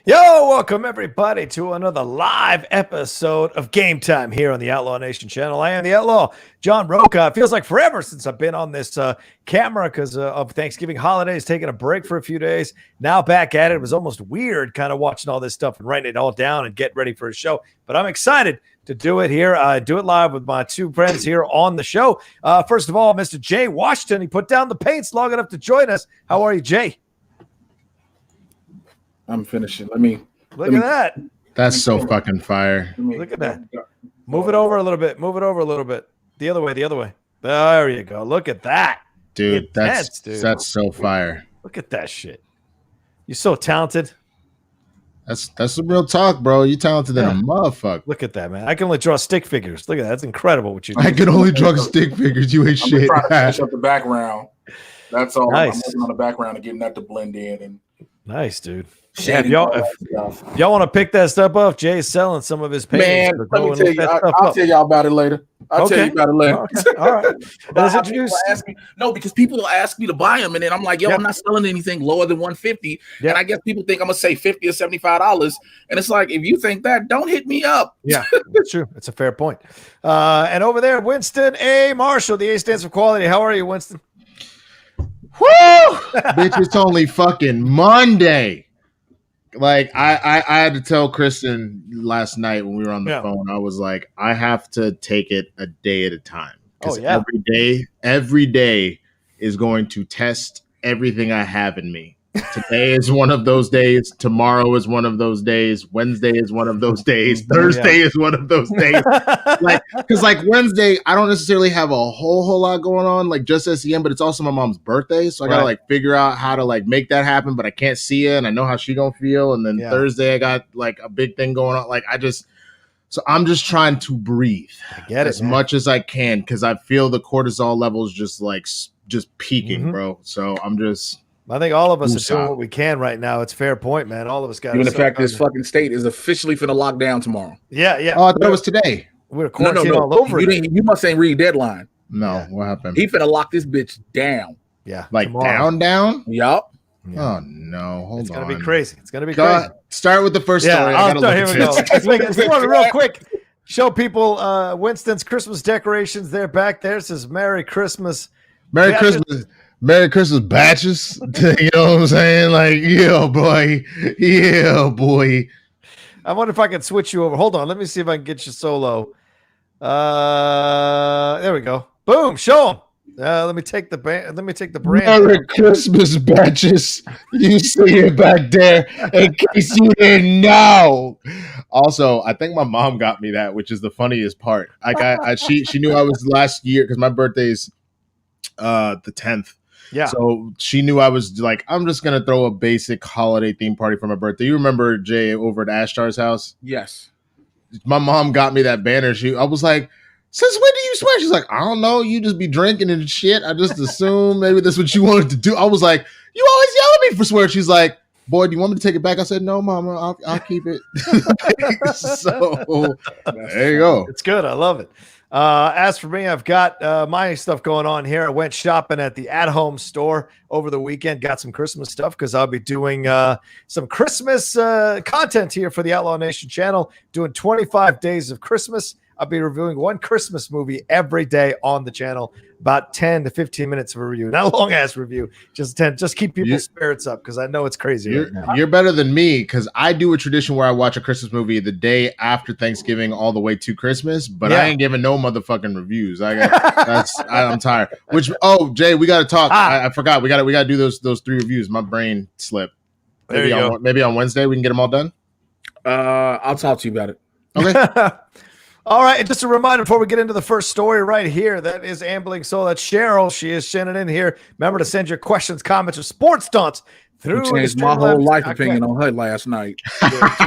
Yo, welcome everybody to another live episode of Game Time here on the Outlaw Nation channel. I am the Outlaw, John Rocha. It feels like forever since I've been on this camera because of Thanksgiving holidays, taking a break for a few days. Now back at it. It was almost weird kind of watching all this stuff and writing it all down and getting ready for a show. But I'm excited to do it here. Do it live with my two friends here on the show. First of all, Mr. Jay Washington. He put down the paints long enough to join us. How are you, Jay? I'm finishing. Look at that. That's so fucking fire. Look at that. Move it over a little bit. Move it over a little bit. The other way. The other way. There you go. Look at that. Dude, that's so fire. Look at that shit. You're so talented. That's the real talk, bro. You talented than a motherfucker. Look at that, man. I can only draw stick figures. Look at that. That's incredible what you do. I can only draw stick figures. You ain't shit. I'm trying to finish up the background. That's all. Nice. I'm working on the background and getting that to blend in. And nice, dude. Yeah, if y'all want to pick that stuff up, Jay's selling some of his paintings. Man, let me tell you, I'll tell y'all about it later. I'll tell you about it later. Okay. All right. Let's introduce. Because people will ask me to buy them, and then I'm like, I'm not selling anything lower than $150. And I guess people think I'm gonna say $50 or $75, and it's like, if you think that, don't hit me up. Yeah, that's true. It's a fair point. And over there, Winston A. Marshall. The A stands for quality. How are you, Winston? Woo! Bitch, it's only fucking Monday. Like I had to tell Kristen last night when we were on the phone, I was like, I have to take it a day at a time. Because every day is going to test everything I have in me. Today is one of those days. Tomorrow is one of those days. Wednesday is one of those days. Thursday is one of those days. Because Wednesday, I don't necessarily have a whole lot going on, like just SEM, but it's also my mom's birthday, so I gotta figure out how to make that happen. But I can't see her, and I know how she gonna feel. And then Thursday, I got a big thing going on. So I'm just trying to breathe as much as I can because I feel the cortisol levels just peaking, bro. So I'm just. I think all of us are doing what we can right now. It's fair point, man. All of us got. Even the fact this fucking state is officially finna lock down tomorrow. Yeah, yeah. Oh, I thought it was today. We're quarantined all over. You must ain't read deadline. No, what happened? He finna lock this bitch down. Yeah, tomorrow. down. Yup. Yeah. Oh no! Hold on. It's gonna be crazy. It's gonna be crazy. Start with the first story. Here we go. Let's go real quick. Show people Winston's Christmas decorations. They're back there. It says Merry Christmas. Merry Christmas. Merry Christmas batches. You know what I'm saying? Yeah, boy. I wonder if I can switch you over. Hold on. Let me see if I can get you solo. There we go. Boom. Show them. Let me take the brand. Merry Christmas batches. You see it back there in case you didn't know. Also, I think my mom got me that, which is the funniest part. She knew I was last year because my birthday's the 10th. Yeah. So she knew I was I'm just gonna throw a basic holiday theme party for my birthday. You remember Jay over at Ashtar's house? Yes. My mom got me that banner. I was like, since when do you swear? She's like, I don't know. You just be drinking and shit. I just assume maybe that's what you wanted to do. I was like, you always yell at me for swearing. She's like, boy, do you want me to take it back? I said, no, Mama, I'll keep it. So there you go. It's good. I love it. As for me, I've got my stuff going on here. I went shopping at the at-home store over the weekend, got some Christmas stuff because I'll be doing some Christmas content here for the Outlaw Nation channel, doing 25 days of Christmas. I'll be reviewing one Christmas movie every day on the channel, about 10 to 15 minutes of a review. Not a long-ass review, just keep people's spirits up because I know it's crazy right now. You're better than me because I do a tradition where I watch a Christmas movie the day after Thanksgiving all the way to Christmas, but I ain't giving no motherfucking reviews. I'm tired. Jay, we got to talk. I forgot. We got to do those 3 reviews. My brain slipped. Maybe on Wednesday we can get them all done. I'll talk to you about it. Okay. All right, and just a reminder before we get into the first story right here, that is Ambling Soul. That's Cheryl. She is sending in here. Remember to send your questions, comments, or sports stunts through changed my whole life opinion on her last night. Changed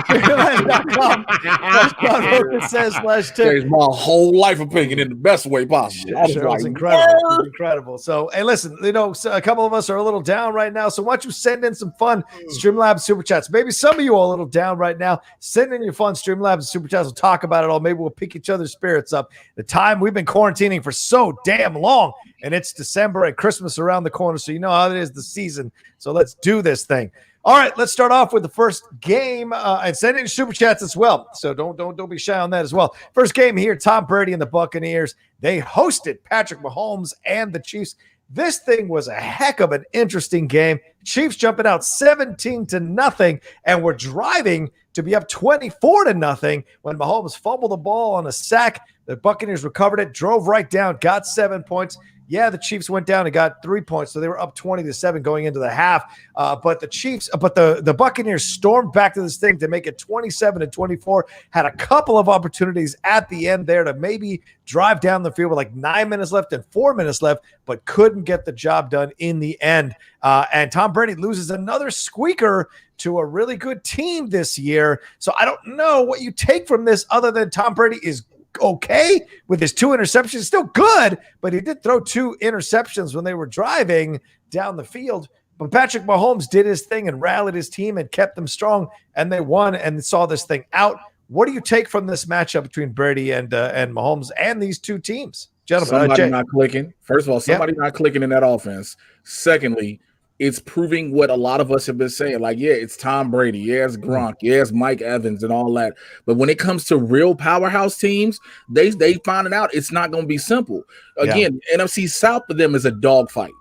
my whole life opinion in the best way possible. It's incredible. Incredible. So, hey, listen, a couple of us are a little down right now. So why don't you send in some fun StreamLabs Super Chats? Maybe some of you are a little down right now. Send in your fun StreamLabs Super Chats. We'll talk about it all. Maybe we'll pick each other's spirits up. The time we've been quarantining for so damn long, and it's December and Christmas around the corner. So you know how it is, the season. So let's do this thing. All right, let's start off with the first game and send in super chats as well. So don't be shy on that as well. First game here, Tom Brady and the Buccaneers. They hosted Patrick Mahomes and the Chiefs. This thing was a heck of an interesting game. Chiefs jumping out 17-0 and were driving to be up 24-0 when Mahomes fumbled the ball on a sack. The Buccaneers recovered it, drove right down, got 7 points. Yeah, the Chiefs went down and got 3 points, so they were up 20-7 going into the half. But the Buccaneers stormed back to this thing to make it 27-24. Had a couple of opportunities at the end there to maybe drive down the field with like 9 minutes left and 4 minutes left, but couldn't get the job done in the end. And Tom Brady loses another squeaker to a really good team this year. So I don't know what you take from this other than Tom Brady is okay with his 2 interceptions. Still good, but he did throw 2 interceptions when they were driving down the field. But Patrick Mahomes did his thing and rallied his team and kept them strong, and they won and saw this thing out. What do you take from this matchup between Brady and Mahomes and these two teams? Gentlemen, somebody not clicking. First of all, somebody not clicking in that offense. Secondly, it's proving what a lot of us have been saying. Like, yeah, it's Tom Brady. Yeah, it's Gronk. Yeah, it's Mike Evans and all that. But when it comes to real powerhouse teams, they finding out it's not going to be simple. Again, NFC South for them is a dogfight.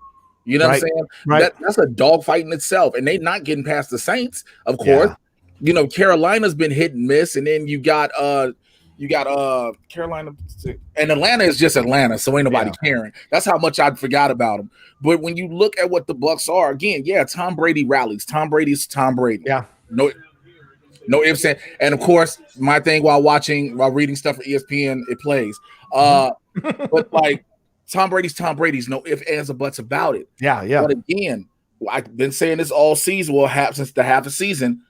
You know what I'm saying? Right. That's a dogfight in itself. And they not getting past the Saints, of course. You know, Carolina's been hit and miss. And then you got Carolina, and Atlanta is just Atlanta, so ain't nobody caring. That's how much I forgot about them. But when you look at what the Bucs are, again, Tom Brady rallies. Tom Brady's Tom Brady. Yeah. No ifs and of course, my thing while reading stuff for ESPN, it plays. But like Tom Brady's no ifs, ands, or buts about it. Yeah. But again, I've been saying this all season. Well, since the half a season,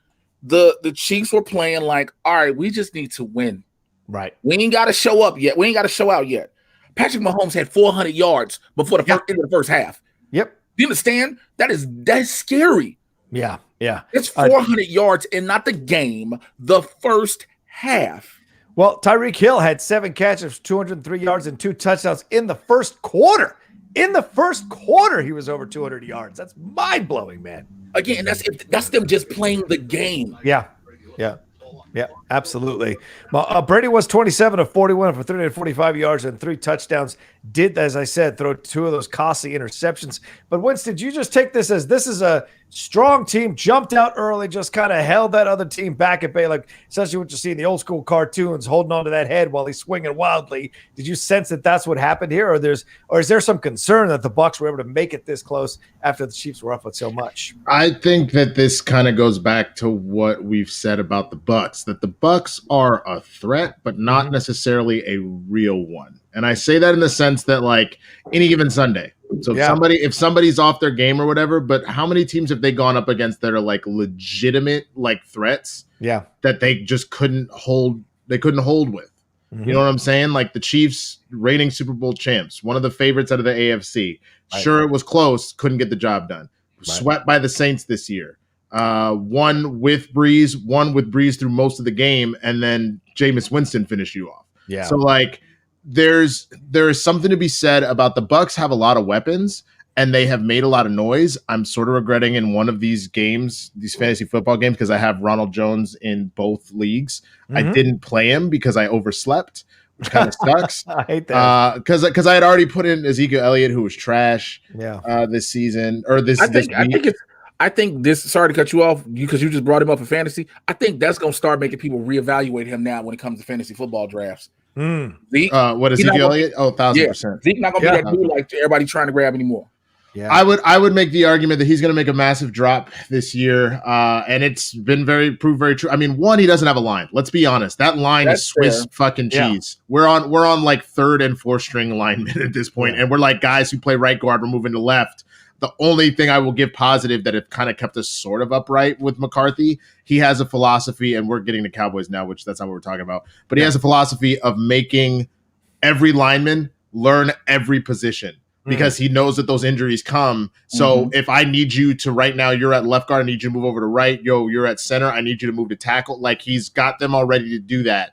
the Chiefs were playing like, all right, we just need to win. Right. We ain't got to show up yet. We ain't got to show out yet. Patrick Mahomes had 400 yards before the end of the first half. Yep. Do you understand? That's scary. Yeah. Yeah. It's 400 yards and not the game, the first half. Well, Tyreek Hill had 7 catches, 203 yards, and 2 touchdowns in the first quarter. In the first quarter, he was over 200 yards. That's mind-blowing, man. Again, that's them just playing the game. Yeah. Yeah. Yeah, absolutely. Brady was 27 of 41 for 345 yards and 3 touchdowns. Did, as I said, throw 2 of those costly interceptions. But Winston, did you just take this as this is a strong team, jumped out early, just kind of held that other team back at bay, like essentially what you see in the old school cartoons, holding on to that head while he's swinging wildly? Did you sense that that's what happened here, or is there some concern that the Bucs were able to make it this close after the Chiefs were up with so much? I think that this kind of goes back to what we've said about the Bucs, that the Bucs are a threat, but not necessarily a real one. And I say that in the sense that, like, any given Sunday. So if somebody's off their game or whatever, but how many teams have they gone up against that are like legitimate like threats? Yeah, that they just couldn't hold. They couldn't hold with. You know what I'm saying? Like the Chiefs, reigning Super Bowl champs, one of the favorites out of the AFC. Sure, it was close, couldn't get the job done. Swept by the Saints this year. One with Breeze through most of the game, and then Jameis Winston finished you off. Yeah. So like there is something to be said about the Bucs have a lot of weapons and they have made a lot of noise. I'm sort of regretting in one of these games, these fantasy football games, because I have Ronald Jones in both leagues. I didn't play him because I overslept, which kind of sucks. I hate that. Because I had already put in Ezekiel Elliott, who was trash this season or this week. I think this. Sorry to cut you off because you just brought him up for fantasy. I think that's going to start making people reevaluate him now when it comes to fantasy football drafts. Zeke, what is Ezekiel Elliott? 1,000%. Zeke not going to be that dude like everybody trying to grab anymore. Yeah, I would make the argument that he's going to make a massive drop this year, and it's been proved very true. I mean, one, he doesn't have a line. Let's be honest. That line is Swiss fucking cheese. We're on like 3rd and 4th string linemen at this point, and we're like guys who play right guard. We're moving to left. The only thing I will give positive that it kind of kept us sort of upright with McCarthy, he has a philosophy, and we're getting to Cowboys now, which that's not what we're talking about. But he has a philosophy of making every lineman learn every position because he knows that those injuries come. So if I need you to right now, you're at left guard, I need you to move over to right. You're at center, I need you to move to tackle. Like he's got them all ready to do that,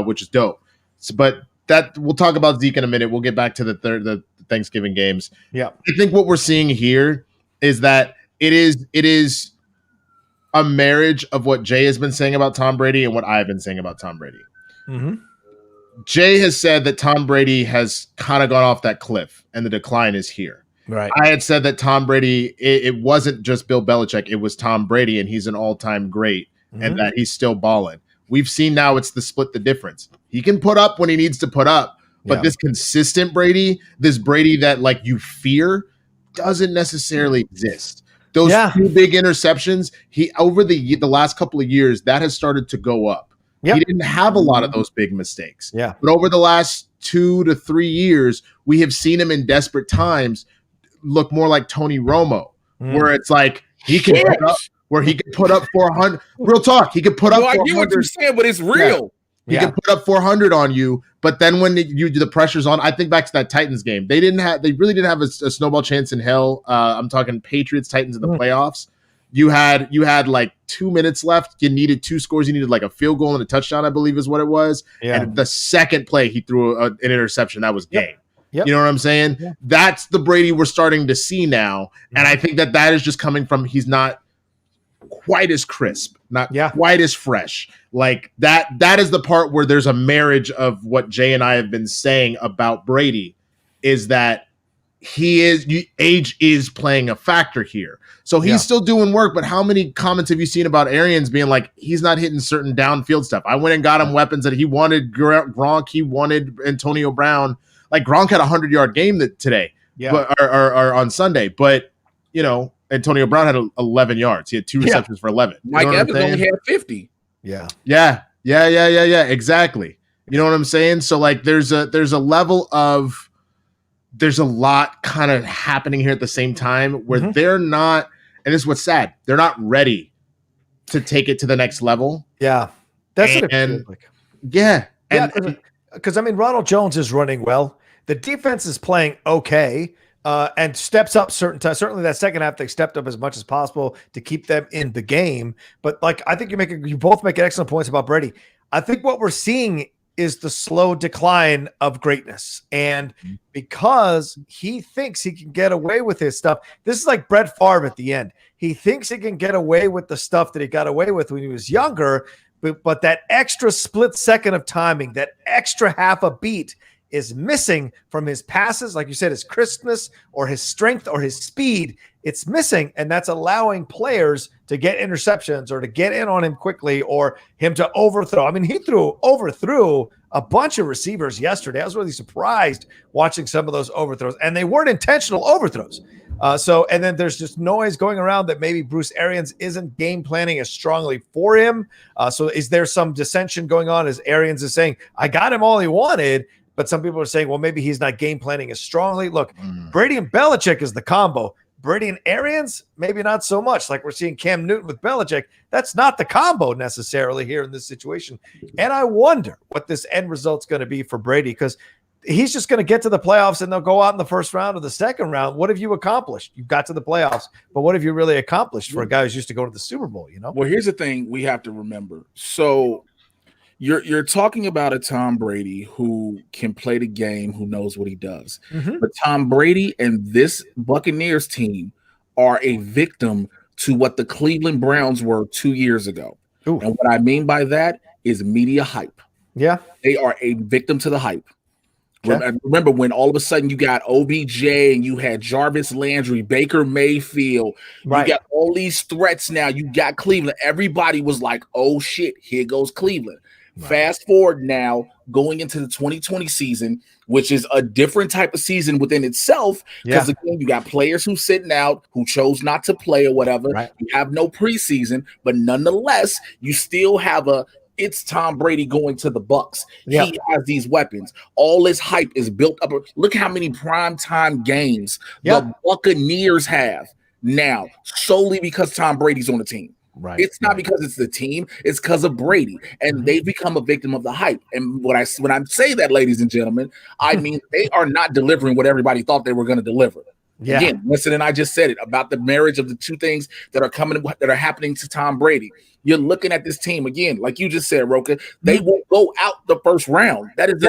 which is dope. So, but that we'll talk about Zeke in a minute. We'll get back to the Thanksgiving games. Yeah. I think what we're seeing here is that it is a marriage of what Jay has been saying about Tom Brady and what I've been saying about Tom Brady. Mm-hmm. Jay has said that Tom Brady has kind of gone off that cliff and the decline is here. Right. I had said that Tom Brady, it wasn't just Bill Belichick, it was Tom Brady, and he's an all-time great, and that he's still balling. We've seen now it's the split the difference. He can put up when he needs to put up, but this consistent Brady, this Brady that like you fear, doesn't necessarily exist. Those 2 big interceptions, he over the last couple of years, that has started to go up. He didn't have a lot of those big mistakes. Yeah. But over the last 2 to 3 years, we have seen him in desperate times look more like Tony Romo, where it's like he can put up, where he could put up 400. Real talk, he could put up. I get what you're saying, but it's real. He can put up 400 on you, but then when the pressure's on, I think back to that Titans game. They really didn't have a snowball chance in hell. I'm talking Patriots, Titans in the playoffs. You had like 2 minutes left. You needed 2 scores. You needed like a field goal and a touchdown, I believe is what it was. Yeah. And the second play, he threw an interception. That was game. Yep. You know what I'm saying? Yeah. That's the Brady we're starting to see now. And I think that is just coming from he's not quite as crisp, not quite as fresh. Like that is the part where there's a marriage of what Jay and I have been saying about Brady is that age is playing a factor here. So he's still doing work, but how many comments have you seen about Arians being like, he's not hitting certain downfield stuff? I went and got him weapons that he wanted Gronk, he wanted Antonio Brown. Like Gronk had a 100-yard game today, or on Sunday, but Antonio Brown had 11 yards. He had 2 receptions for 11. Mike Evans only had 50. Yeah, exactly. You know what I'm saying? So like, there's a level of, there's a lot kind of happening here at the same time where they're not, and this is what's sad, they're not ready to take it to the next level. Yeah. That's what it feels like. Yeah. Because I mean, Ronald Jones is running well. The defense is playing okay and steps up certain times. Certainly that second half, they stepped up as much as possible to keep them in the game. But like, I think you both make excellent points about Brady. I think what we're seeing is the slow decline of greatness. And because he thinks he can get away with his stuff, this is like Brett Favre at the end. He thinks he can get away with the stuff that he got away with when he was younger, but that extra split second of timing, that extra half a beat is missing from his passes. Like you said, his crispness or his strength or his speed, it's missing. And that's allowing players to get interceptions or to get in on him quickly or him to overthrow. I mean, he overthrew a bunch of receivers yesterday. I was really surprised watching some of those overthrows, and they weren't intentional overthrows. And then there's just noise going around that maybe Bruce Arians isn't game planning as strongly for him. So is there some dissension going on as Arians is saying, I got him all he wanted, but some people are saying, well, maybe he's not game planning as strongly. Look, Brady and Belichick is the combo. Brady and Arians, maybe not so much. Like we're seeing Cam Newton with Belichick. That's not the combo necessarily here in this situation. And I wonder what this end result's going to be for Brady, because he's just going to get to the playoffs and they'll go out in the first round or the second round. What have you accomplished? You've got to the playoffs, but what have you really accomplished for a guy who's used to go to the Super Bowl, Well, here's the thing we have to remember. So you're talking about a Tom Brady who can play the game, who knows what he does. But Tom Brady and this Buccaneers team are a victim to what the Cleveland Browns were 2 years ago. Ooh. And what I mean by that is media hype. Yeah. They are a victim to the hype. Okay. Remember when all of a sudden you got OBJ and you had Jarvis Landry, Baker Mayfield, you got all these threats now. You got Cleveland. Everybody was like, oh shit, here goes Cleveland. Right. Fast forward now, going into the 2020 season, which is a different type of season within itself. Because again, you got players who sitting out, who chose not to play or whatever. Right. You have no preseason, but nonetheless, you still have it's Tom Brady going to the Bucs. Yep. He has these weapons. All this hype is built up. Look how many primetime games the Buccaneers have now, solely because Tom Brady's on the team. Right. It's not because it's the team, it's because of Brady. And they've become a victim of the hype. And when I say that, ladies and gentlemen, I mean they are not delivering what everybody thought they were going to deliver. Yeah. Again, Winston and I just said it about the marriage of the two things that are happening to Tom Brady. You're looking at this team again, like you just said, Rocha. They won't go out the first round. That is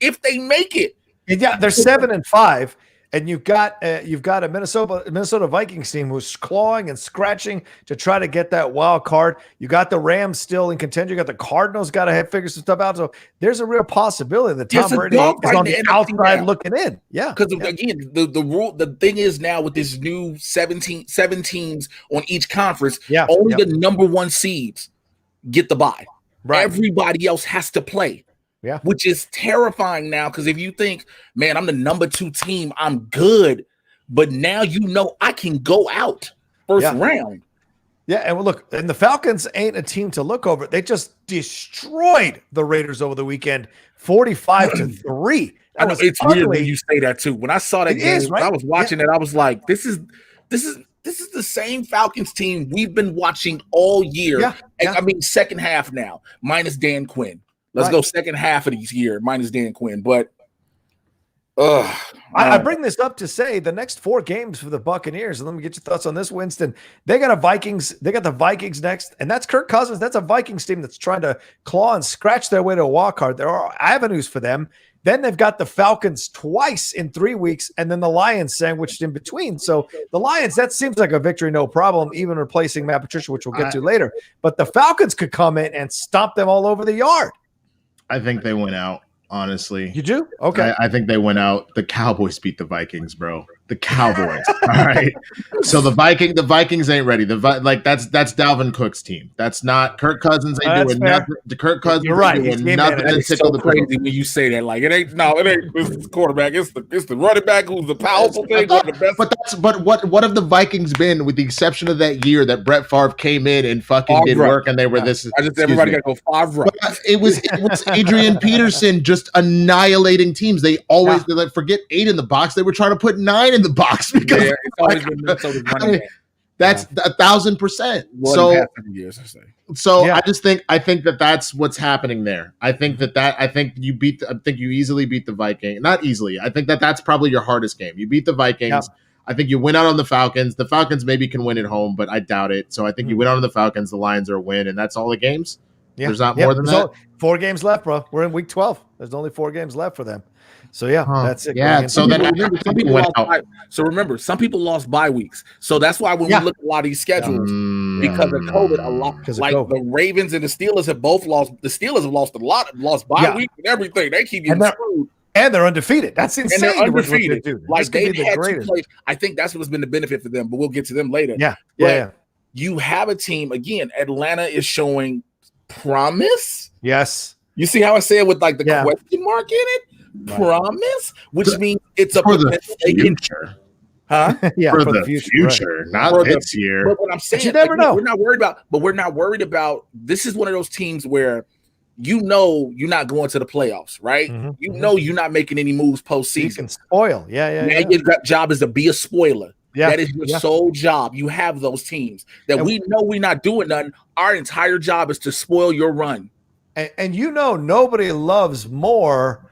if they make it. Yeah, they're 7-5. and you've got a Minnesota Vikings team who's clawing and scratching to try to get that wild card. You got the Rams still in contention. You got the Cardinals got to figure some stuff out. So there's a real possibility that Tom Brady is on the outside looking in. Yeah, because again, the thing is now with this new 7 teams on each conference, only the number 1 seeds get the bye. Right. Everybody else has to play. Yeah, which is terrifying now, because if you think, man, I'm the number 2 team, I'm good, but now I can go out first round. Yeah, and look, and the Falcons ain't a team to look over. They just destroyed the Raiders over the weekend, 45-3. I know it's weird when you say that too. When I saw that game, right? I was watching it, I was like, this is the same Falcons team we've been watching all year. Yeah. I mean, second half now, minus Dan Quinn. Let's go second half of this year, minus Dan Quinn. But I bring this up to say the next 4 games for the Buccaneers, and let me get your thoughts on this, Winston. They got the Vikings next, and that's Kirk Cousins. That's a Vikings team that's trying to claw and scratch their way to a wild card. There are avenues for them. Then they've got the Falcons twice in 3 weeks, and then the Lions sandwiched in between. So the Lions, that seems like a victory, no problem, even replacing Matt Patricia, which we'll get to later. But the Falcons could come in and stomp them all over the yard. I think they went out, honestly. You do? Okay. I think they went out. The Cowboys beat the Vikings, bro. The Cowboys. All right. So the Vikings ain't ready. That's Dalvin Cook's team. That's not Kirk Cousins. Ain't doing nothing. Kirk Cousins. You're right. Doing nothing. It's so crazy when you say that. Like it ain't the quarterback. It's the running back who's the powerful thing. But what have the Vikings been, with the exception of that year that Brett Favre came in and fucking did work, and they were this. Everybody got to go 5 runs. It was Adrian Peterson just annihilating teams. They always forget 8 in the box. They were trying to put 9 in the box because it's always been Minnesota's running back. That's 1,000%. I think that's what's happening there. I think you easily beat the Vikings. Not easily. I think that's probably your hardest game. You beat the Vikings. Yep. I think you win out on the Falcons. The Falcons maybe can win at home, but I doubt it. So I think you win out on the Falcons. The Lions are a win, and that's all the games. Yeah. There's not more than that. 4 games left, bro. We're in week 12. There's only 4 games left for them. So that's it. Yeah. So then remember, some people lost bye weeks. So that's why when we look at a lot of these schedules, because of COVID, the Ravens and the Steelers have both lost. The Steelers have lost lost bye weeks and everything. They keep getting screwed. And they're undefeated. That's insane. And they're undefeated. Like they had to play. I think that's what's been the benefit for them, but we'll get to them later. Yeah. You have a team again. Atlanta is showing promise. Yes. You see how I say it with like the question mark in it? Promise, which means it's a for the future. Huh? Yeah, for the future, not for this year. But what I'm saying, you never know. We're not worried about. This is one of those teams where you're not going to the playoffs, right? Mm-hmm. You're not making any moves postseason. You can spoil. Yeah. Your job is to be a spoiler. Yeah. That is your sole job. You have those teams that we know we're not doing nothing. Our entire job is to spoil your run. And nobody loves more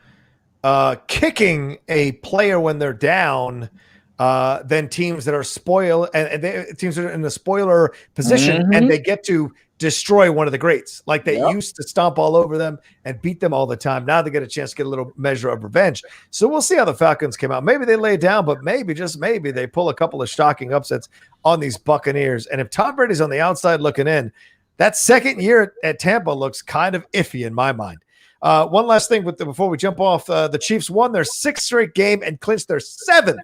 kicking a player when they're down than teams that are teams that are in the spoiler position and they get to destroy one of the greats. Like they used to stomp all over them and beat them all the time. Now they get a chance to get a little measure of revenge. So we'll see how the Falcons come out. Maybe they lay down, but maybe, just maybe, they pull a couple of shocking upsets on these Buccaneers. And if Tom Brady's on the outside looking in, that second year at Tampa looks kind of iffy in my mind. One last thing before we jump off, the Chiefs won their 6th straight game and clinched their 7th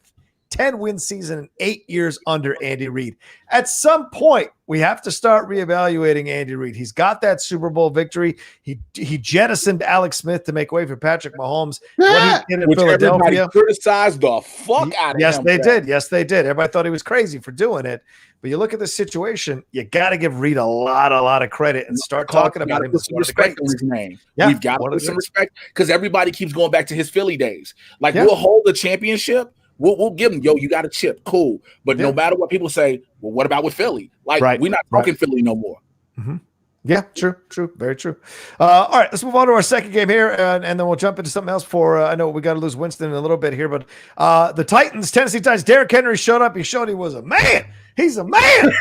10-win season in 8 years under Andy Reid. At some point, we have to start reevaluating Andy Reid. He's got that Super Bowl victory. He jettisoned Alex Smith to make way for Patrick Mahomes. What he did in Philadelphia. Criticized the fuck out of him. Yes, they did. Everybody thought he was crazy for doing it. But you look at the situation, you got to give Reid a lot of credit and start talking about him. Put some respect on his name. Yeah, we've got to put some respect because everybody keeps going back to his Philly days. Like we'll hold the championship. We'll give him, you got a chip. Cool. But no matter what people say, well, what about with Philly? Like, we're not talking Philly no more. Mm-hmm. Yeah, true. Very true. All right, let's move on to our second game here, and then we'll jump into something else I know we got to lose Winston in a little bit here, but the Tennessee Titans, Derrick Henry showed up. He showed he was a man. He's a man.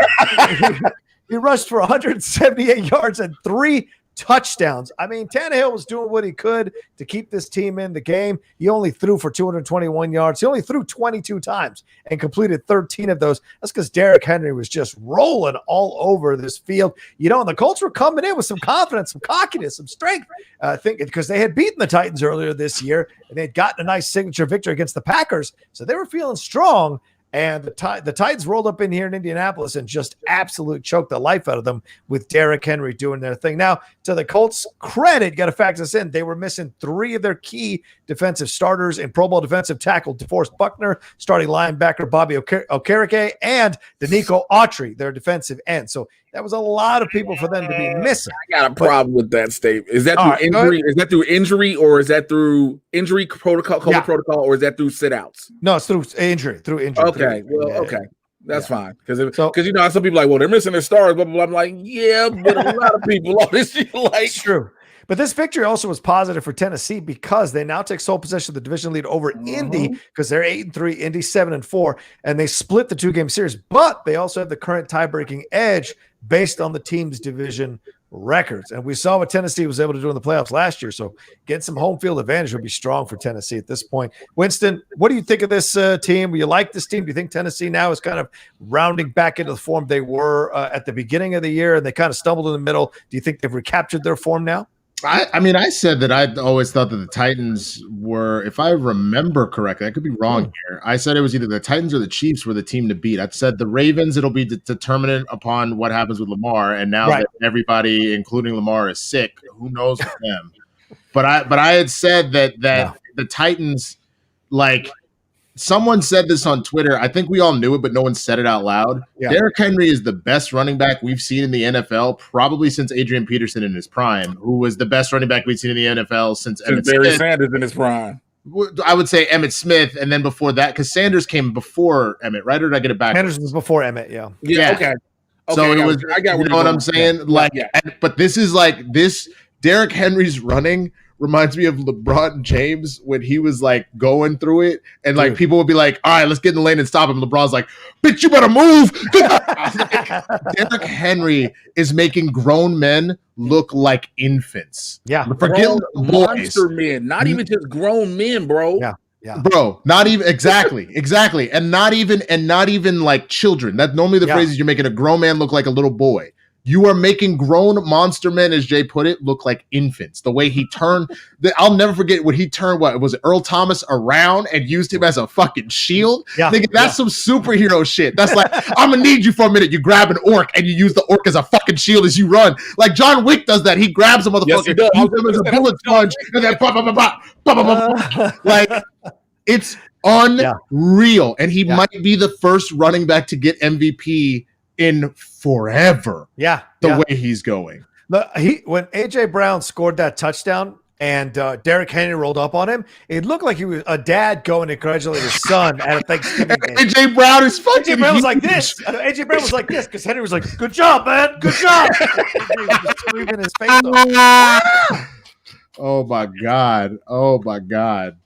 He rushed for 178 yards and 3 touchdowns. I mean, Tannehill was doing what he could to keep this team in the game. He only threw for 221 yards. He only threw 22 times and completed 13 of those. That's because Derrick Henry was just rolling all over this field. And the Colts were coming in with some confidence, some cockiness, some strength. I think because they had beaten the Titans earlier this year and they'd gotten a nice signature victory against the Packers. So they were feeling strong. And the Titans rolled up in here in Indianapolis and just absolutely choked the life out of them with Derrick Henry doing their thing. Now, to the Colts' credit, got to factor this in, they were missing 3 of their key defensive starters in Pro Bowl defensive tackle DeForest Buckner, starting linebacker Bobby Okereke, and Danico Autry, their defensive end. So that was a lot of people for them to be missing. I got a problem with that statement. Is that through injury? Is that through injury, or is that through injury protocol, COVID protocol, or is that through sit-outs? No, it's through injury. Okay, that's fine. Because some people are like, well, they're missing their stars, blah blah blah. I'm like, yeah, but a lot of people on this like it's true. But this victory also was positive for Tennessee because they now take sole possession of the division lead over Indy because they're 8-3, Indy 7-4, and they split the 2-game series. But they also have the current tie-breaking edge based on the team's division records. And we saw what Tennessee was able to do in the playoffs last year. So getting some home field advantage would be strong for Tennessee at this point. Winston, what do you think of this team? Do you like this team? Do you think Tennessee now is kind of rounding back into the form they were at the beginning of the year and they kind of stumbled in the middle? Do you think they've recaptured their form now? I said that I always thought that the Titans were, if I remember correctly, I could be wrong here. I said it was either the Titans or the Chiefs were the team to beat. I said the Ravens, it'll be determinant upon what happens with Lamar. And now that everybody, including Lamar, is sick, who knows with them? But I had said that the Titans, like, someone said this on Twitter. I think we all knew it, but no one said it out loud. Yeah. Derrick Henry is the best running back we've seen in the NFL probably since Adrian Peterson in his prime, who was the best running back we've seen in the NFL since Emmitt Barry Sanders in his prime. I would say Emmitt Smith, and then before that, because Sanders came before Emmitt, right? Or did I get it back? Sanders was before Emmitt, yeah. Okay. So it was. I got you know what I'm saying? But this is like this. Derrick Henry's running reminds me of LeBron James when he was like going through it, and like people would be like, "All right, let's get in the lane and stop him." LeBron's like, "Bitch, you better move." Derrick Henry is making grown men look like infants. Yeah, forget monster men, not even just grown men, bro. Yeah, bro, not even exactly, and not even like children. That normally the phrase is you're making a grown man look like a little boy. You are making grown monster men, as Jay put it, look like infants. The way he turned, I'll never forget when he turned, what was it, Earl Thomas around and used him as a fucking shield? Yeah, nigga, that's some superhero shit. That's like, I'm gonna need you for a minute. You grab an orc and you use the orc as a fucking shield as you run. Like John Wick does that. He grabs a motherfucker, uses him as a bullet sponge, and then like it's unreal. And he might be the first running back to get MVP in forever. The way he's going. When AJ Brown scored that touchdown and Derrick Henry rolled up on him, it looked like he was a dad going to congratulate his son at a Thanksgiving game. AJ Brown is fucking. AJ Brown was like this. AJ Brown was like this because Henry was like, "Good job, man. Good job." He was just screaming his face off. Oh my God.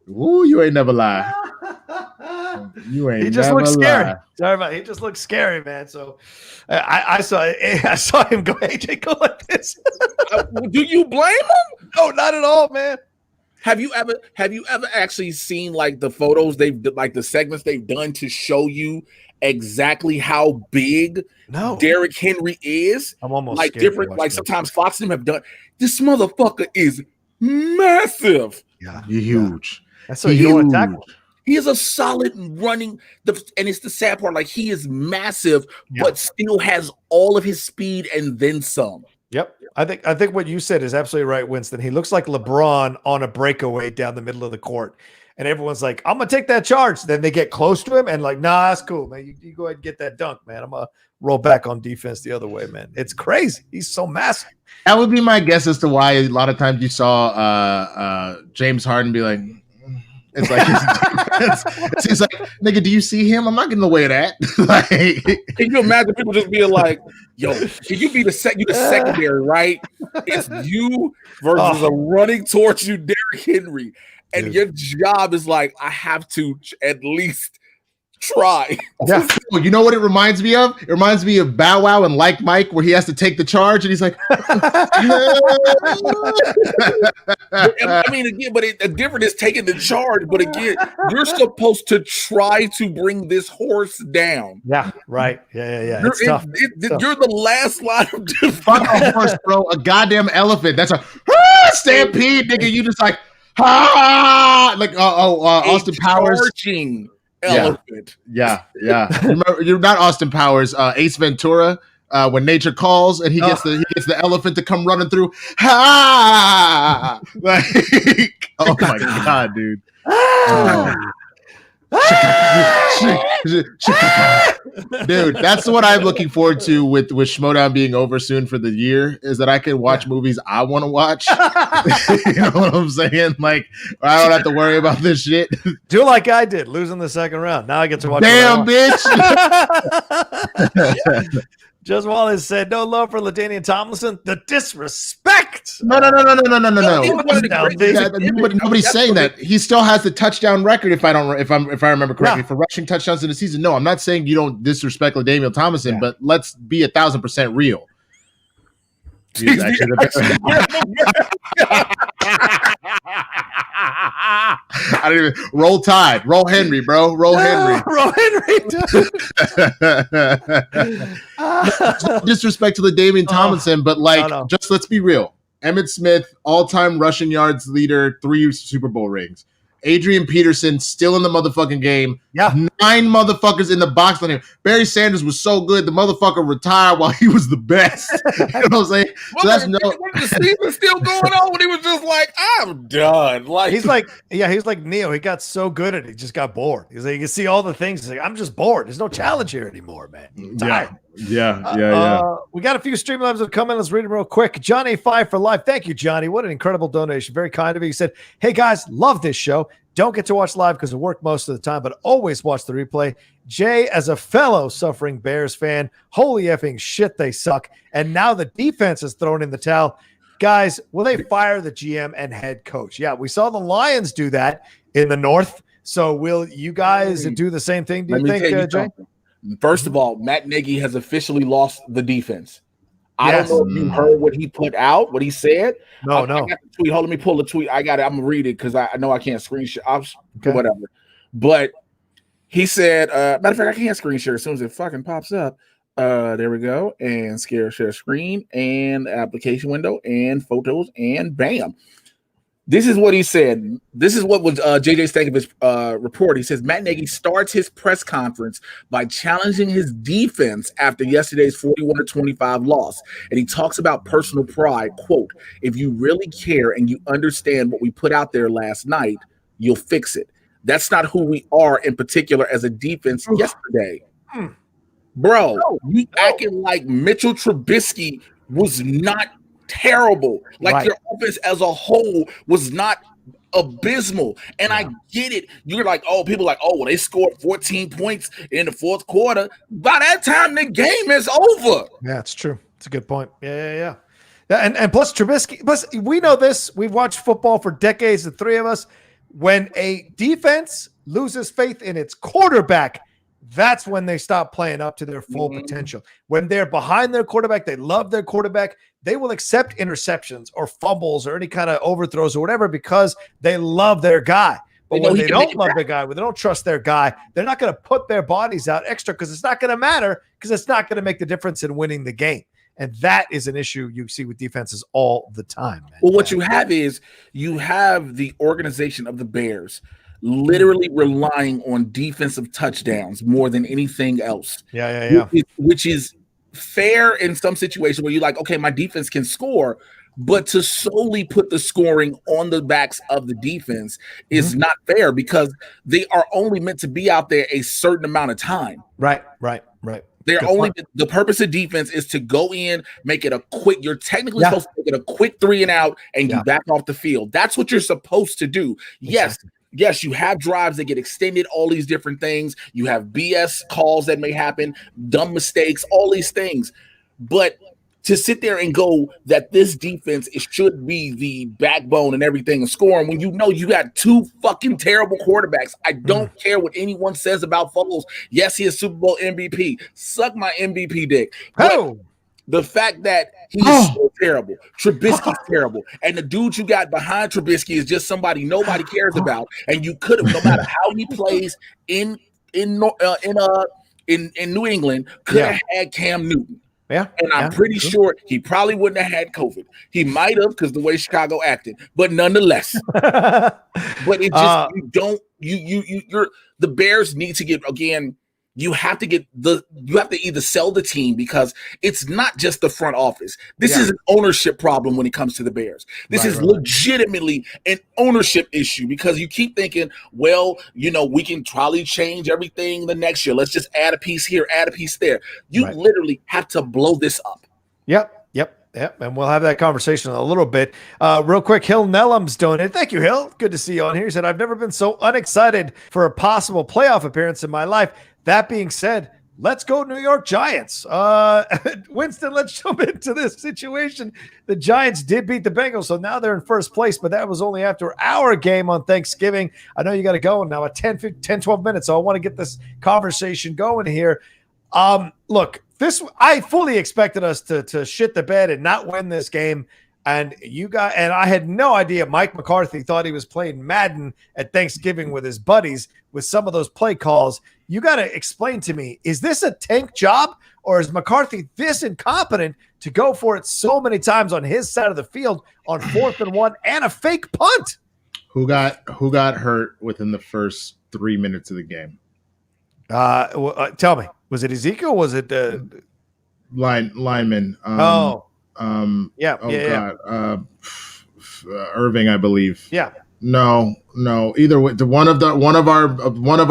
Ooh, you ain't never lie. You ain't. He just never looks scary. lie. Sorry about it. He just looks scary, man. So I saw him go, AJ, go like this. Do you blame him? No, not at all, man. Have you ever actually seen like the photos the segments they've done to show you exactly how big Derrick Henry is? I'm almost like different. Like sometimes Fox and them have done. This motherfucker is massive. Yeah, you're huge. That's what you don't want to tackle. He is a solid running, and it's the sad part. Like he is massive, but still has all of his speed and then some. Yep, I think what you said is absolutely right, Winston. He looks like LeBron on a breakaway down the middle of the court, and everyone's like, "I'm gonna take that charge." Then they get close to him and like, "Nah, that's cool, man. You go ahead and get that dunk, man. I'm gonna roll back on defense the other way, man." It's crazy. He's so massive. That would be my guess as to why a lot of times you saw James Harden be like. It's like it's like, nigga, do you see him? I'm not getting in the way of that. Like, can you imagine people just being like, "Yo, can you be the secondary, right? It's you versus a running towards you, Derrick Henry, and your job is like, I have to at least Try. Yeah. You know what it reminds me of? It reminds me of Bow Wow and Like Mike, where he has to take the charge, and he's like, I mean, again, but the difference is taking the charge. But again, you're supposed to try to bring this horse down. Yeah, right. Yeah. You're, it's tough. You're the last line of defense. Fuck a horse, bro. A goddamn elephant. That's a stampede, nigga. You just like, like Austin Powers. Charging elephant. Yeah. Remember, you're not Austin Powers. Ace Ventura. When nature calls and he gets the elephant to come running through. Like, oh my god, dude. Dude, that's what I'm looking forward to with Schmodown being over soon for the year, is that I can watch movies I want to watch. You know what I'm saying? Like, I don't have to worry about this shit. Do like I did, losing the second round. Now I get to watch. Damn, bitch. Just Wallace said, no love for LaDainian Tomlinson. The disrespect. No. But nobody's saying that. He still has the touchdown record, if I remember correctly, for rushing touchdowns in the season. No, I'm not saying you don't disrespect LaDainian Tomlinson, but let's be 1,000% real. He's actually the I don't even roll Tide, roll Henry, bro, roll Henry. Roll Henry. Disrespect to LaDainian Tomlinson, but just let's be real. Emmitt Smith, all-time rushing yards leader, 3 Super Bowl rings. Adrian Peterson still in the motherfucking game. Yeah. 9 motherfuckers in the box on him. Barry Sanders was so good, the motherfucker retired while he was the best. You know what I'm saying? So that's the season still going on when he was just like, I'm done. Like he's like Neo. He got so good at it, he just got bored. He's like, you can see all the things. He's like, I'm just bored. There's no challenge here anymore, man. Yeah. We got a few Streamlabs that come in. Let's read them real quick. Johnny 5 for life. Thank you, Johnny. What an incredible donation. Very kind of you. He said, hey guys, love this show. Don't get to watch live because of work most of the time, but always watch the replay. Jay, as a fellow suffering Bears fan, holy effing shit, they suck. And now the defense is thrown in the towel. Guys, will they fire the GM and head coach? Yeah, we saw the Lions do that in the North. So will you guys do the same thing, do you think, Jay? First of all, Matt Nagy has officially lost the defense. I don't know if you heard what he put out, what he said. No. I got the tweet. Hold on, let me pull the tweet. I got it. I'm going to read it because I know I can't screenshot. Whatever. But he said, matter of fact, I can't screen share as soon as it fucking pops up. There we go. And share screen and application window and photos and bam. This is what he said. This is what was JJ Stankovic's report. He says Matt Nagy starts his press conference by challenging his defense after yesterday's 41-25 loss. And he talks about personal pride. Quote, if you really care and you understand what we put out there last night, you'll fix it. That's not who we are in particular as a defense yesterday. Bro, you acting like Mitchell Trubisky was not terrible. Like your offense as a whole was not abysmal. And I get it. You're like, people like, well, they scored 14 points in the fourth quarter. By that time, the game is over. Yeah, it's true. It's a good point. Yeah. And plus Trubisky, we know this. We've watched football for decades, the three of us. When a defense loses faith in its quarterback, that's when they stop playing up to their full potential. When they're behind their quarterback, they love their quarterback, they will accept interceptions or fumbles or any kind of overthrows or whatever because they love their guy. But when they don't love their guy, when they don't trust their guy, they're not going to put their bodies out extra because it's not going to matter, because it's not going to make the difference in winning the game. And that is an issue you see with defenses all the time, man. Well, what you have is you have the organization of the Bears literally relying on defensive touchdowns more than anything else. Yeah. Which is fair in some situations where you're like, okay, my defense can score, but to solely put the scoring on the backs of the defense is not fair because they are only meant to be out there a certain amount of time. Right. They're only the purpose of defense is to go in, make it a quick. You're technically supposed to make it a quick 3 and out, and you back off the field. That's what you're supposed to do. Exactly. Yes, you have drives that get extended, all these different things. You have BS calls that may happen, dumb mistakes, all these things. But to sit there and go that this defense should be the backbone and everything and scoring when you know you got two fucking terrible quarterbacks. I don't care what anyone says about Foles. Yes, he is Super Bowl MVP. Suck my MVP dick. But the fact that he's so terrible, Trubisky's terrible, and the dude you got behind Trubisky is just somebody nobody cares about, and you could have, no matter how he plays in New England, could have had Cam Newton. Yeah, and I'm pretty sure he probably wouldn't have had COVID. He might have because the way Chicago acted, but nonetheless. But it just the Bears need to get again. You have to either sell the team because it's not just the front office. This is an ownership problem when it comes to the Bears. This is legitimately an ownership issue because you keep thinking, well, we can probably change everything the next year. Let's just add a piece here, add a piece there. You literally have to blow this up. Yep, and we'll have that conversation in a little bit. Real quick, Hill Nellum's donated. Thank you, Hill. Good to see you on here. He said, I've never been so unexcited for a possible playoff appearance in my life. That being said, let's go New York Giants. Winston, let's jump into this situation. The Giants did beat the Bengals, so now they're in first place, but that was only after our game on Thanksgiving. I know you got to go now at 10, 12 minutes, so I want to get this conversation going here. Look, I fully expected us to shit the bed and not win this game. And I had no idea Mike McCarthy thought he was playing Madden at Thanksgiving with his buddies with some of those play calls. You got to explain to me, is this a tank job or is McCarthy this incompetent to go for it so many times on his side of the field on 4th and 1 and a fake punt? Who got hurt within the first 3 minutes of the game? Tell me, was it Ezekiel? Was it lineman? Irving, I believe. Yeah. No. Either way, one of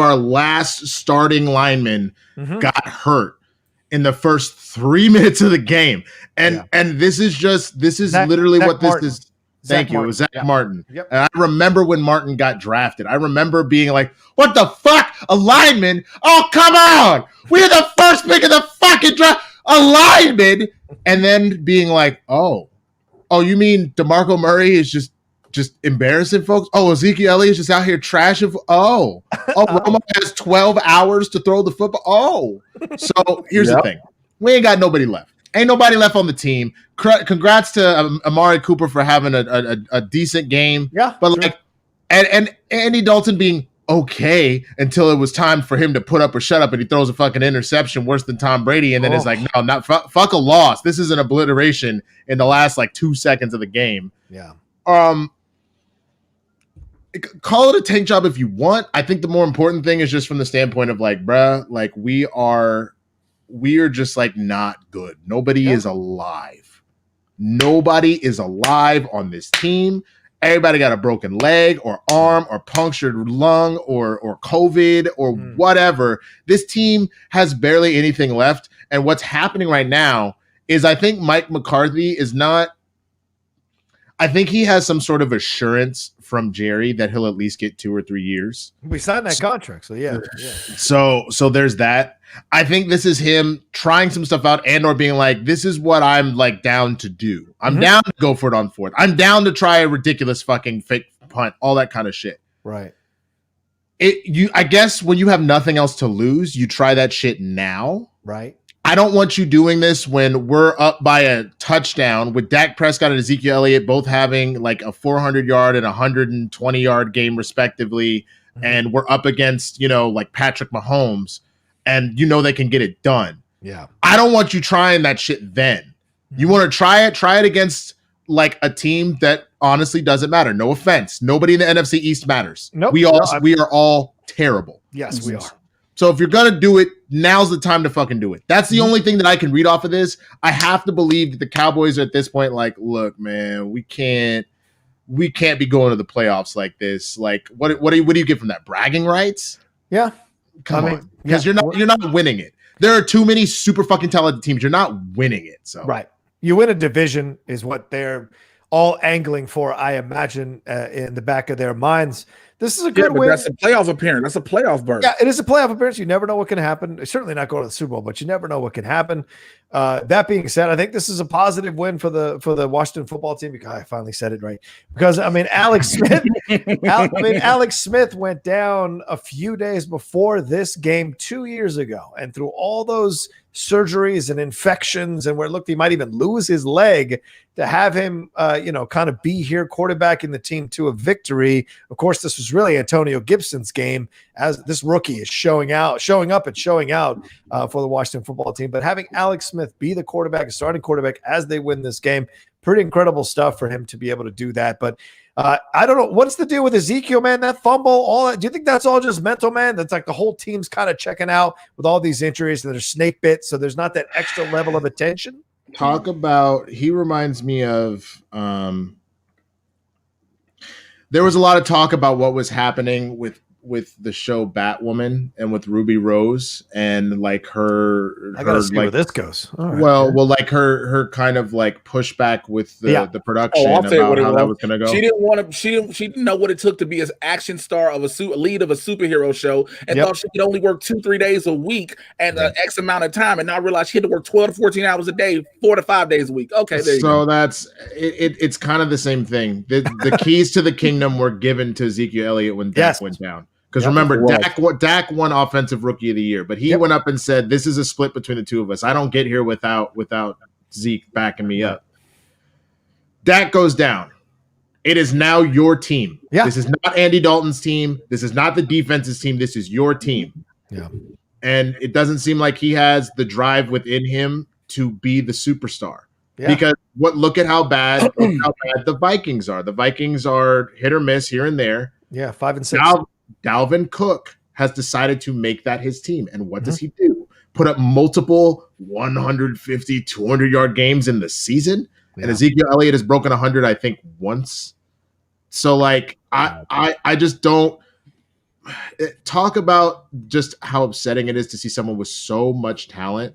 our last starting linemen got hurt in the first 3 minutes of the game, and this is literally what this is. Thank you. It was Zach Martin. Yep. And I remember when Martin got drafted. I remember being like, "What the fuck, a lineman? Oh, come on! We're the first pick of the fucking draft, a lineman!" And then being like, "Oh, you mean DeMarco Murray is just embarrassing folks? Oh, Ezekiel Elliott is just out here trashing. Oh, Romo has 12 hours to throw the football. Oh, so here's the thing: we ain't got nobody left. Ain't nobody left on the team. Congrats to Amari Cooper for having a decent game. Yeah, but and Andy Dalton being okay until it was time for him to put up or shut up, and he throws a fucking interception worse than Tom Brady, and then it's like, no, not fuck a loss. This is an obliteration in the last 2 seconds of the game. Yeah. Call it a tank job if you want. I think the more important thing is just from the standpoint of we are just not good. Nobody is alive. Nobody is alive on this team. Everybody got a broken leg or arm or punctured lung or COVID or whatever. This team has barely anything left. And what's happening right now is I think Mike McCarthy is not – I think he has some sort of assurance from Jerry that he'll at least get 2 or 3 years. We signed that contract, so yeah. So there's that. I think this is him trying some stuff out and or being like, this is what I'm down to do. I'm down to go for it on 4th. I'm down to try a ridiculous fucking fake punt, all that kind of shit. Right. I guess when you have nothing else to lose, you try that shit now. Right. I don't want you doing this when we're up by a touchdown with Dak Prescott and Ezekiel Elliott both having a 400-yard and 120-yard game respectively, and we're up against, Patrick Mahomes, and they can get it done. Yeah. I don't want you trying that shit then. You want to try it against a team that honestly doesn't matter. No offense. Nobody in the NFC East matters. Nope. We are all terrible. Yes, we are. So if you're going to do it, now's the time to fucking do it. That's the only thing that I can read off of this. I have to believe that the Cowboys are at this point look, man, we can't be going to the playoffs like this. What do you get from that? Bragging rights? Yeah. Come on. Because you're not winning it. There are too many super fucking talented teams. You're not winning it. So right. You win a division is what they're all angling for, I imagine, in the back of their minds. This is a good win. That's a playoff appearance. That's a playoff berth. Yeah, it is a playoff appearance. You never know what can happen. Certainly not going to the Super Bowl, but you never know what can happen. That being said, I think this is a positive win for the Washington football team. Because I finally said it right. Because I mean, Alex Smith went down a few days before this game 2 years ago, and through all those surgeries and infections, and where it looked he might even lose his leg, to have him kind of be here quarterbacking the team to a victory. Of course, this was really Antonio Gibson's game, as this rookie is showing out for the Washington football team. But having Alex Smith be the quarterback, starting quarterback, as they win this game, pretty incredible stuff for him to be able to do that. But I don't know. What's the deal with Ezekiel, man? That fumble, all that. Do you think that's all just mental, man? That's like the whole team's kind of checking out with all these injuries that are snake bit, so there's not that extra level of attention? He reminds me of there was a lot of talk about what was happening with the show Batwoman and with Ruby Rose and like her. I gotta see where this goes. Well, like her kind of like pushback with the production about how that was gonna go. She didn't know what it took to be an action star of a lead of a superhero show, and thought she could only work 2-3 days a week and X amount of time, and now realized she had to work 12 to 14 hours a day, 4 to 5 days a week. Okay, there you go. So that's it. It's kind of the same thing. The keys to the kingdom were given to Ezekiel Elliott when Dak went down. Because remember, Dak won Offensive Rookie of the Year, but he went up and said, "This is a split between the two of us. I don't get here without Zeke backing me up." Dak goes down. It is now your team. Yeah. This is not Andy Dalton's team. This is not the defense's team. This is your team. Yeah. And it doesn't seem like he has the drive within him to be the superstar. Yeah. Because look at how bad the Vikings are. The Vikings are hit or miss here and there. Yeah, 5-6. Dalvin Cook has decided to make that his team. And what does he do? Put up multiple 150, 200-yard games in the season. Yeah. And Ezekiel Elliott has broken 100, I think, once. So, like, I just don't talk about just how upsetting it is to see someone with so much talent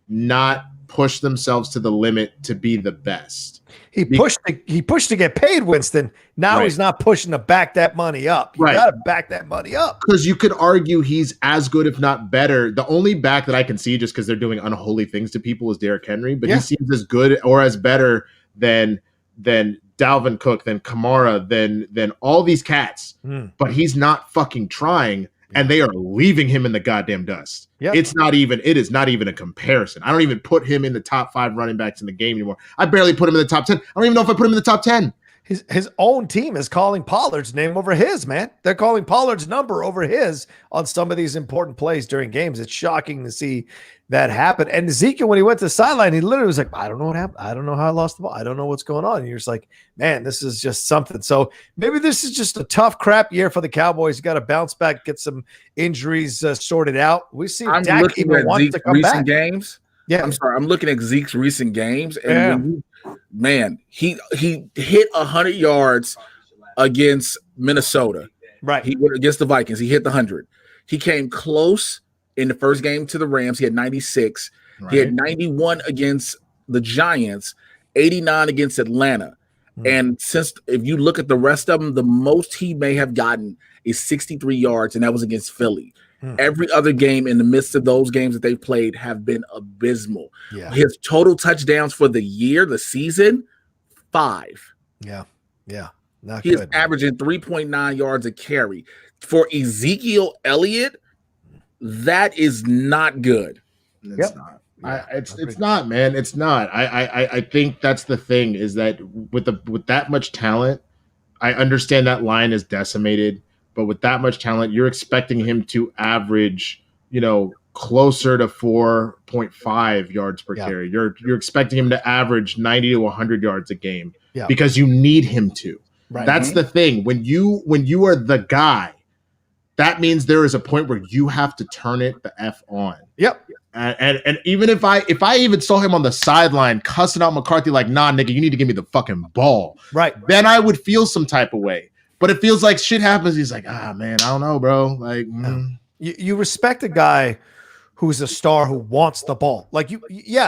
not push themselves to the limit to be the best. He pushed to get paid, Winston. Now he's not pushing to back that money up. You got to back that money up. Because you could argue he's as good, if not better. The only back that I can see, just because they're doing unholy things to people, is Derrick Henry. But he seems as good or as better than Dalvin Cook, than Kamara, than all these cats. But he's not fucking trying. And they are leaving him in the goddamn dust. Yep. It is not even a comparison. I don't even put him in the top 5 running backs in the game anymore. I barely put him in the top 10. I don't even know if I put him in the top 10. His own team is calling Pollard's name over his, man. They're calling Pollard's number over his on some of these important plays during games. It's shocking to see that happen. And Ezekiel, when he went to the sideline, he literally was like, I don't know what happened. I don't know how I lost the ball. I don't know what's going on. And you're just like, man, this is just something. So maybe this is just a tough crap year for the Cowboys. You got to bounce back, get some injuries sorted out. We see Dak even wants to come back. Games. Yeah, I'm sorry. I'm looking at Zeke's recent games, and he hit 100 yards against Minnesota. Right, he went against the Vikings. He hit the 100. He came close in the first game to the Rams. He had 96. Right. He had 91 against the Giants, 89 against Atlanta. And if you look at the rest of them, the most he may have gotten is 63 yards, and that was against Philly. Every other game in the midst of those games that they've played have been abysmal. Yeah. His total touchdowns for the year, the season, 5. Yeah. He is averaging 3.9 yards a carry. For Ezekiel Elliott, that is not good. It's not. It's not, man. It's not. I think that's the thing, is that with that much talent, I understand that line is decimated. But with that much talent, you're expecting him to average, closer to 4.5 yards per carry. You're expecting him to average 90 to 100 yards a game because you need him to. Right. That's the thing. When you are the guy, that means there is a point where you have to turn it the F on. Yep. And even if I even saw him on the sideline cussing out McCarthy like, nah, nigga, you need to give me the fucking ball. Right. Then I would feel some type of way. But it feels like shit happens. He's like, man, I don't know, bro. Like, you respect a guy who's a star who wants the ball. Like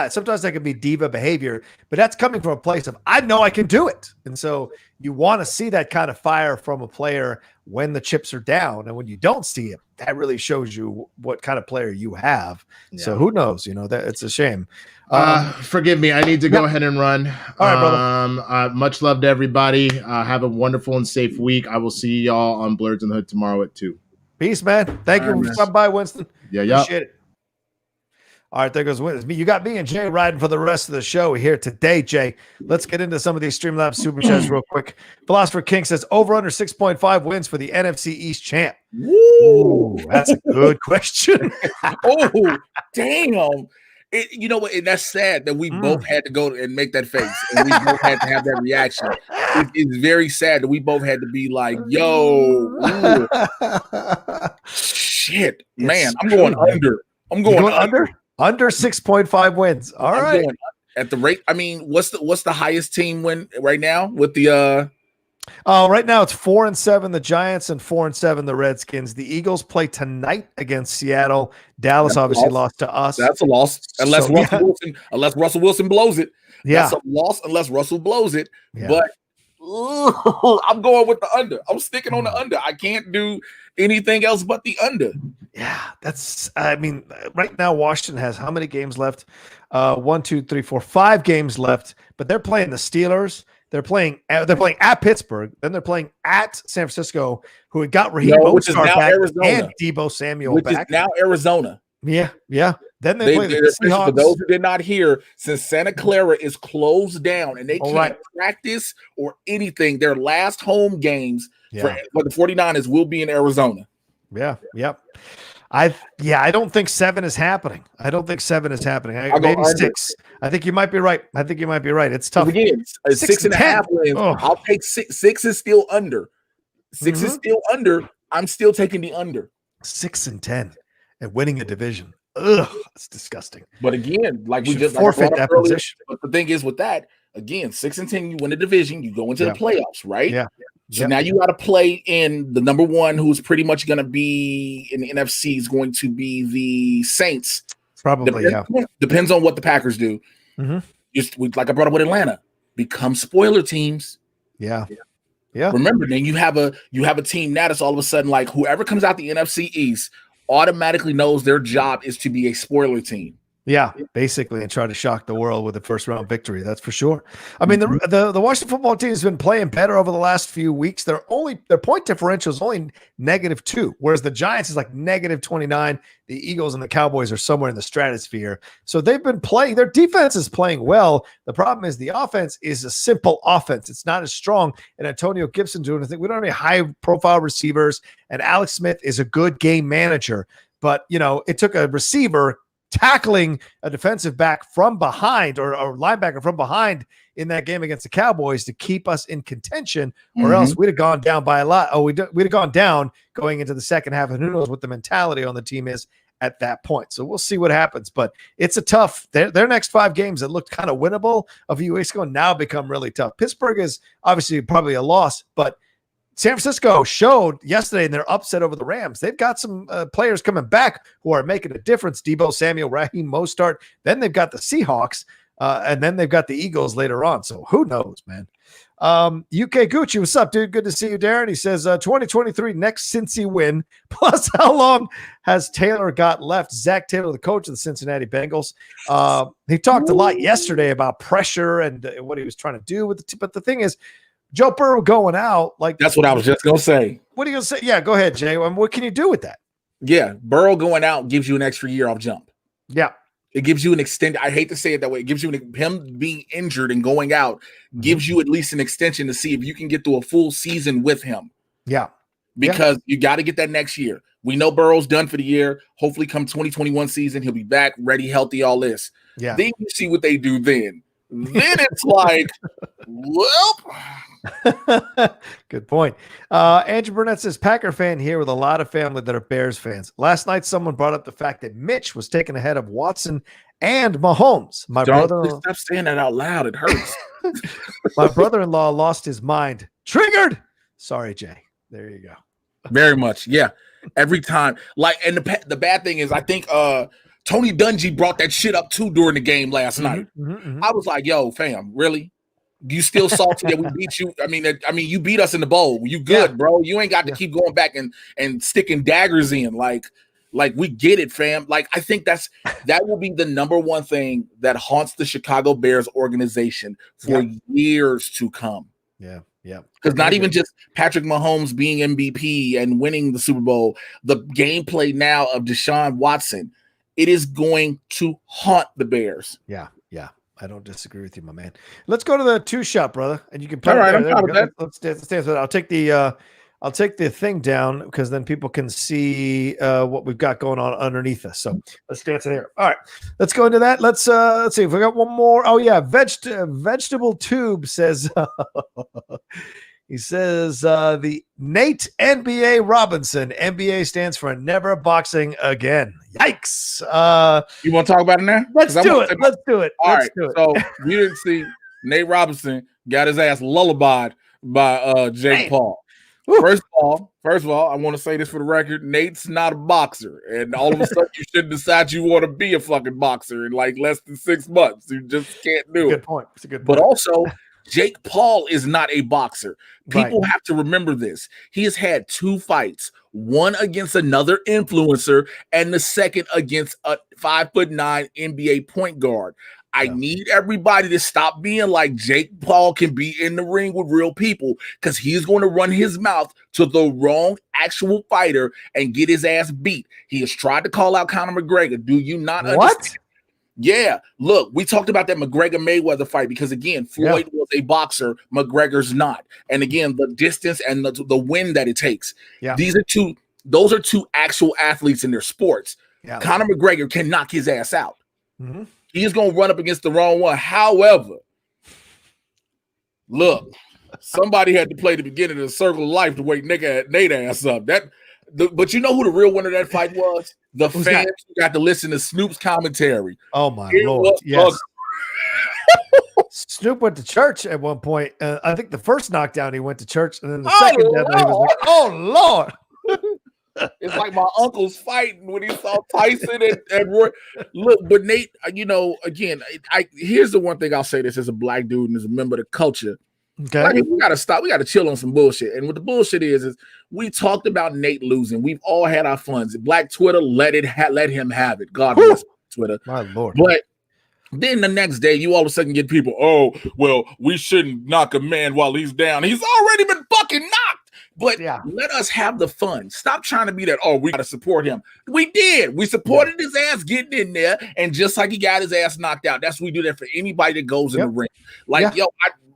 sometimes that can be diva behavior, but that's coming from a place of, I know I can do it. And so you want to see that kind of fire from a player when the chips are down. And when you don't see it, that really shows you what kind of player you have. Yeah. So who knows, that it's a shame. Forgive me. I need to go ahead and run. All right, brother. Much love to everybody. Have a wonderful and safe week. I will see y'all on Blurs in the Hood tomorrow at 2. Peace, man. Thank you for stopping by, Winston. Yeah. Appreciate it. All right, there goes Winston. You got me and Jay riding for the rest of the show here today, Jay. Let's get into some of these StreamLabs Super Chats real quick. Philosopher King says, over under 6.5 wins for the NFC East champ. Woo! That's a good question. Oh, damn. You know what? And that's sad that we both had to go and make that face, and we both had to have that reaction. It's very sad that we both had to be like, yo, shit, man, I'm going under. I'm going under. Under 6.5 wins. All right. At the rate, I mean, what's the highest team win right now with the right now it's 4-7 the Giants and 4-7 the Redskins. The Eagles play tonight against Seattle. Dallas obviously lost to us. That's a loss unless Russell Wilson blows it. Yeah. That's a loss unless Russell blows it. Yeah. But I'm going with the under. I'm sticking on the under. I can't do anything else but the under. Yeah, right now Washington has how many games left? 1, 2, 3, 4, 5 games left, but they're playing the Steelers. They're playing at Pittsburgh. Then they're playing at San Francisco, who had got Raheem Mostert back Arizona. And Deebo Samuel which back. Is now Arizona. Yeah. Then they play the Seahawks. For those who did not hear, since Santa Clara is closed down and they can't practice or anything, their last home games for the 49ers will be in Arizona. Yeah. Yep. I don't think 7 is happening. Maybe 6. I think you might be right. It's tough. Again, 6.5 wins. Oh. I'll take 6. 6 is still under. 6 is still under. I'm still taking the under. 6-10 and winning a division. Ugh, it's disgusting. But again, like we just forfeit that position. But the thing is with that, again, 6-10, you win the division, you go into the playoffs, right? Yeah. So now you got to play in the number one, who's pretty much going to be in the NFC, is going to be the Saints. Probably, Depends on what the Packers do. Just like I brought up with Atlanta, become spoiler teams. Yeah. Remember, then you have a team now that's all of a sudden like whoever comes out the NFC East automatically knows their job is to be a spoiler team. Yeah, basically, and try to shock the world with a first-round victory. That's for sure. I mean, the Washington football team has been playing better over the last few weeks. Their point differential is only -2, whereas the Giants is like -29. The Eagles and the Cowboys are somewhere in the stratosphere. So they've been playing. Their defense is playing well. The problem is the offense is a simple offense. It's not as strong. And Antonio Gibson doing anything. We don't have any high-profile receivers, and Alex Smith is a good game manager. But it took a receiver tackling a defensive back from behind or linebacker from behind in that game against the Cowboys to keep us in contention, or else we'd have gone down by a lot. We'd have gone down going into the second half, and who knows what the mentality on the team is at that point. So we'll see what happens, but it's a tough, their next 5 games that looked kind of winnable a few weeks ago now become really tough. Pittsburgh is obviously probably a loss, but San Francisco showed yesterday in their upset over the Rams. They've got some players coming back who are making a difference. Deebo Samuel, Raheem Mostert. Then they've got the Seahawks, and then they've got the Eagles later on. So who knows, man? UK Gucci, what's up, dude? Good to see you, Darren. He says 2023 next Cincy win. Plus, how long has Taylor got left? Zach Taylor, the coach of the Cincinnati Bengals. He talked a lot yesterday about pressure and what he was trying to do with but the thing is, Joe Burrow going out, like that's what I was just gonna say. What are you gonna say? Yeah, go ahead, Jay. What can you do with that? Yeah, Burrow going out gives you an extra year off jump. Yeah, it gives you an extended. I hate to say it that way. It gives you him being injured and going out gives you at least an extension to see if you can get through a full season with him. Yeah, because you got to get that next year. We know Burrow's done for the year. Hopefully, come 2021 season, he'll be back, ready, healthy, all this. Yeah. Then you see what they do then. Then it's like, well. Good point. Andrew Burnett says, Packer fan here with a lot of family that are Bears fans. Last night, someone brought up the fact that Mitch was taken ahead of Watson and Mahomes. Stop saying that out loud. It hurts. My brother-in-law lost his mind. Triggered. Sorry, Jay. There you go. Very much. Yeah. Every time. Like, and the bad thing is, I think Tony Dungy brought that shit up too during the game last night. I was like, yo, fam, really? You still salty that we beat you? I mean, you beat us in the bowl. You good, bro. You ain't got to keep going back and sticking daggers in. Like we get it, fam. Like, I think that will be the number one thing that haunts the Chicago Bears organization for years to come. Yeah. Because not even just Patrick Mahomes being MVP and winning the Super Bowl, the gameplay now of Deshaun Watson, it is going to haunt the Bears. Yeah. I don't disagree with you, my man. Let's go to the 2-shot, brother, and you can. All right, I'm proud of that. Let's dance with it. I'll take the thing down because then people can see what we've got going on underneath us. So let's dance it here. All right, let's go into that. Let's see if we got one more. Oh yeah, vegetable tube says. He says the Nate NBA Robinson. NBA stands for never boxing again. Yikes. You want to talk about it now? Let's do it. All right. So you didn't see Nate Robinson got his ass lullabied by Jake Paul. First of all, I want to say this for the record. Nate's not a boxer. And all of a sudden you should decide you want to be a fucking boxer in like less than 6 months. You just can't do it. Good point. It's a good point. But also, Jake Paul is not a boxer. People have to remember this. He has had 2 fights, one against another influencer and the second against a 5'9" NBA point guard. I need everybody to stop being like Jake Paul can be in the ring with real people because he's going to run his mouth to the wrong actual fighter and get his ass beat. He has tried to call out Conor McGregor. Do you not understand? Yeah, look, we talked about that McGregor-Mayweather fight because, again, Floyd was a boxer, McGregor's not. And, again, the distance and the win that it takes. Yeah. Those are two actual athletes in their sports. Yeah. Conor McGregor can knock his ass out. Mm-hmm. He is going to run up against the wrong one. However, look, somebody had to play the beginning of the Circle of Life to wake Nate ass up. But you know who the real winner of that fight was? The fans who got to listen to Snoop's commentary. Oh, my Lord. Yes. Snoop went to church at one point. I think the first knockdown he went to church, and then the second deadline he was like, oh, Lord. It's like my uncle's fighting when he saw Tyson and Roy. Look, but Nate, again, here's the one thing I'll say this as a black dude and as a member of the culture. Okay. Like, we gotta stop. We gotta chill on some bullshit. And what the bullshit is we talked about Nate losing. We've all had our funs. Black Twitter let him have it. God bless Twitter. My Lord. But then the next day, you all of a sudden get people. Oh, well, we shouldn't knock a man while he's down. He's already been fucking knocked. But let us have the fun. Stop trying to be that. Oh, we gotta support him. We did. We supported his ass getting in there, and just like he got his ass knocked out. That's what we do that for anybody that goes in the ring. Like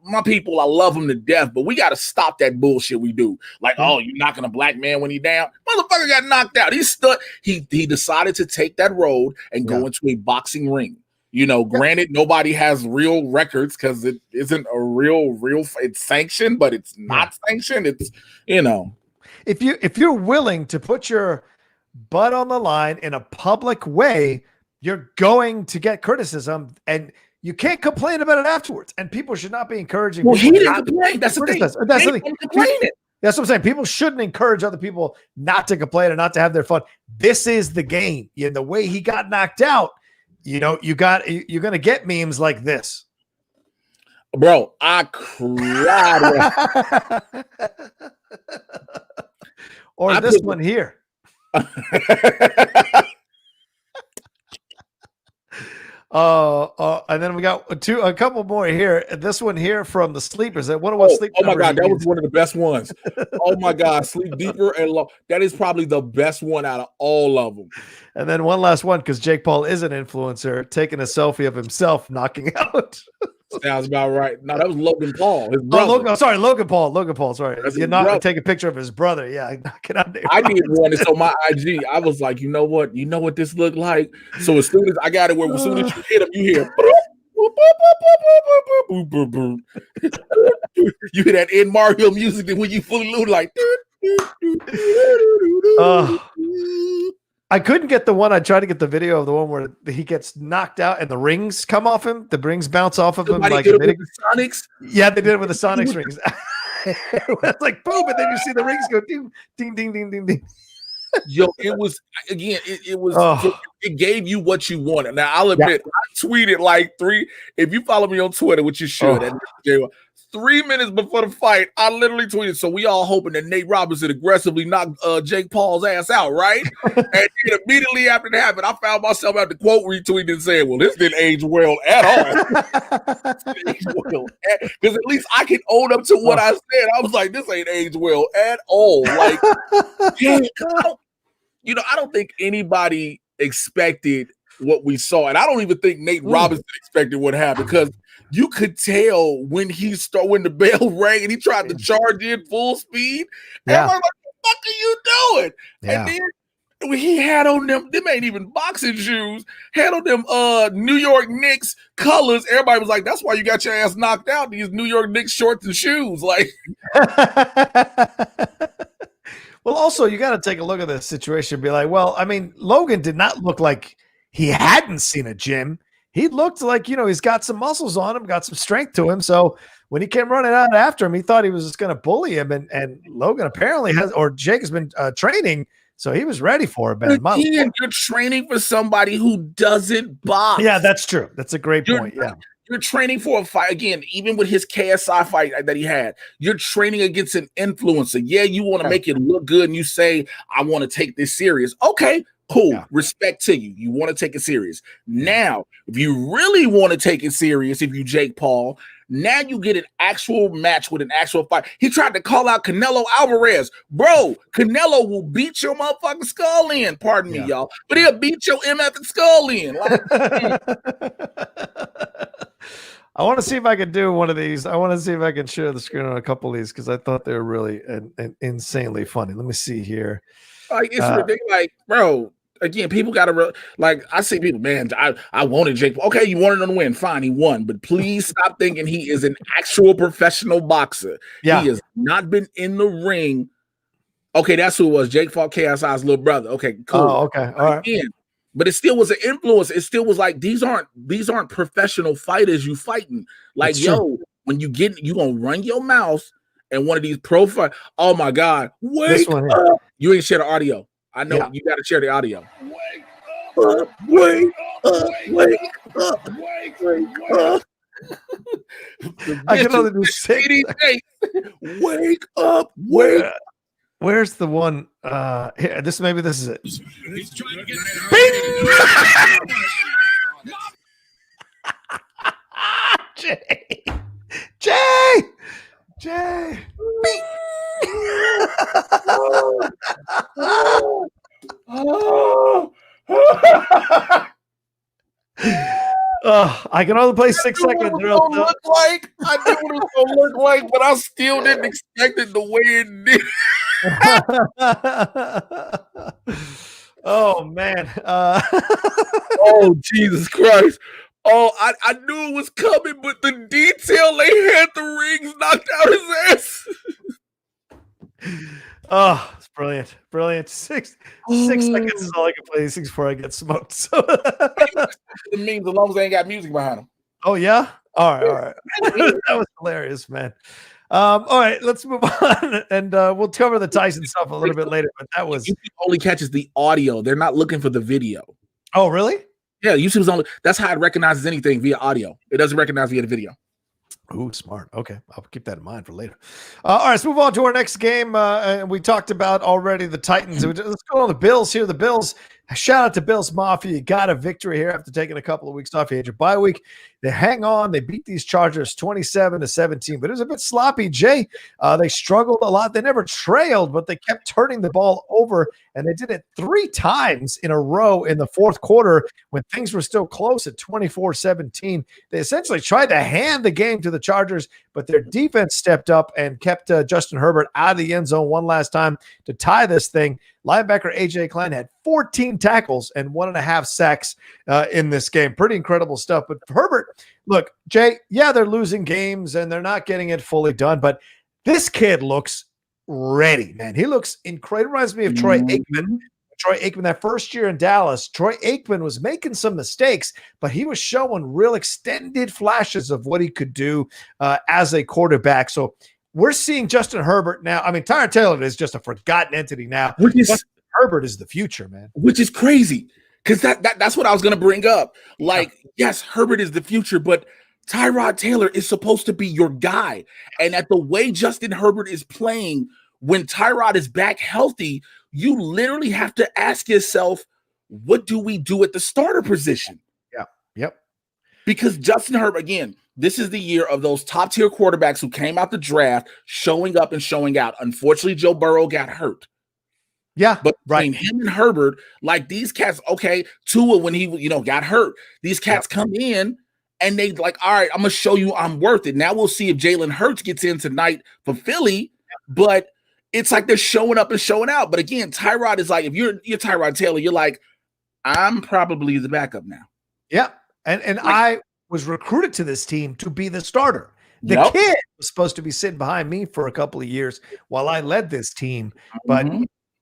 my people, I love them to death, but we got to stop that bullshit we do. Like, oh, you knocking a black man when he down? Motherfucker got knocked out. He decided to take that road and go into a boxing ring. Granted, nobody has real records because it isn't a real. It's sanctioned, but it's not sanctioned. It's if you're willing to put your butt on the line in a public way, you're going to get criticism and. You can't complain about it afterwards, and people should not be encouraging. Well, he didn't complain. That's the thing. That's the thing. That's what I'm saying. People shouldn't encourage other people not to complain and not to have their fun. This is the game. The way he got knocked out, you're gonna get memes like this. Bro, I cried. Or this one here. And then we got a couple more here. This one here from the Sleepers. That one of what sleep. Oh my God, that was one of the best ones. Oh my God, Sleep Deeper and Low. That is probably the best one out of all of them. And then one last one because Jake Paul is an influencer, taking a selfie of himself knocking out. Sounds about right. No, that was Logan Paul, his brother. Logan Paul. Logan Paul. Sorry, you're not going to take a picture of his brother. Yeah, knocking out. I did one. It's on my IG. I was like, you know what this looked like. So as soon as I got it, as soon as you hit him, you hear. You hear that Ed Marhill music that when you fully load like. I couldn't get the one. I tried to get the video of the one where he gets knocked out and the rings come off him. The rings bounce off of him. Like did it with the Sonics? Yeah, they did it with the Sonics rings. It's like boom, and then you see the rings go ding, ding, ding, ding, ding, ding. Yo, it was again. It was. Oh. It gave you what you wanted. Now I'll admit, I tweeted like 3. If you follow me on Twitter, which you should, and 3 minutes before the fight, I literally tweeted. So we all hoping that Nate Robinson aggressively knocked Jake Paul's ass out, right? And then immediately after that happened, I found myself at the quote retweeting and saying, "Well, this didn't age well at all." Because at least I can own up to what I said. I was like, "This ain't age well at all." Like, I don't think anybody expected what we saw, and I don't even think Nate Robinson expected what happened, because you could tell when the bell rang and he tried to charge in full speed. And I'm like, "What the fuck are you doing?" And then he had on them ain't even boxing shoes, had on them New York Knicks colors. Everybody was like, "That's why you got your ass knocked out, these New York Knicks shorts and shoes." Like, well, also you got to take a look at this situation and be like, well, I mean, Logan did not look like he hadn't seen a gym. He looked like, he's got some muscles on him, got some strength to him. So when he came running out after him, he thought he was just going to bully him. And Logan apparently Jake has been training, so he was ready for it, man. You're training for somebody who doesn't box. Yeah, that's true. That's a great point. Yeah. You're training for a fight. Again, even with his KSI fight that he had, you're training against an influencer. Yeah, you want to make it look good, and you say, "I want to take this serious." Okay, cool. Yeah. Respect to you. You want to take it serious. Now, if you really want to take it serious, if you Jake Paul, now you get an actual match with an actual fight. He tried to call out Canelo Alvarez. Bro, Canelo will beat your motherfucking skull in. Pardon me, y'all. But he'll beat your MF skull in. I want to see if I can do one of these. I want to see if I can share the screen on a couple of these, because I thought they were really insanely funny. Let me see here. Like, it's ridiculous. Like, bro, again, people got to, like, I see people, man, I wanted Jake. Okay, you wanted him to win. Fine, he won. But please stop thinking he is an actual professional boxer. Yeah. He has not been in the ring. Okay, that's who it was. Jake fought KSI's little brother. Okay, cool. Oh, okay. All right. Again, but it still was an influence. It still was like, these aren't professional fighters you fighting. Like, when you gonna run your mouth and one of these pro fight. Oh my God. Wake up. You ain't share the audio. I know you gotta share the audio. Wake up. I can only do 6. Wake up. Where's the one? Here, maybe this is it. He's trying to get Jay. I can only play 6 seconds. I knew what it was gonna look like, but I still didn't expect it the way it did. Oh man. Oh Jesus Christ. Oh, I knew it was coming, but the detail they had the rings knocked out his ass. Oh, it's brilliant. 6 seconds is all I can play these things before I get smoked. So it means as long as they ain't got music behind them. Oh yeah? All right. That was hilarious, man. All right, let's move on, and we'll cover the Tyson stuff a little bit later. But that was only catches the audio. They're not looking for the video. Oh, really? Yeah, YouTube's only. That's how it recognizes anything via audio. It doesn't recognize via the video. Ooh, smart. Okay, I'll keep that in mind for later. All right, let's move on to our next game. We talked about already the Titans. Let's go on the Bills here. The Bills. Shout out to Bills Mafia. You got a victory here after taking a couple of weeks off. You had your bye week. They hang on. They beat these Chargers 27-17, but it was a bit sloppy, Jay. They struggled a lot. They never trailed, but they kept turning the ball over, and they did it 3 times in a row in the fourth quarter when things were still close at 24-17. They essentially tried to hand the game to the Chargers, but their defense stepped up and kept Justin Herbert out of the end zone one last time to tie this thing. Linebacker A.J. Klein had 14 tackles and 1.5 sacks in this game. Pretty incredible stuff. But Herbert, look, Jay, they're losing games and they're not getting it fully done, but this kid looks ready, man. He looks incredible. Reminds me of Troy Aikman. Troy Aikman, that first year in Dallas, Troy Aikman was making some mistakes, but he was showing real extended flashes of what he could do as a quarterback. So we're seeing Justin Herbert now. I mean, Tyrod Taylor is just a forgotten entity now. Herbert is the future, man. Which is crazy because that's what I was going to bring up. Like, yes, Herbert is the future, but Tyrod Taylor is supposed to be your guy. And at the way Justin Herbert is playing, when Tyrod is back healthy, you literally have to ask yourself, what do we do at the starter position? Yeah. Yep. Because Justin Herbert, again, this is the year of those top tier quarterbacks who came out the draft, showing up and showing out. Unfortunately, Joe Burrow got hurt. Yeah, but between him and Herbert, like these cats, okay, Tua when he got hurt, these cats come in and they like, all right, I'm gonna show you I'm worth it. Now we'll see if Jalen Hurts gets in tonight for Philly, but it's like they're showing up and showing out. But again, Tyrod is like, if you're Tyrod Taylor, you're like, I'm probably the backup now. Yeah, and like, I was recruited to this team to be the starter. The kid was supposed to be sitting behind me for a couple of years while I led this team, but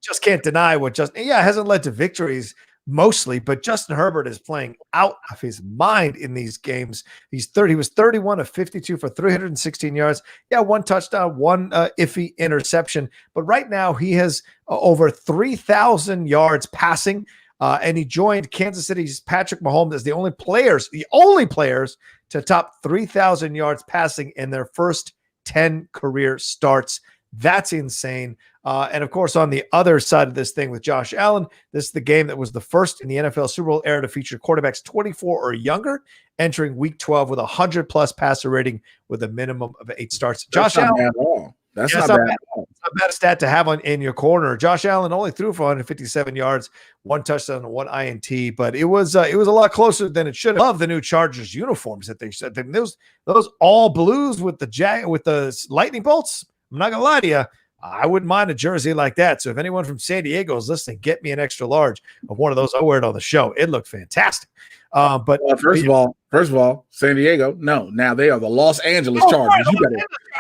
just can't deny what hasn't led to victories mostly, but Justin Herbert is playing out of his mind in these games. He was 31 of 52 for 316 yards. Yeah, one touchdown, one iffy interception, but right now he has over 3,000 yards passing. And he joined Kansas City's Patrick Mahomes as the only players to top 3,000 yards passing in their first 10 career starts. That's insane. And of course, on the other side of this thing with Josh Allen, this is the game that was the first in the NFL Super Bowl era to feature quarterbacks 24 or younger entering Week 12 with 100-plus passer rating with a minimum of 8 starts. Josh Allen. That's not bad. It's not a bad stat to have in your corner. Josh Allen only threw for 157 yards, 1 touchdown, and 1 INT, but it was a lot closer than it should have. Love the new Chargers uniforms that they said. Those all blues with the lightning bolts. I'm not gonna lie to you. I wouldn't mind a jersey like that. So if anyone from San Diego is listening, get me an extra large of one of those. I'll wear it on the show. It looked fantastic. But first of all, San Diego, no. Now they are the Los Angeles Chargers.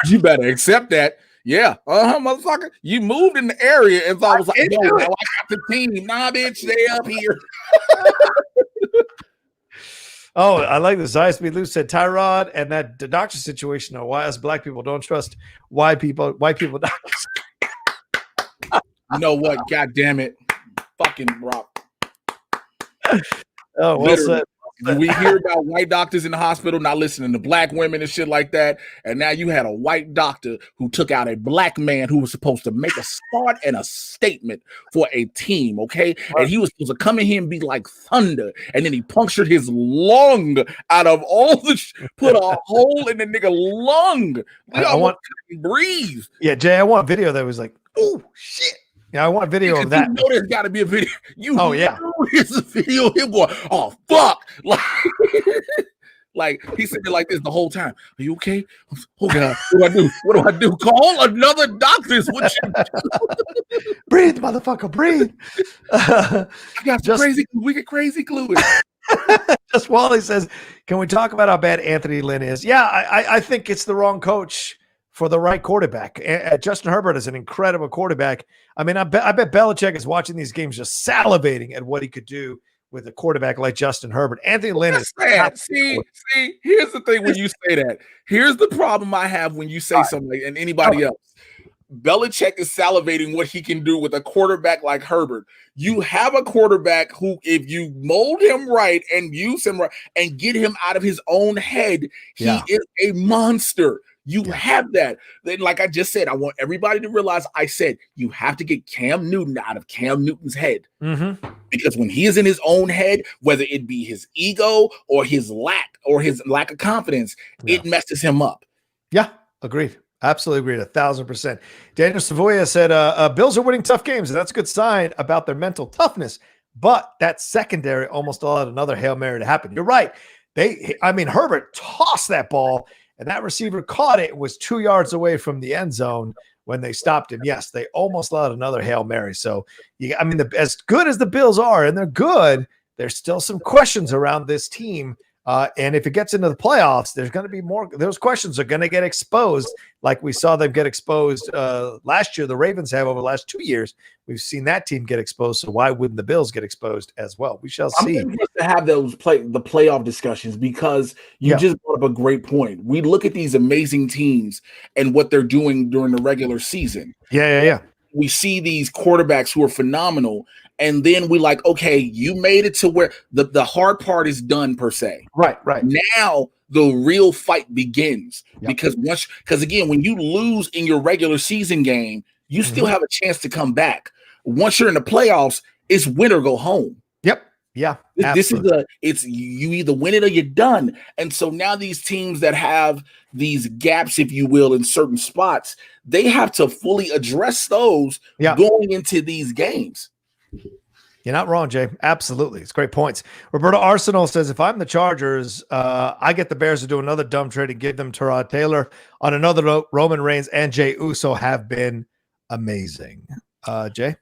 You better accept that. Yeah, motherfucker. You moved in the area and thought I was like, yo, I got the team. Nah, bitch, they up here. Oh, I like this. Speed Lou said Tyrod and that the doctor situation are why us black people don't trust white people doctors. You know what? God damn it. Fucking Brock. Oh, well said. We hear about white doctors in the hospital not listening to black women and shit like that. And now you had a white doctor who took out a black man who was supposed to make a start and a statement for a team, okay? And he was supposed to come in here and be like thunder. And then he punctured his lung out of all the put a hole in the nigga lung. I want to breathe. Yeah, Jay, I want video that was like, oh, shit. Yeah, I want video of that. You know there's got to be a video. Here's a video of him going, oh, fuck. Like he's sitting there like this the whole time. Are you okay? Oh, God. What do I do? Call another doctor. What you do? Breathe, motherfucker, breathe. I got we get crazy fluid. Just Wally says, can we talk about how bad Anthony Lynn is? Yeah, I think it's the wrong coach for the right quarterback. Justin Herbert is an incredible quarterback. I mean, I bet Belichick is watching these games just salivating at what he could do with a quarterback like Justin Herbert. Anthony Lynn is sad. See, here's the thing when you say that. Here's the problem I have when you say something like, and anybody else. Belichick is salivating what he can do with a quarterback like Herbert. You have a quarterback who, if you mold him right and use him right and get him out of his own head, he is a monster. You have that. Then, like I just said, I want everybody to realize I said you have to get Cam Newton out of Cam Newton's head. Mm-hmm. Because when he is in his own head, whether it be his ego or his lack of confidence, it messes him up. Yeah, agreed. Absolutely agreed. 1,000%. Daniel Savoya said, Bills are winning tough games, and that's a good sign about their mental toughness. But that secondary almost allowed another Hail Mary to happen. You're right. Herbert tossed that ball, and that receiver caught it. It was 2 yards away from the end zone when they stopped him. Yes, they almost allowed another Hail Mary. So, as good as the Bills are, and they're good, there's still some questions around this team. And if it gets into the playoffs, there's going to be more. Those questions are going to get exposed, like we saw them get exposed last year. The Ravens have over the last 2 years. We've seen that team get exposed. So why wouldn't the Bills get exposed as well? We shall see. I'm interested to have the playoff discussions because you just brought up a great point. We look at these amazing teams and what they're doing during the regular season. Yeah. we see these quarterbacks who are phenomenal, and then we like, okay, you made it to where the hard part is done per se. Right. Now the real fight begins because again, when you lose in your regular season game, you still have a chance to come back. Once you're in the playoffs, it's win or go home. Yep. Yeah. This is it's you either win it or you're done. And so now these teams that have these gaps, if you will, in certain spots, they have to fully address those going into these games. You're not wrong, Jay. Absolutely. It's great points. Roberto Arsenal says, if I'm the Chargers, I get the Bears to do another dumb trade and give them Tyrod Taylor on another note. Roman Reigns and Jey Uso have been amazing. Jay?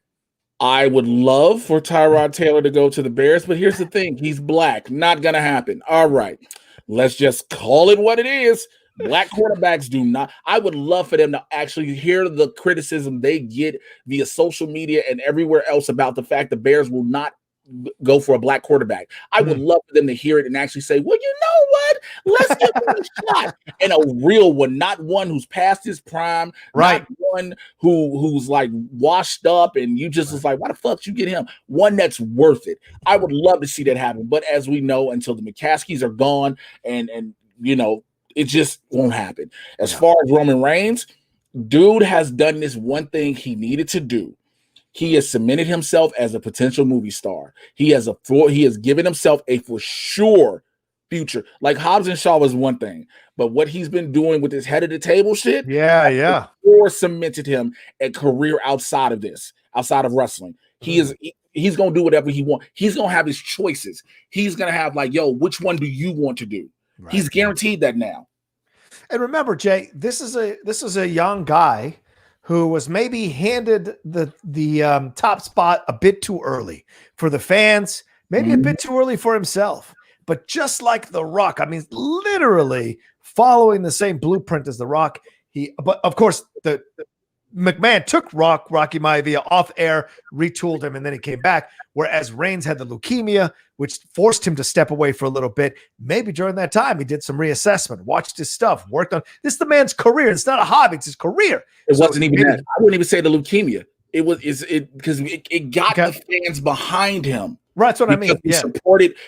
I would love for Tyrod Taylor to go to the Bears, but here's the thing. He's black. Not going to happen. All right. Let's just call it what it is. Black quarterbacks do not. I would love for them to actually hear the criticism they get via social media and everywhere else about the fact the Bears will not go for a black quarterback. I would love for them to hear it and actually say, well, you know what? Let's give him a shot. And a real one, not one who's past his prime, not one who's like washed up and you just is like, why the fuck did you get him? One that's worth it. I would love to see that happen. But as we know, until the McCaskies are gone and you know, it just won't happen. As far as Roman Reigns, dude has done this one thing he needed to do. He has cemented himself as a potential movie star. He has given himself a for sure future. Like Hobbs and Shaw was one thing, but what he's been doing with his head of the table shit, or cemented him a career outside of this, outside of wrestling. He's gonna do whatever he wants. He's gonna have his choices. He's gonna have like, yo, which one do you want to do? Right. He's guaranteed that now. And remember, Jay, this is a young guy who was maybe handed the top spot a bit too early for the fans, maybe a bit too early for himself. But just like The Rock, I mean, literally following the same blueprint as The Rock, but of course the McMahon took Rocky Maivia off air, retooled him, and then he came back. Whereas Reigns had the leukemia, which forced him to step away for a little bit. Maybe during that time, he did some reassessment, watched his stuff, worked on this. Is the man's career. It's not a hobby; it's his career. It wasn't even that. I wouldn't even say the leukemia. It was because it got the fans behind him. Right, that's what I mean.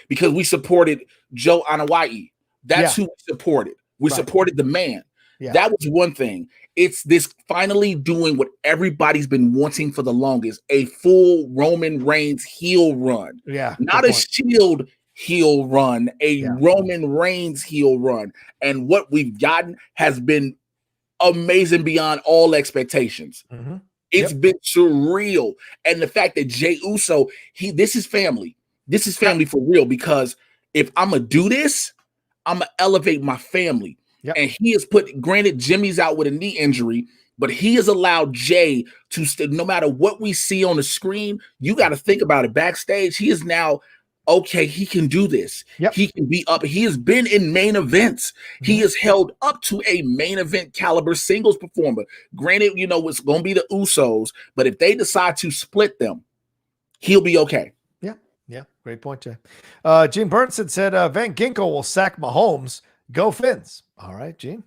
Because we supported Joe Anawai. That's who we supported. We supported the man. Yeah. That was one thing. It's this finally doing what everybody's been wanting for the longest, a full Roman Reigns heel run. Yeah. Not a Shield heel run, a Roman Reigns heel run. And what we've gotten has been amazing beyond all expectations. Mm-hmm. It's been surreal. And the fact that Jey Uso, this is family. This is family for real, because if I'm going to do this, I'm going to elevate my family. Yep. And he has granted, Jimmy's out with a knee injury, but he has allowed Jay to no matter what we see on the screen, you got to think about it backstage. He is now, okay, he can do this. Yep. He can be up. He has been in main events. Mm-hmm. He is held up to a main event caliber singles performer. Granted, you know, it's going to be the Usos, but if they decide to split them, he'll be okay. Yeah. Great point, Jay. Gene Burnson said Van Ginkel will sack Mahomes. Go Fins. All right, Gene.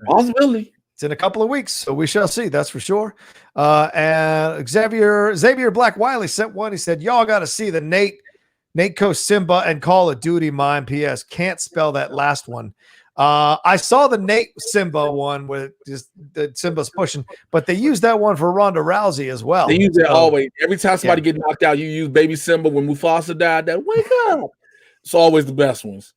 Possibility. It's in a couple of weeks, so we shall see. That's for sure. And Xavier Black Wiley sent one. He said, y'all got to see the Nate Coast Simba and Call of Duty mime. P.S. Can't spell that last one. I saw the Nate Simba one with just the Simba's pushing, but they used that one for Ronda Rousey as well. They use it always. Every time somebody get knocked out, you use baby Simba. When Mufasa died, that wake up. It's always the best ones.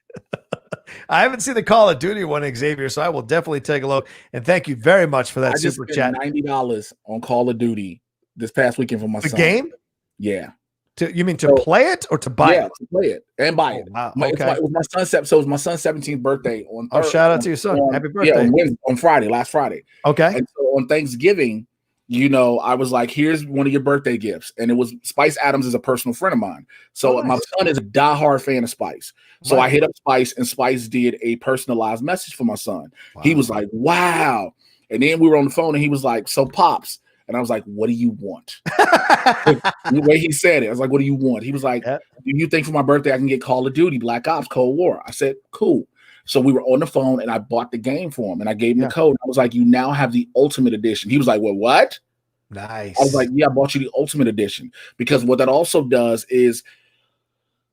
I haven't seen the Call of Duty one, Xavier, so I will definitely take a look. And thank you very much for that super chat. $90 on Call of Duty this past weekend for my son. The game? Yeah. You mean to play it or to buy it? Yeah, to play it and buy it. Wow. It was my son's. So it was my son's 17th birthday on. Shout out to your son! Happy birthday! Yeah, on Friday, last Friday. Okay. And so on Thanksgiving, you know, I was like, "Here's one of your birthday gifts," and it was Spice Adams is a personal friend of mine. So my son is a diehard fan of Spice. So I hit up Spice, and Spice did a personalized message for my son. Wow. He was like, "Wow!" And then we were on the phone, and he was like, "So Pops." And I was like, what do you want? The way he said it, I was like, what do you want? He was like, do you think for my birthday I can get Call of Duty, Black Ops, Cold War? I said, cool. So we were on the phone and I bought the game for him and I gave him the code. I was like, you now have the Ultimate Edition. He was like, well, what? Nice. I was like, yeah, I bought you the Ultimate Edition, because what that also does is,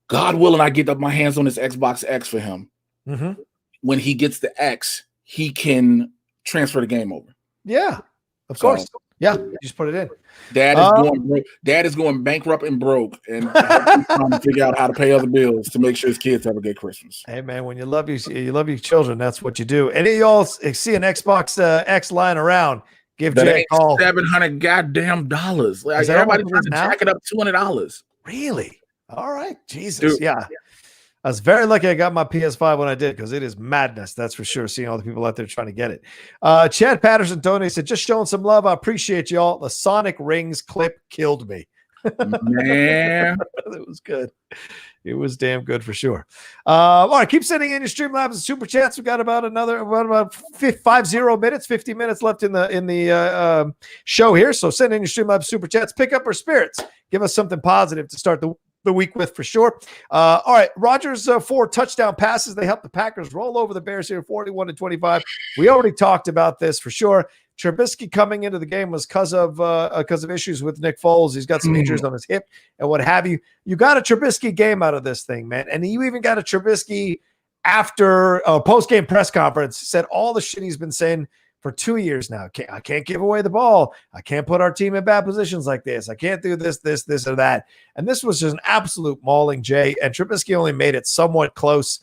God willing, I get my hands on this Xbox X for him. Mm-hmm. When he gets the X, he can transfer the game over. Yeah, of course. Yeah, you just put it in. Dad is going broke. Dad is going bankrupt and broke, and trying to figure out how to pay other bills to make sure his kids have a good Christmas. Hey man, when you love your children, that's what you do. Any of y'all see an Xbox X lying around? Give Jay a call. $700 goddamn dollars. Like, everybody trying to jack it up $200. Really? All right, Jesus. Dude, yeah. I was very lucky I got my PS5 when I did, because it is madness, that's for sure, seeing all the people out there trying to get it. Chad Patterson donated, said, just showing some love. I appreciate y'all. The Sonic Rings clip killed me. Man. It was good. It was damn good for sure. All right, keep sending in your Streamlabs and Super Chats. We've got about 50 minutes, 50 minutes left in the show here. So send in your Streamlabs Super Chats. Pick up our spirits. Give us something positive to start the week with, for sure. All right, Rodgers 4 touchdown passes. They helped the Packers roll over the Bears here, 41-25. We already talked about this for sure. Trubisky coming into the game was because of issues with Nick Foles. He's got some injuries on his hip and what have you. You got a Trubisky game out of this thing, man. And you even got a Trubisky after a post-game press conference, said all the shit he's been saying for 2 years now. I can't give away the ball. I can't put our team in bad positions like this. I can't do this, or that. And this was just an absolute mauling, Jay. And Trubisky only made it somewhat close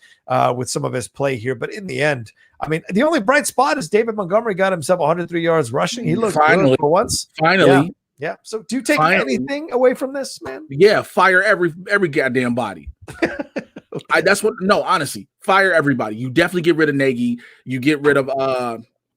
with some of his play here. But in the end, I mean, the only bright spot is David Montgomery got himself 103 yards rushing. He looked good for once. Finally. Yeah. So do you take anything away from this, man? Yeah. Fire every goddamn body. Honestly, fire everybody. You definitely get rid of Nagy. You get rid of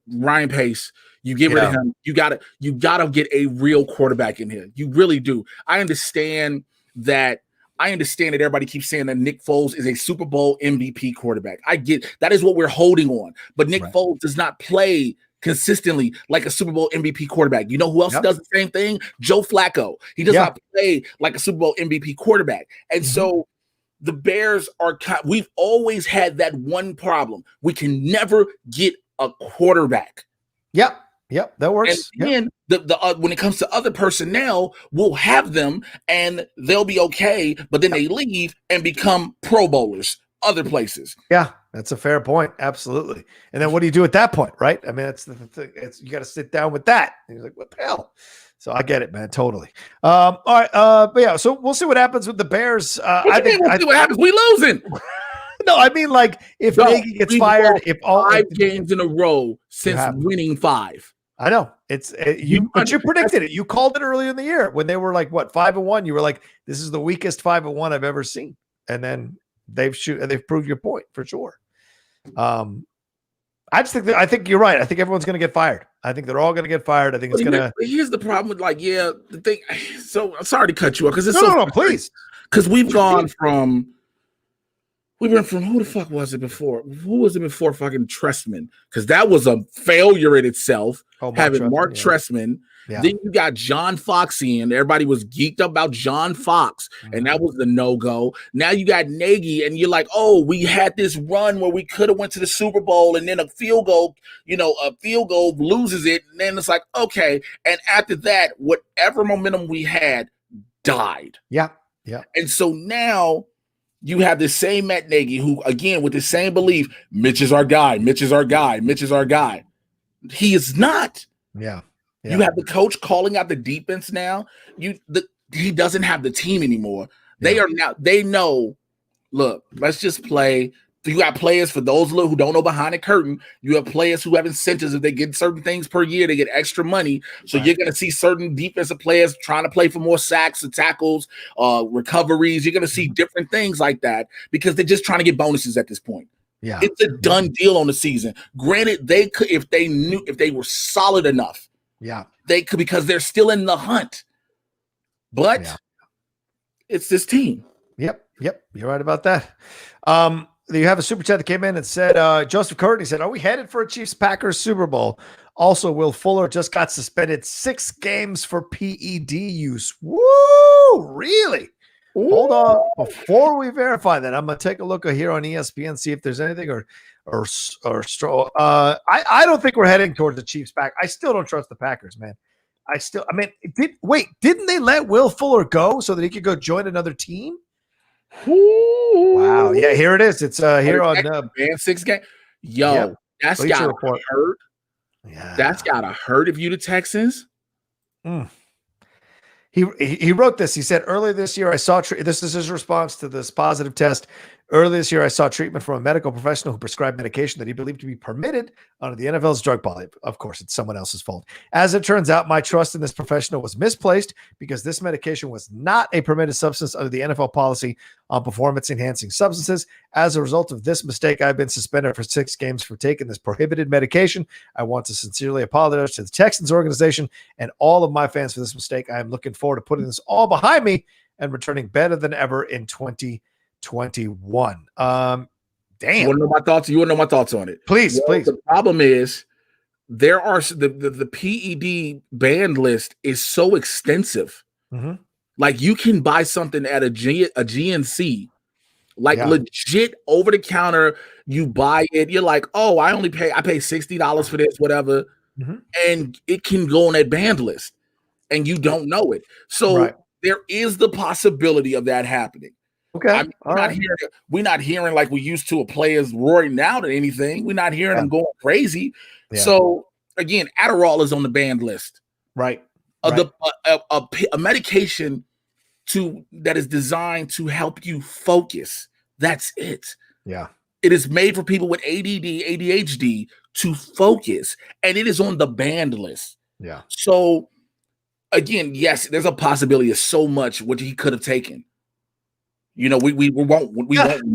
Ryan Pace. You get rid of him. You gotta get a real quarterback in here. You really do. I understand that everybody keeps saying that Nick Foles is a Super Bowl MVP quarterback. I get that is what we're holding on. But Nick Foles does not play consistently like a Super Bowl MVP quarterback. You know who else does the same thing? Joe Flacco. He does not play like a Super Bowl MVP quarterback. And so the Bears we've always had that one problem. We can never get a quarterback. Yep, that works. And then when it comes to other personnel, we'll have them and they'll be okay, but then they leave and become Pro Bowlers other places. Yeah, that's a fair point. Absolutely. And then what do you do at that point, right? I mean, that's the thing. You got to sit down with that. And he's like, what the hell? So I get it, man. Totally. All right. But yeah, so we'll see what happens with the Bears. We'll see what happens. We losing. No, I mean, like, if Nagy gets fired, if all 5 games in a row since winning 5. I know but you predicted it. You called it earlier in the year when they were like, what, 5-1. You were like, this is the weakest 5-1 I've ever seen. And then they've proved your point for sure. I think you're right. I think everyone's going to get fired. I think they're all going to get fired. I think it's going to. Here's the problem with the thing. So I'm sorry to cut you off because it's no, please. Because we've went from who the fuck was it before? Who was it before fucking Trestman? Because that was a failure in itself. Having Mark Trestman. Yeah. Then you got John Fox in. Everybody was geeked up about John Fox, and that was the no-go. Now you got Nagy, and you're like, oh, we had this run where we could have went to the Super Bowl, and then a field goal loses it, and then it's like, okay. And after that, whatever momentum we had died. Yeah. And so now you have the same Matt Nagy who, again, with the same belief, Mitch is our guy. He is not. Yeah. You have the coach calling out the defense now. He doesn't have the team anymore. Yeah. They know, look, let's just play. You got players, for those who don't know behind the curtain, you have players who have incentives. If they get certain things per year, they get extra money. So you're going to see certain defensive players trying to play for more sacks and tackles, recoveries. You're going to see different things like that because they're just trying to get bonuses at this point. Yeah. It's a done deal on the season. Granted, they could, if they were solid enough, they could, because they're still in the hunt. But it's this team. Yep. You're right about that. You have a super chat that came in and said, Joseph Courtney said, are we headed for a Chiefs-Packers Super Bowl? Also, Will Fuller just got suspended 6 games for PED use. Woo! Really? Ooh. Hold on. Before we verify that, I'm going to take a look here on ESPN, see if there's anything or I don't think we're heading towards the Chiefs back. I still don't trust the Packers, man. didn't they let Will Fuller go so that he could go join another team? Ooh. Wow. Yeah, here it is. It's here on Band 6 game. Yo, that's Bleacher gotta Report. hurt. Yeah. That's gotta hurt if you the Texans. He wrote this. He said, earlier this year, I saw this is his response to this positive test. Earlier this year, I saw treatment from a medical professional who prescribed medication that he believed to be permitted under the NFL's drug policy. Of course, it's someone else's fault. As it turns out, my trust in this professional was misplaced because this medication was not a permitted substance under the NFL policy on performance-enhancing substances. As a result of this mistake, I've been suspended for 6 games for taking this prohibited medication. I want to sincerely apologize to the Texans organization and all of my fans for this mistake. I am looking forward to putting this all behind me and returning better than ever in 2021. Damn. You want to know my thoughts on it? Please. The problem is there are the PED ban list is so extensive. Mm-hmm. Like you can buy something at a GNC, like legit over the counter. You buy it. You're like, oh, I pay $60 for this, whatever. Mm-hmm. And it can go on that ban list and you don't know it. So there is the possibility of that happening. Okay. We're not hearing like we used to of players roaring out at anything. We're not hearing them going crazy. Yeah. So again, Adderall is on the banned list. Right. A medication that is designed to help you focus. That's it. Yeah. It is made for people with ADD, ADHD to focus, and it is on the banned list. Yeah. So again, yes, there's a possibility of so much what he could have taken. You know, we won't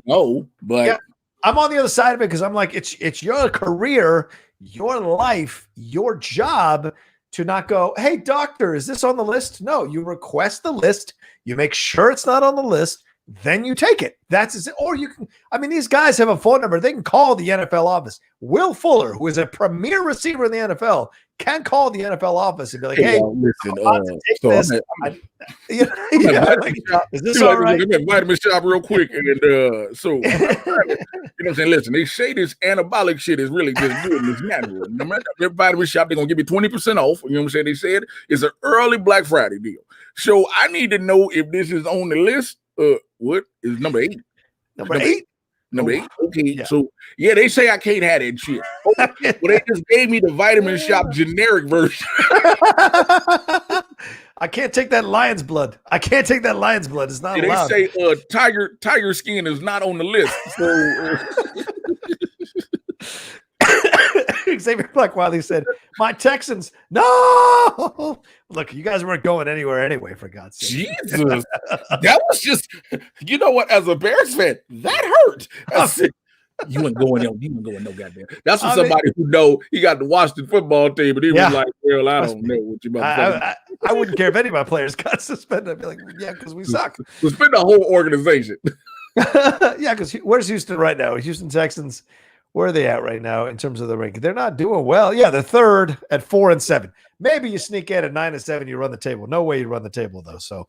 know, but I'm on the other side of it because I'm like, it's your career, your life, your job to not go, hey, doctor, is this on the list? No, you request the list, you make sure it's not on the list, then you take it. Or you can, these guys have a phone number. They can call the NFL office. Will Fuller, who is a premier receiver in the NFL, can call the NFL office and be like, hey, listen, is this all right? Let me vitamin shop real quick. And you know what I'm saying? Listen, they say this anabolic shit is really just good and it's natural. No matter their vitamin shop, they're going to give you 20% off. You know what I'm saying? They said it's an early Black Friday deal. So I need to know if this is on the list. What is number 8? Number 8? Number 8. Okay. Yeah. So they say I can't have that shit. Well, they just gave me the vitamin shop generic version. I can't take that lion's blood. It's not allowed. They say tiger skin is not on the list. So Xavier Black Wiley said, my Texans, no. Look, you guys weren't going anywhere anyway, for God's sake. Jesus. That was just, you know what, as a Bears fan, that hurt. You ain't going no goddamn. That's for somebody who know he got the Washington football team, but he was like, well, I don't know what you about. I wouldn't care if any of my players got suspended. I'd be like, yeah, because we suck. Suspend the whole organization. Yeah, because where's Houston right now? Houston Texans, where are they at right now in terms of the ranking? They're not doing well. Yeah, they're third at 4-7. Maybe you sneak in at 9-7, you run the table. No way you run the table though. So,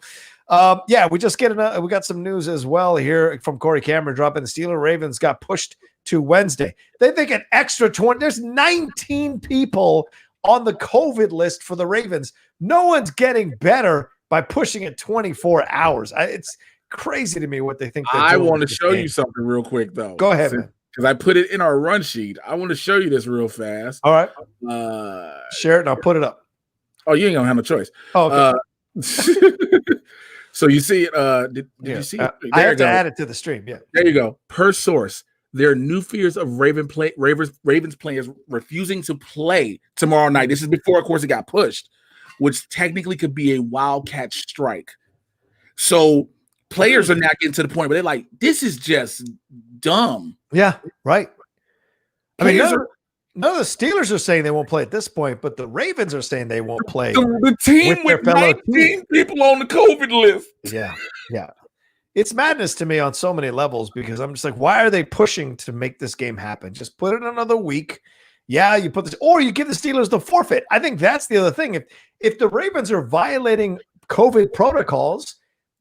we just we got some news as well here from Corey Cameron dropping the Steelers Ravens got pushed to Wednesday. They think an extra 20. There's 19 people on the COVID list for the Ravens. No one's getting better by pushing it 24 hours. It's crazy to me what they think. I want to show you something real quick though. Go ahead, man. Because I put it in our run sheet. I want to show you this real fast. All right. Share it and I'll put it up. Oh, you ain't going to have no choice. Oh, okay. So you see it. Did you see it? I have to add it to the stream. Yeah. There you go. Per source, there are new fears of Ravens players refusing to play tomorrow night. This is before, of course, it got pushed, which technically could be a wildcat strike. So players are now getting to the point where they're like, this is just dumb. Yeah, right. None of the Steelers are saying they won't play at this point, but the Ravens are saying they won't play. The team with 19 people on the COVID list. Yeah. It's madness to me on so many levels because I'm just like, why are they pushing to make this game happen? Just put it another week. Yeah, you put this, or you give the Steelers the forfeit. I think that's the other thing. If the Ravens are violating COVID protocols,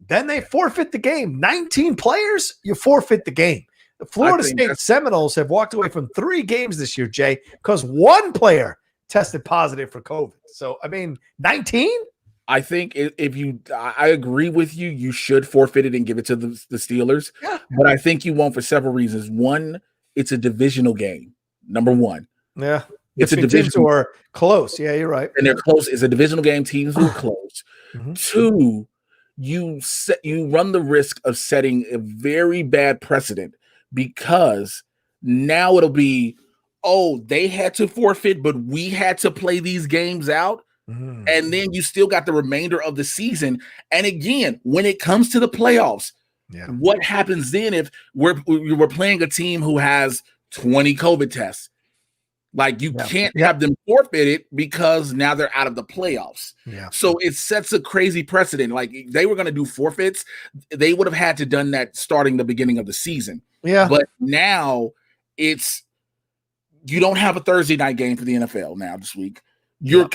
then they forfeit the game. 19 players, you forfeit the game. The Florida State Seminoles have walked away from 3 games this year, Jay, because one player tested positive for COVID. So, I mean, 19? I think I agree with you. You should forfeit it and give it to the Steelers. Yeah. But I think you won't for several reasons. One, it's a divisional game. Number one. Yeah. It's a division. Teams who are close. Yeah, you're right. And they're close. It's a divisional game. Teams who are close. Mm-hmm. Two, you run the risk of setting a very bad precedent because now it'll be, they had to forfeit, but we had to play these games out. Mm-hmm. And then you still got the remainder of the season. And again, when it comes to the playoffs, what happens then if we're playing a team who has 20 COVID tests? Like you can't have them forfeited because now they're out of the playoffs. Yeah. So it sets a crazy precedent. Like they were going to do forfeits. They would have had to done that starting the beginning of the season. Yeah. But now you don't have a Thursday night game for the NFL now this week. You're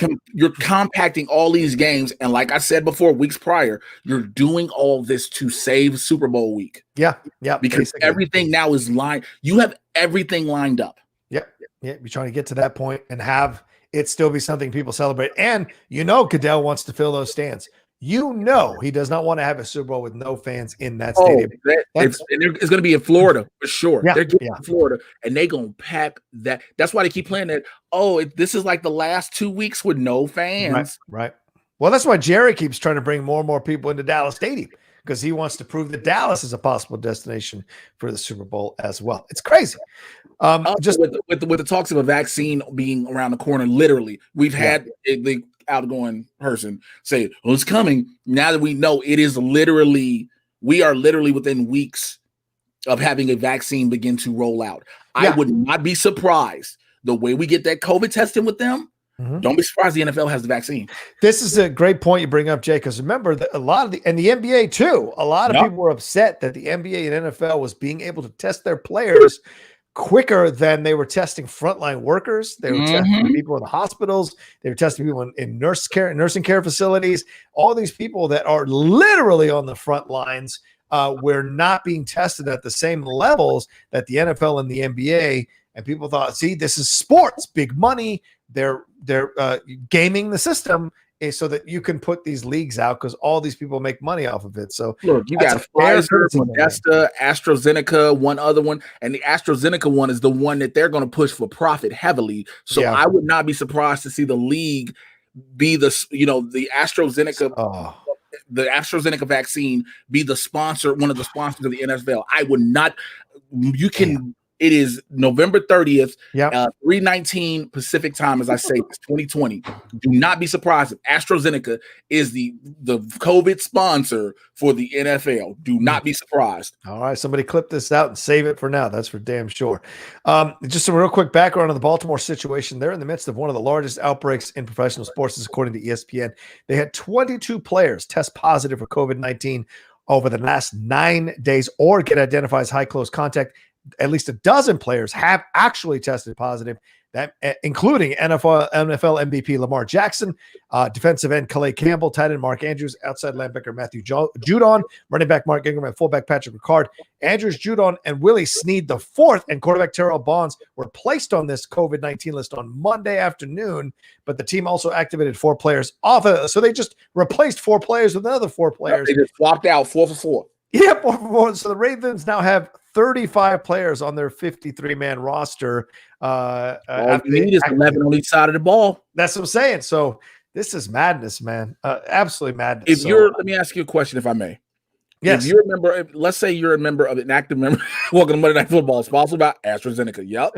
compacting all these games, and like I said before, weeks prior, you're doing all this to save Super Bowl week. Yeah. Because basically. everything now is lined. You have everything lined up. Yeah. You're trying to get to that point and have it still be something people celebrate. And Goodell wants to fill those stands. He does not want to have a Super Bowl with no fans in that stadium. It's going to be in Florida for sure. Yeah, they're getting to Florida, and they're going to pack that. That's why they keep playing that. This is like the last 2 weeks with no fans. Right. Well, that's why Jerry keeps trying to bring more and more people into Dallas Stadium because he wants to prove that Dallas is a possible destination for the Super Bowl as well. It's crazy. Just with the talks of a vaccine being around the corner, literally, we've had the outgoing person say, it's coming. Now that we know we are literally within weeks of having a vaccine begin to roll out. I would not be surprised the way we get that COVID testing with them. Mm-hmm. Don't be surprised the NFL has the vaccine. This is a great point you bring up, Jay, because remember that a lot of the NBA too, a lot of people were upset that the NBA and NFL was being able to test their players quicker than they were testing frontline workers. They were testing people in the hospitals. They were testing people in nursing care facilities. All these people that are literally on the front lines were not being tested at the same levels that the NFL and the NBA. And people thought, see, this is sports, big money. They're gaming the system so that you can put these leagues out because all these people make money off of it. So look, you got Pfizer, Modesta, AstraZeneca, one other one, and the AstraZeneca one is the one that they're going to push for profit heavily. So I would not be surprised to see the league be the AstraZeneca. The AstraZeneca vaccine be the sponsor, one of the sponsors of the NFL. I would not. You can. It is November 30th, 3:19 Pacific time, as I say, it's 2020. Do not be surprised if AstraZeneca is the COVID sponsor for the NFL. Do not be surprised. All right, somebody clip this out and save it for now. That's for damn sure. Just some real quick background on the Baltimore situation. They're in the midst of one of the largest outbreaks in professional sports, according to ESPN. They had 22 players test positive for COVID-19 over the last 9 days or get identified as high close contact. At least a dozen players have actually tested positive, that including NFL MVP Lamar Jackson, defensive end Calais Campbell, tight end Mark Andrews, outside linebacker Matthew Judon, running back Mark Ingram, and fullback Patrick Ricard. Andrews, Judon, and Willie Snead IV and quarterback Terrell Bonds were placed on this COVID-19 list on Monday afternoon, but the team also activated 4 players off of it. So they just replaced 4 players with another 4 players. They just swapped out 4 for 4. Yeah, 4 for 4. So the Ravens now have 35 players on their 53-man roster. All you need is 11 on each side of the ball. That's what I'm saying. So this is madness, man. Absolutely madness. Let me ask you a question, if I may. Yes. If you're a member, let's say you're a member of an active member. Welcome to Monday Night Football, sponsored by AstraZeneca. Yep.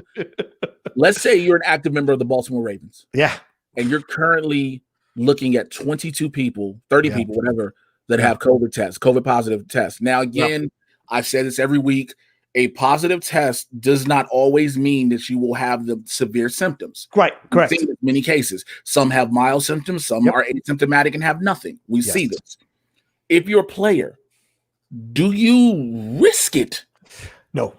Let's say you're an active member of the Baltimore Ravens. Yeah. And you're currently looking at 22 people, 30 people, whatever, that have COVID positive tests. Now, again, I've said this every week. A positive test does not always mean that you will have the severe symptoms. Right, correct. We've seen in many cases. Some have mild symptoms, some are asymptomatic and have nothing. We see this. If you're a player, do you risk it? No,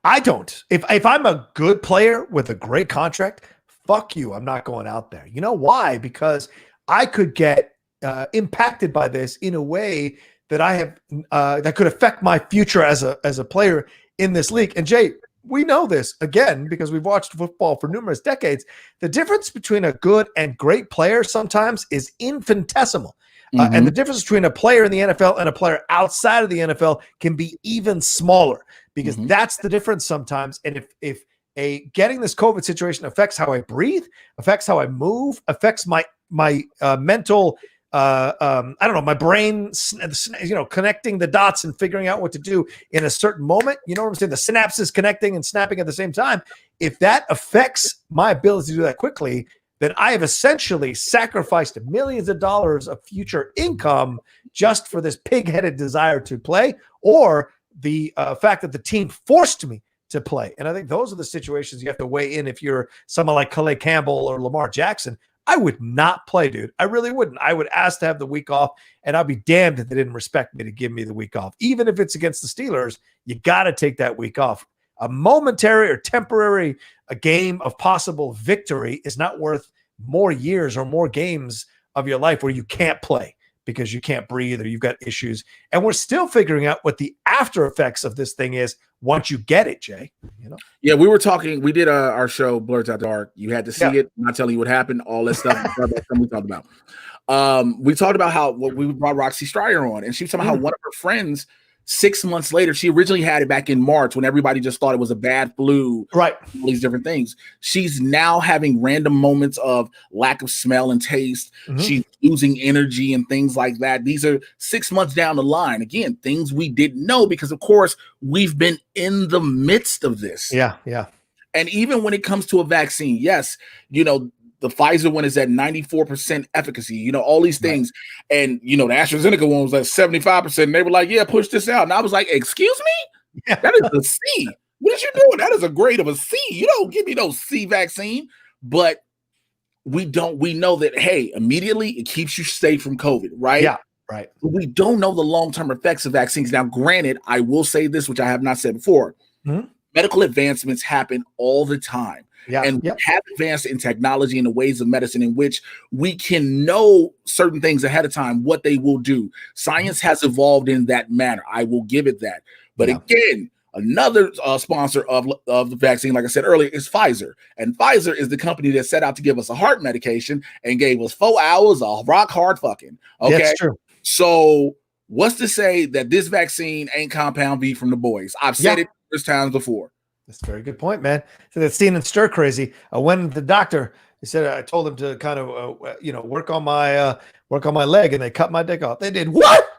I don't. If I'm a good player with a great contract, fuck you. I'm not going out there. You know why? Because I could get impacted by this in a way that I have that could affect my future as a player in this league. And Jay, we know this again because we've watched football for numerous decades. The difference between a good and great player sometimes is infinitesimal. And the difference between a player in the NFL and a player outside of the NFL can be even smaller because that's the difference sometimes. And if getting this COVID situation affects how I breathe, affects how I move, affects my mental, I don't know, my brain, connecting the dots and figuring out what to do in a certain moment. You know what I'm saying? The synapses connecting and snapping at the same time. If that affects my ability to do that quickly, then I have essentially sacrificed millions of dollars of future income just for this pig-headed desire to play, or the fact that the team forced me to play. And I think those are the situations you have to weigh in. If you're someone like Calais Campbell or Lamar Jackson, I would not play, dude. I really wouldn't. I would ask to have the week off, and I'd be damned if they didn't respect me to give me the week off. Even if it's against the Steelers, you got to take that week off. A momentary or temporary a game of possible victory is not worth more years or more games of your life where you can't play because you can't breathe or you've got issues. And we're still figuring out what the after effects of this thing is once you get it, Jay. Yeah, we were talking. We did our show, Blurs Out Dark. You had to see it. I'm not telling you what happened. All that stuff. We talked about. We talked about how we brought Roxy Stryer on, and she was talking about how one of her friends 6 months later, she originally had it back in March when everybody just thought it was a bad flu, right? All these different things. She's now having random moments of lack of smell and taste. She's losing energy and things like that. These are 6 months down the line. Again, things we didn't know because, of course, we've been in the midst of this. Yeah. And even when it comes to a vaccine, yes, the Pfizer one is at 94% efficacy, all these things. Right. And, the AstraZeneca one was at 75%. And they were like, yeah, push this out. And I was like, excuse me? Yeah. That is a C. What are you doing? That is a grade of a C. You don't give me no C vaccine. But we know that, hey, immediately it keeps you safe from COVID, right? Yeah, right. But we don't know the long-term effects of vaccines. Now, granted, I will say this, which I have not said before. Medical advancements happen all the time. Yeah, and we have advanced in technology and the ways of medicine in which we can know certain things ahead of time, what they will do. Science has evolved in that manner. I will give it that. But again, another sponsor of the vaccine, like I said earlier, is Pfizer. And Pfizer is the company that set out to give us a heart medication and gave us 4 hours of rock hard fucking. Okay. That's true. So what's to say that this vaccine ain't compound V from the boys? I've said it times before. That's a very good point, man. So that scene in Stir Crazy, I went to the doctor. He said I told him to kind of work on my leg, and they cut my dick off. They did what?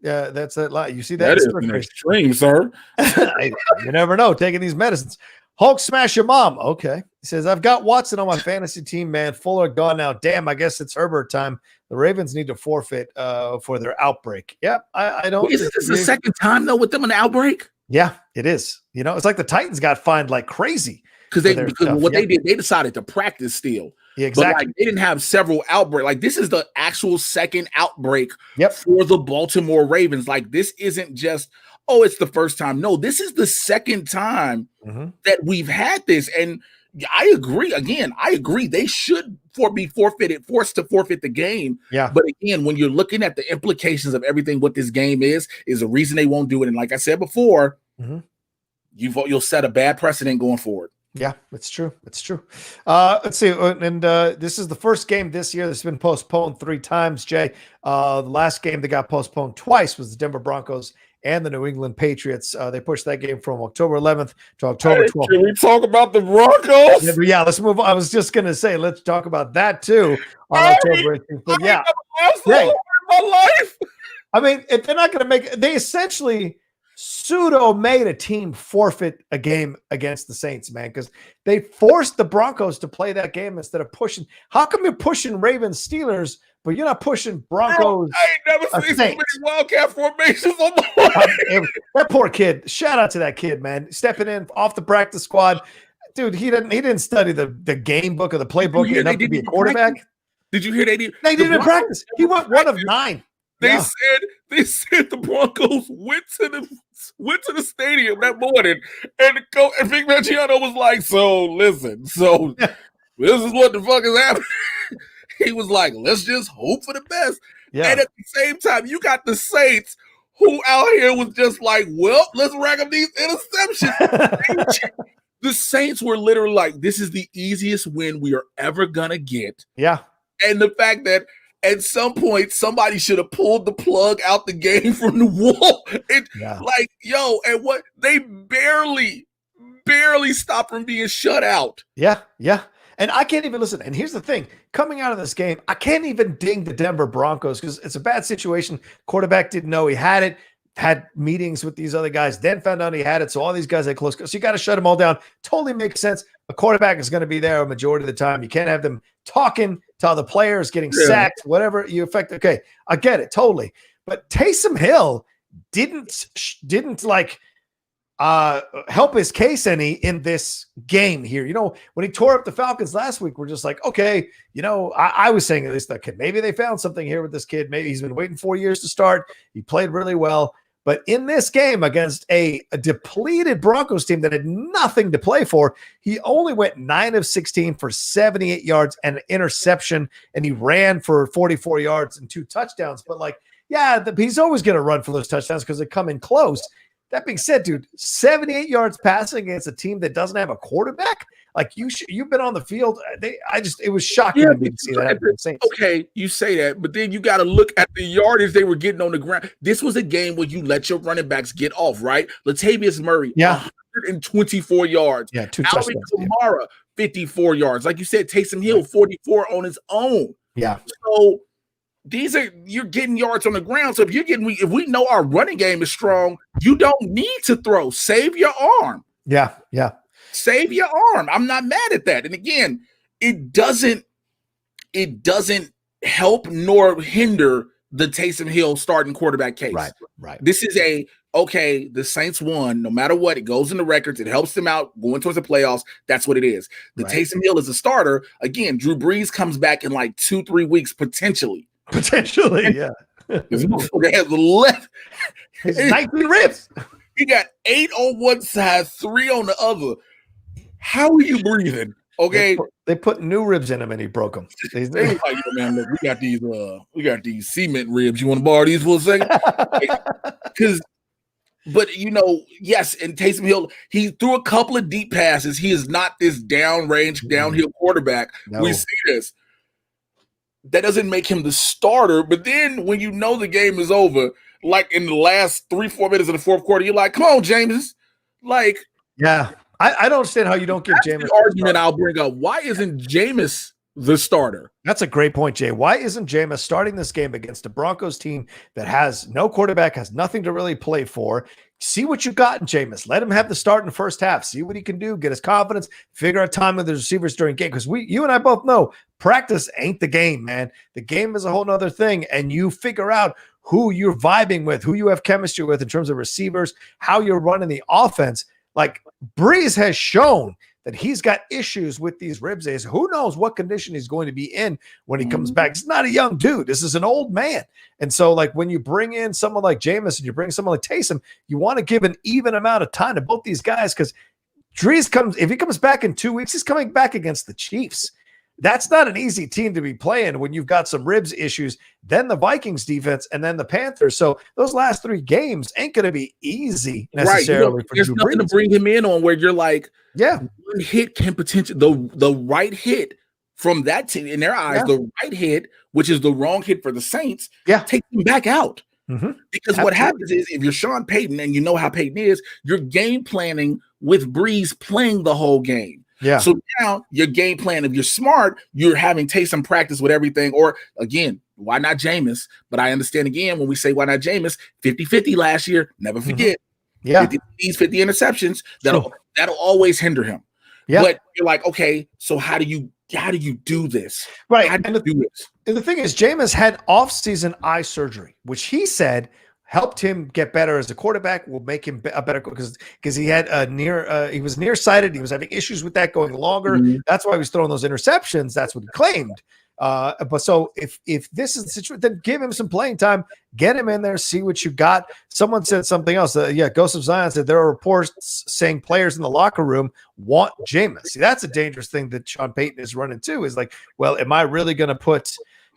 Yeah, that's that lie. You see that? That is an extreme, sir. You never know. Taking these medicines. Hulk smash your mom. Okay. He says I've got Watson on my fantasy team, man. Fuller gone now. Damn. I guess it's Herbert time. The Ravens need to forfeit for their outbreak. Yeah, I don't. Is this the second time though with them an outbreak? Yeah, it is. It's like the Titans got fined like crazy because what they did, they decided to practice still. Yeah, exactly. But they didn't have several outbreaks. Like this is the actual second outbreak for the Baltimore Ravens. Like this isn't just, it's the first time. No, this is the second time that we've had this. And I agree. Again, I agree. They should be forced to forfeit the game. Yeah. But again, when you're looking at the implications of everything, what this game is the reason they won't do it. And like I said before, you'll set a bad precedent going forward. Yeah, it's true. It's true. Let's see. And this is the first game this year that's been postponed 3 times, Jay. The last game that got postponed twice was the Denver Broncos and the New England Patriots. They pushed that game from October 11th to October 12th. Can we talk about the Broncos? Yeah, let's move on. I was just going to say, let's talk about that too on October 18th. But my life. I mean, if they're not going to make they essentially pseudo made a team forfeit a game against the Saints, man, because they forced the Broncos to play that game instead of pushing. How come you're pushing Ravens Steelers, but you're not pushing Broncos? I ain't never seen so many Wildcat formations on the way. That poor kid. Shout out to that kid, man. Stepping in off the practice squad. Dude, he didn't study the game book or the playbook enough to be a quarterback. Practice. Did you hear they did? They didn't practice. He went 1 of 9. They said the Broncos went to the stadium that morning, and Vic Mangiano was like, "So listen, this is what the fuck is happening." He was like, "Let's just hope for the best." Yeah. And at the same time, you got the Saints who out here was just like, "Well, let's rack up these interceptions." The Saints were literally like, this is the easiest win we are ever going to get. Yeah. And the fact that at some point somebody should have pulled the plug out the game from the wall. Like, yo, and what they barely stopped from being shut out. Yeah. And I can't even listen. And here's the thing, coming out of this game, I can't even ding the Denver Broncos because it's a bad situation. Quarterback didn't know he had it, had meetings with these other guys, then found out he had it. So all these guys had close. So you got to shut them all down. Totally makes sense. A quarterback is going to be there a majority of the time. You can't have them talking to other players, getting sacked, whatever you affect. Okay, I get it totally. But Taysom Hill didn't like help his case any in this game here. You know, when he tore up the Falcons last week, we're just like, okay, you know, I was saying at least that kid, maybe they found something here with this kid. Maybe he's been waiting 4 years to start. He played really well. But in this game against a depleted Broncos team that had nothing to play for, he only went 9 of 16 for 78 yards and an interception, and he ran for 44 yards and 2 touchdowns. But like, yeah, he's always going to run for those touchdowns because they come in close. That being said, dude, 78 yards passing against a team that doesn't have a quarterback. Like you've been on the field. It was shocking to me to see that happen. Okay, you say that, but then you got to look at the yardage they were getting on the ground. This was a game where you let your running backs get off, right? Latavius Murray, 124 yards. Yeah, 2 Alvin touchdowns. Kamara, 54 yards. Like you said, Taysom Hill, 44 on his own. Yeah. So you're getting yards on the ground. So if we know our running game is strong, you don't need to throw. Save your arm. Yeah. Save your arm. I'm not mad at that. And again, it doesn't help nor hinder the Taysom Hill starting quarterback case. Right. This is the Saints won. No matter what, it goes in the records. It helps them out going towards the playoffs. That's what it is. Taysom Hill is a starter. Again, Drew Brees comes back in like 2-3 weeks, potentially. Yeah. His left. His 19 ribs. He got 8 on one side, 3 on the other. How are you breathing? Okay, they put new ribs in him and he broke them. They like, yo, man, look, we got these cement ribs. You want to borrow these for a second? But you know, yes, and Taysom Hill, he threw a couple of deep passes. He is not this downhill quarterback. No. We see this. That doesn't make him the starter. But then when you know the game is over, like in the last 3-4 minutes of the fourth quarter, you're like, come on, James. Like, yeah. I don't understand how you don't give Jameis the argument I'll bring up. Why isn't Jameis the starter? That's a great point, Jay. Why isn't Jameis starting this game against a Broncos team that has no quarterback, has nothing to really play for? See what you got in Jameis. Let him have the start in the first half. See what he can do. Get his confidence. Figure out time with the receivers during game. Because you and I both know practice ain't the game, man. The game is a whole nother thing. And you figure out who you're vibing with, who you have chemistry with in terms of receivers, how you're running the offense. Like Breeze has shown that he's got issues with these ribs. Who knows what condition he's going to be in when he comes back. He's not a young dude. This is an old man. And so like when you bring in someone like Jameis and you bring someone like Taysom, you want to give an even amount of time to both these guys because if he comes back in 2 weeks, he's coming back against the Chiefs. That's not an easy team to be playing when you've got some ribs issues, then the Vikings defense, and then the Panthers. So those last 3 games ain't going to be easy necessarily. Right. There's nothing to bring him in on where you're like, one hit can potentially the right hit from that team in their eyes, the right hit, which is the wrong hit for the Saints, take them back out. Mm-hmm. Because what happens is if you're Sean Payton and you know how Payton is, you're game planning with Breeze playing the whole game. Yeah. So now your game plan, if you're smart, you're having Taysom practice with everything. Or again, why not Jameis? But I understand again when we say why not Jameis, 50-50 last year. Never forget. Yeah. 50 interceptions. That'll always hinder him. Yeah. But you're like, okay, so how do you do this? Right. How do you do this? And the thing is, Jameis had off-season eye surgery, which he said helped him get better as a quarterback, will make him a better because he had he was nearsighted. He was having issues with that going longer. Mm-hmm. That's why he was throwing those interceptions. That's what he claimed. But so if this is the situation, then give him some playing time, get him in there, see what you got. Someone said something else. Ghost of Zion said there are reports saying players in the locker room want Jameis. See, that's a dangerous thing that Sean Payton is running too, is like, well, am I really going to put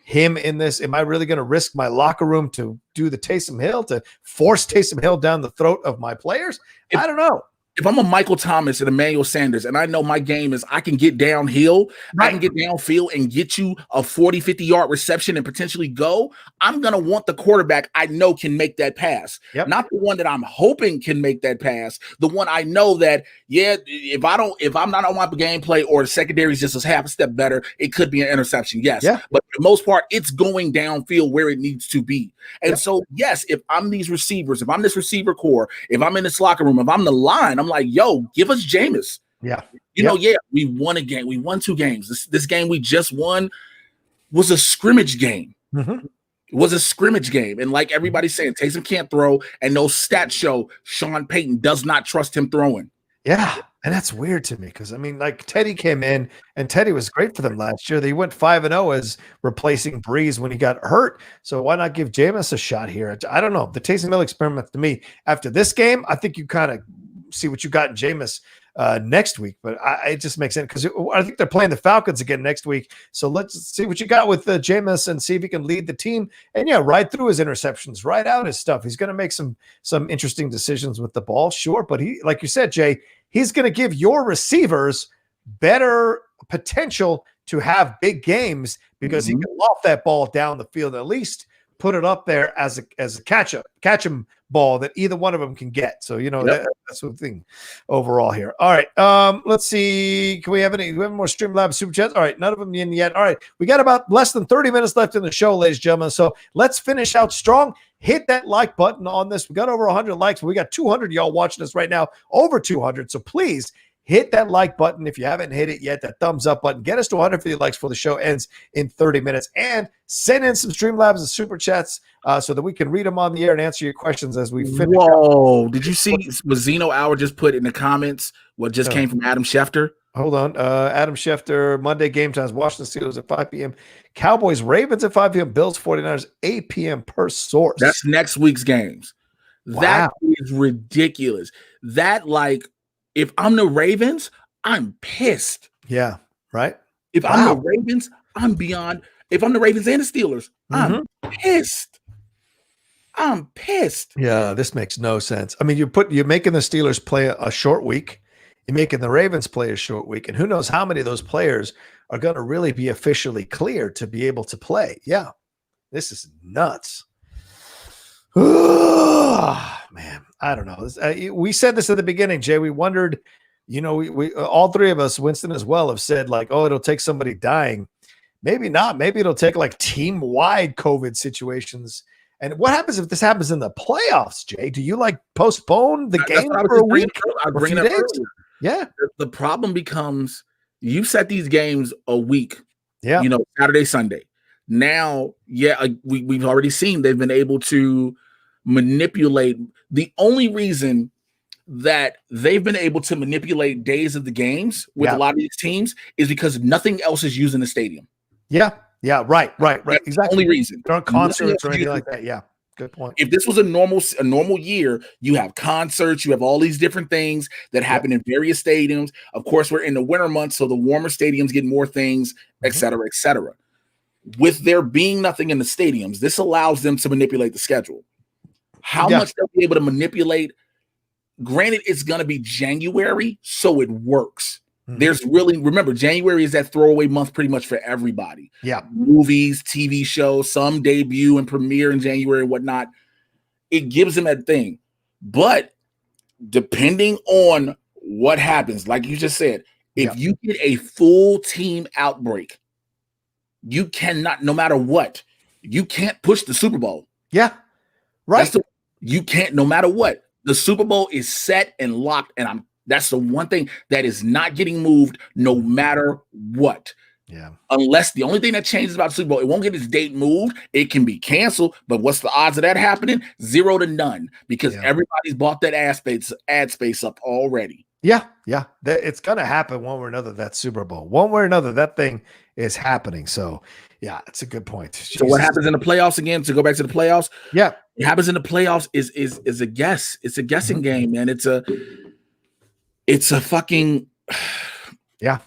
him in this? Am I really going to risk my locker room to do the Taysom Hill, to force Taysom Hill down the throat of my players? I don't know. if I'm a Michael Thomas and Emmanuel Sanders, and I know my game is I can get downhill, I can get downfield and get you a 40, 50-yard reception and potentially go, I'm going to want the quarterback I know can make that pass. Not the one that I'm hoping can make that pass. The one I know that, if I'm not on my gameplay or the secondary is just a half a step better, it could be an interception. Yes. But for the most part, it's going downfield where it needs to be. And so, yes, if I'm these receivers, if I'm this receiver core, if I'm in this locker room, if I'm the line, I'm like, yo, give us Jameis. You know, we won a game. We won 2 games. This game we just won was a scrimmage game. It was a scrimmage game. And like everybody's saying, Taysom can't throw, and those stats show Sean Payton does not trust him throwing. And that's weird to me because, I mean, like Teddy came in and Teddy was great for them last year. They went 5-0 as replacing Breeze when he got hurt. So why not give Jameis a shot here? I don't know. The Taysom Hill experiment to me, after this game, I think you kind of see what you got in Jameis next week. But it just makes sense because I think they're playing the Falcons again next week. So let's see what you got with Jameis and see if he can lead the team. And ride through his interceptions, ride out his stuff. He's going to make some interesting decisions with the ball, sure. But he, like you said, Jay, he's going to give your receivers better potential to have big games because he can loft that ball down the field, at least put it up there as a catch 'em ball that either one of them can get. So, that's the thing overall here. All right. Let's see. Can we have any? We have more StreamLabs Super Chats? All right. None of them in yet. All right. We got about less than 30 minutes left in the show, ladies and gentlemen. So let's finish out strong. Hit that like button on this. We got over 100 likes, but we got 200 y'all watching us right now, over 200. So please hit that like button if you haven't hit it yet, that thumbs up button. Get us to 150 likes before the show ends in 30 minutes. And send in some StreamLabs and Super Chats so that we can read them on the air and answer your questions as we finish. Whoa. Did you see what Zeno Hour just put in the comments? What just came from Adam Schefter? Hold on. Adam Schefter, Monday game times, Washington Steelers at 5 p.m. Cowboys, Ravens at 5 p.m. Bills, 49ers, 8 p.m. per source. That's next week's games. Wow. That is ridiculous. That, like, if I'm the Ravens, I'm pissed. Yeah, right? If I'm the Ravens, I'm beyond. If I'm the Ravens and the Steelers, I'm pissed. I'm pissed. Yeah, this makes no sense. I mean, you're making the Steelers play a short week. You're making the Ravens play a short week. And who knows how many of those players are going to really be officially cleared to be able to play. Yeah, this is nuts. Man, I don't know. We said this at the beginning, Jay. We wondered, we all three of us, Winston as well, have said like, oh, it'll take somebody dying. Maybe not. Maybe it'll take like team-wide COVID situations. And what happens if this happens in the playoffs, Jay? Do you like postpone the game for a week? I'll bring it up earlier. Yeah. The problem becomes you set these games a week. Yeah. Saturday, Sunday. Now, we've already seen they've been able to manipulate. The only reason that they've been able to manipulate days of the games with a lot of these teams is because nothing else is used in the stadium. Yeah. Right. That's exactly. The only reason. There aren't concerts or anything like that. Yeah. Good point. If this was a normal year, you have concerts, you have all these different things that happen in various stadiums. Of course, we're in the winter months, so the warmer stadiums get more things, et cetera, et cetera. With there being nothing in the stadiums, this allows them to manipulate the schedule. How much they'll be able to manipulate, granted, it's going to be January, so it works. There's remember, January is that throwaway month pretty much for everybody. Yeah. Movies, TV shows, some debut and premiere in January and whatnot. It gives them that thing. But depending on what happens, like you just said, if you get a full team outbreak, you cannot, no matter what, you can't push the Super Bowl. Yeah. Right. You can't, no matter what. The Super Bowl is set and locked, and that's the one thing that is not getting moved no matter what. Yeah. Unless the only thing that changes about the Super Bowl, it won't get its date moved. It can be canceled, but what's the odds of that happening? 0 to none, because everybody's bought that ad space up already. Yeah. It's going to happen one way or another, that Super Bowl. One way or another, that thing is happening. So, yeah, it's a good point. So what happens in the playoffs again, to go back to the playoffs? Yeah. What happens in the playoffs is a guess. It's a guessing game, man. It's a fucking it's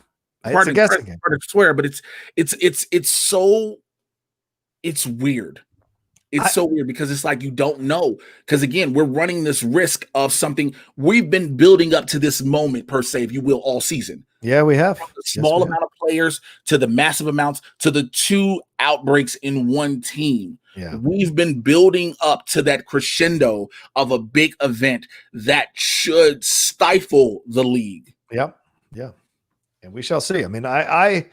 a guessing game. Hard to swear, but it's weird. It's so weird because it's like you don't know. Because again, we're running this risk of something we've been building up to this moment, per se, if you will, all season. Yeah, we have. From the small amount of players to the massive amounts to the 2 outbreaks in one team. Yeah. We've been building up to that crescendo of a big event that should stifle the league. Yep. Yeah. And we shall see. I mean, that's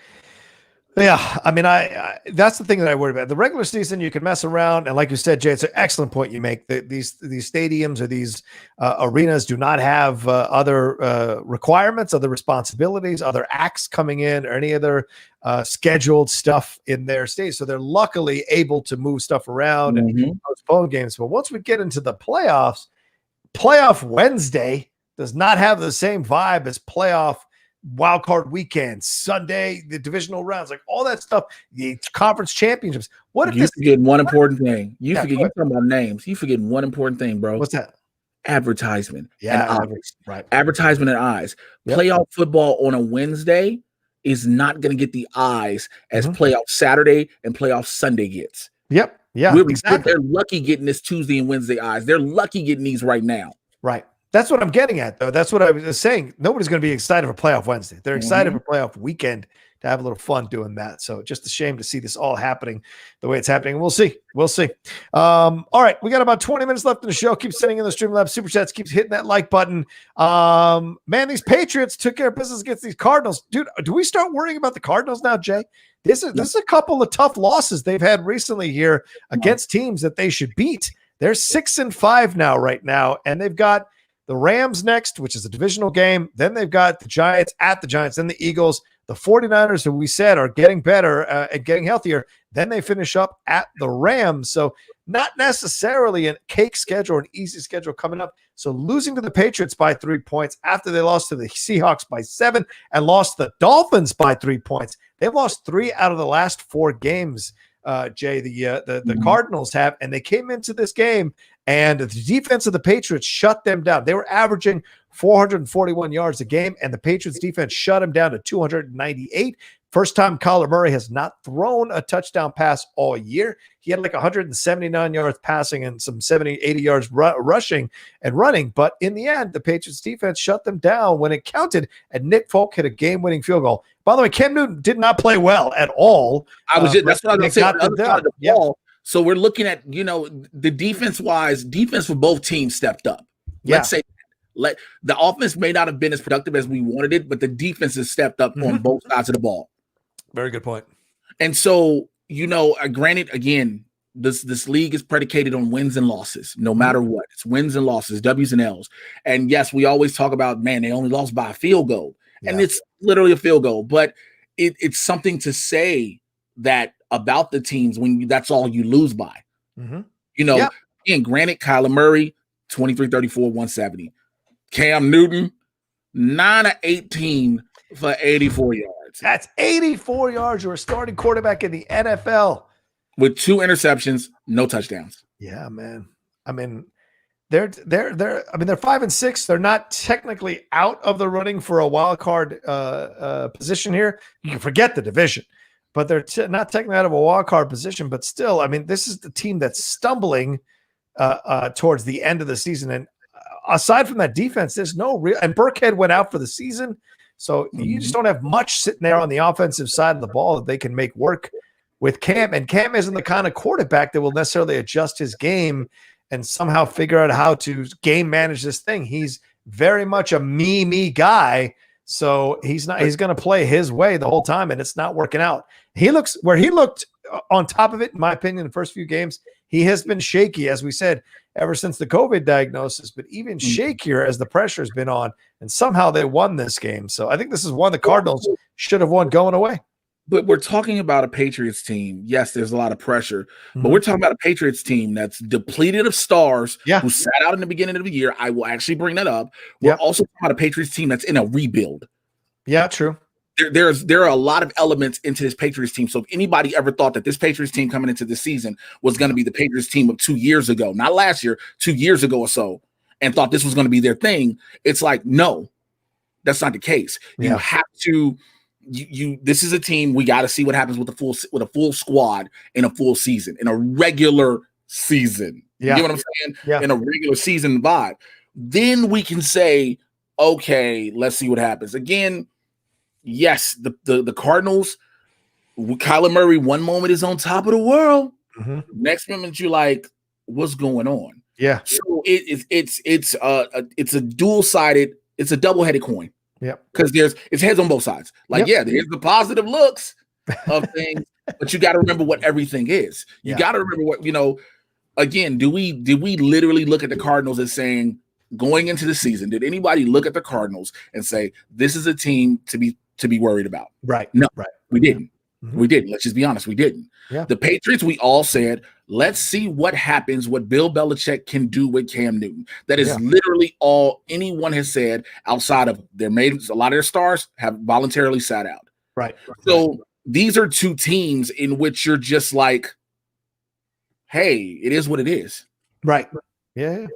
the thing that I worry about. The regular season, you can mess around, and like you said, Jay, it's an excellent point you make. These stadiums or these arenas do not have other requirements, other responsibilities, other acts coming in, or any other scheduled stuff in their state. So they're luckily able to move stuff around and postpone games. But once we get into the playoffs, playoff Wednesday does not have the same vibe as playoff wild card weekend, Sunday, the divisional rounds, like all that stuff, the conference championships. What if you forget one important thing? You forget, you talking about names. You forget one important thing, bro. What's that? Advertisement. Yeah, and eyes. Right. Advertisement and eyes. Yep. Playoff football on a Wednesday is not going to get the eyes as playoff Saturday and playoff Sunday gets. Yep. Yeah. Exactly. They're lucky getting this Tuesday and Wednesday eyes. They're lucky getting these right now. Right. That's what I'm getting at, though. That's what I was saying. Nobody's going to be excited for playoff Wednesday. They're excited for playoff weekend to have a little fun doing that. So just a shame to see this all happening the way it's happening. We'll see. We'll see. All right. We got about 20 minutes left in the show. Keep sending in the StreamLabs super chats. Keep hitting that like button. Man, these Patriots took care of business against these Cardinals. Dude, do we start worrying about the Cardinals now, Jay? This is a couple of tough losses they've had recently here against teams that they should beat. They're 6-5 now, right now, and they've got the Rams next, which is a divisional game. Then they've got the Giants at the Giants, then the Eagles, the 49ers, who we said are getting better and getting healthier. Then they finish up at the Rams. So not necessarily a cake schedule or an easy schedule coming up. So losing to the Patriots by 3 points after they lost to the Seahawks by 7 and lost the Dolphins by 3 points. They've lost 3 out of the last 4 games, Jay, the Cardinals have, and they came into this game and the defense of the Patriots shut them down. They were averaging 441 yards a game, and the Patriots defense shut them down to 298. First time Kyler Murray has not thrown a touchdown pass all year. He had like 179 yards passing and some 70, 80 yards rushing and running. But in the end, the Patriots defense shut them down when it counted, and Nick Folk hit a game-winning field goal. By the way, Cam Newton did not play well at all. That's what I was saying. The ball. So we're looking at, the defense for both teams stepped up. Let's say the offense may not have been as productive as we wanted it, but the defense has stepped up on both sides of the ball. Very good point. And so, granted, again, this league is predicated on wins and losses, no matter what. It's wins and losses, W's and L's. And yes, we always talk about, man, they only lost by a field goal. And it's literally a field goal. But it's something to say that about the teams when that's all you lose by. Again, granted, Kyler Murray, 23, 34, 170. Cam Newton, 9 of 18 for 84 yards. That's 84 yards. You're a starting quarterback in the NFL. With 2 interceptions, no touchdowns. Yeah, man. I mean, they're 5-6. They're not technically out of the running for a wild card position here. You can forget the division, but they're not technically out of a wild card position. But still, I mean, this is the team that's stumbling towards the end of the season. And aside from that defense, there's no real. And Burkhead went out for the season. So you just don't have much sitting there on the offensive side of the ball that they can make work with Cam. And Cam isn't the kind of quarterback that will necessarily adjust his game and somehow figure out how to game manage this thing. He's very much a me guy. So he's going to play his way the whole time, and it's not working out. He looked on top of it, in my opinion, the first few games. He has been shaky, as we said, ever since the COVID diagnosis, but even shakier as the pressure has been on, and somehow they won this game. So I think this is one the Cardinals should have won going away. But we're talking about a Patriots team. Yes, there's a lot of pressure, but we're talking about a Patriots team that's depleted of stars, who sat out in the beginning of the year. I will actually bring that up. We're also talking about a Patriots team that's in a rebuild. Yeah, true. There are a lot of elements into this Patriots team. So if anybody ever thought that this Patriots team coming into this season was going to be the Patriots team of 2 years ago, not last year, 2 years ago or so, and thought this was going to be their thing, it's like, no, that's not the case. You have to. This is a team. We got to see what happens with a full squad in a full season, in a regular season. Yeah. You get what I'm saying? Yeah. In a regular season vibe. Then we can say, okay, let's see what happens. Again, yes, the Cardinals, Kyler Murray, one moment is on top of the world. Mm-hmm. Next moment, you're like, what's going on? Yeah. So it's a dual-sided, it's a double-headed coin. Yeah. Because it's heads on both sides. Like, yeah, there's the positive looks of things, but you got to remember what everything is. You got to remember what, again, did we literally look at the Cardinals as saying, going into the season, did anybody look at the Cardinals and say, this is a team to be worried about? Right. No, right. We didn't. Mm-hmm. We didn't. Let's just be honest. We didn't. Yeah. The Patriots, we all said, let's see what happens, what Bill Belichick can do with Cam Newton. That is literally all anyone has said outside of a lot of their stars have voluntarily sat out. Right. So these are two teams in which you're just like, hey, it is what it is. Right. Yeah.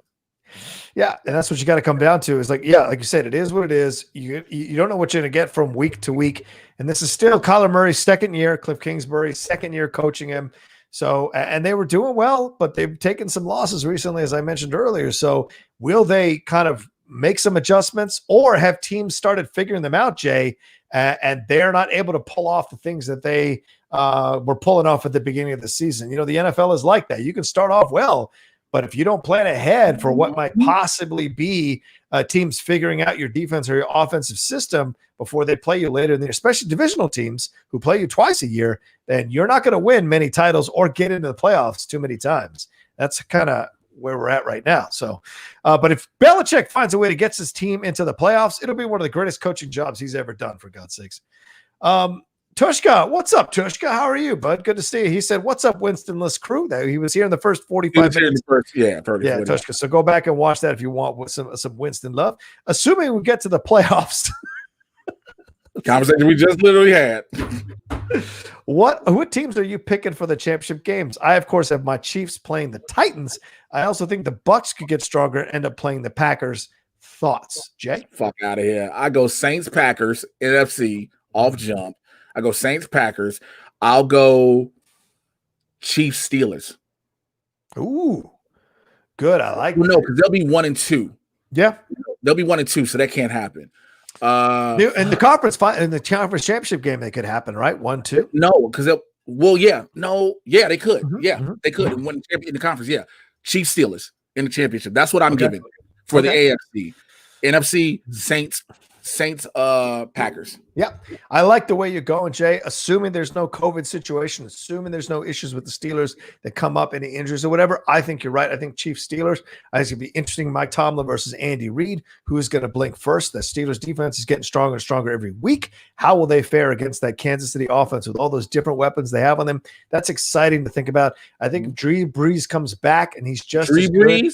Yeah, and that's what you got to come down to is like you said, it is what it is. You don't know what you're going to get from week to week. And this is still Kyler Murray's second year, Cliff Kingsbury's second year coaching him. So, and they were doing well, but they've taken some losses recently, as I mentioned earlier. So will they kind of make some adjustments or have teams started figuring them out, Jay, and they're not able to pull off the things that they were pulling off at the beginning of the season? The NFL is like that. You can start off well, but if you don't plan ahead for what might possibly be teams figuring out your defense or your offensive system before they play you later in the year, especially divisional teams who play you twice a year, then you're not going to win many titles or get into the playoffs too many times. That's kind of where we're at right now. So, but if Belichick finds a way to get his team into the playoffs, it'll be one of the greatest coaching jobs he's ever done, for God's sakes. Tushka, what's up, Tushka? How are you, bud? Good to see you. He said, what's up, Winston-less crew? He was here in the first 45 minutes. Tushka. So go back and watch that if you want with some Winston love. Assuming we get to the playoffs. Conversation we just literally had. What teams are you picking for the championship games? I, of course, have my Chiefs playing the Titans. I also think the Bucs could get stronger and end up playing the Packers. Thoughts, Jay? Fuck out of here. I go Saints, Packers, NFC, off jump. I go Saints, Packers. I'll go Chiefs, Steelers. Ooh, good. I like that. No, because they'll be 1-2. Yeah. They'll be 1-2, so that can't happen. In the conference championship game, they could happen, right? 1-2. No, because they could. Mm-hmm. They could and win in the conference. Yeah, Chiefs, Steelers in the championship. That's what I'm giving for the AFC. NFC, Saints, Packers. Yeah, I like the way you're going, Jay. Assuming there's no COVID situation, assuming there's no issues with the Steelers that come up, any injuries or whatever, I think you're right. I think Chiefs, Steelers. I think it's going to be interesting. Mike Tomlin versus Andy Reid. Who is going to blink first? The Steelers defense is getting stronger and stronger every week. How will they fare against that Kansas City offense with all those different weapons they have on them? That's exciting to think about. I think if Drew Brees comes back and he's just Drew Brees.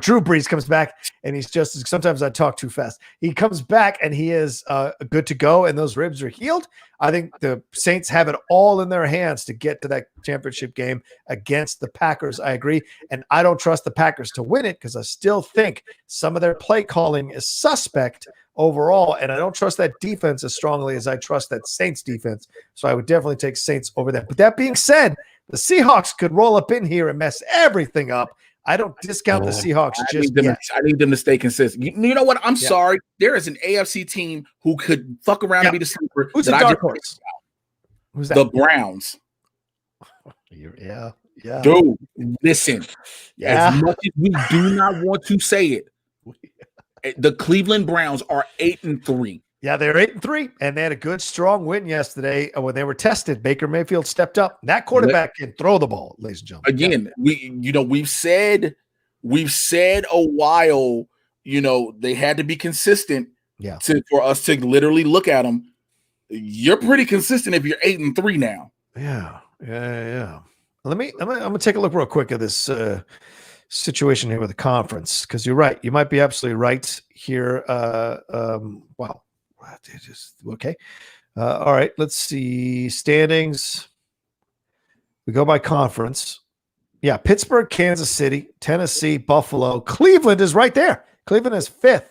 Drew Brees comes back and he's just, sometimes I talk too fast. He comes back and he is good to go and those ribs are healed. I think the Saints have it all in their hands to get to that championship game against the Packers. I agree. And I don't trust the Packers to win it because I still think some of their play calling is suspect overall. And I don't trust that defense as strongly as I trust that Saints defense. So I would definitely take Saints over that. But that being said, the Seahawks could roll up in here and mess everything up. I don't discount the Seahawks I need them to stay consistent. You know what? I'm sorry. There is an AFC team who could fuck around and be the sleeper. Who's the dark horse? Who's that? The Browns. Yeah. Dude, listen. As much as we do not want to say it, the Cleveland Browns are 8-3. Yeah, they're 8-3, and they had a good, strong win yesterday when they were tested. Baker Mayfield stepped up. That quarterback can throw the ball, ladies and gentlemen. Again, we've said a while, they had to be consistent. Yeah. For us to literally look at them. You're pretty consistent if you're 8-3 now. Yeah. I'm gonna take a look real quick at this situation here with the conference because you're right. You might be absolutely right here. Wow. Okay. All right. Let's see. Standings. We go by conference. Yeah. Pittsburgh, Kansas City, Tennessee, Buffalo. Cleveland is right there. Cleveland is 5th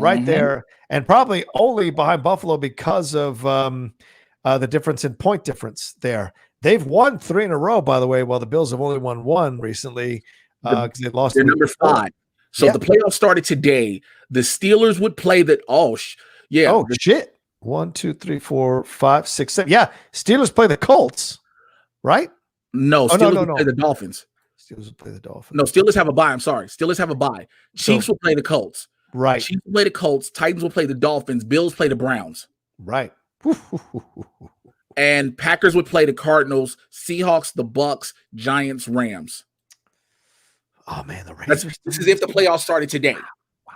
right there. And probably only behind Buffalo because of the difference in point difference there. They've won 3 in a row, by the way, while the Bills have only won 1 recently because they lost. They're number 5. So the playoffs started today. The Steelers would play the shit. 1, 2, 3, 4, 5, 6, 7. Yeah, Steelers play the Colts, right? No, Steelers will play the Dolphins. Steelers will play the Dolphins. No, Steelers have a bye. I'm sorry. Steelers have a bye. Chiefs will play the Colts. Right. Chiefs will play the Colts. Titans will play the Dolphins. Bills play the Browns. Right. And Packers would play the Cardinals. Seahawks, the Bucks, Giants, Rams. Oh, man. The Rams. This is if the playoffs started today. Wow.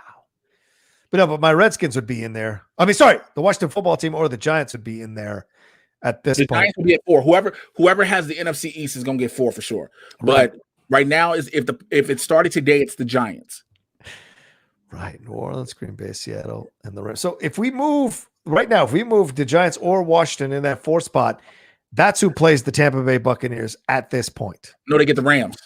But my Redskins would be in there. I mean, sorry. The Washington football team or the Giants would be in there at this point. The Giants would be at 4. Whoever has the NFC East is going to get 4 for sure. But right now, is if it started today, it's the Giants. Right. New Orleans, Green Bay, Seattle, and the Rams. So if we move the Giants or Washington in that 4th spot, that's who plays the Tampa Bay Buccaneers at this point. No, they get the Rams.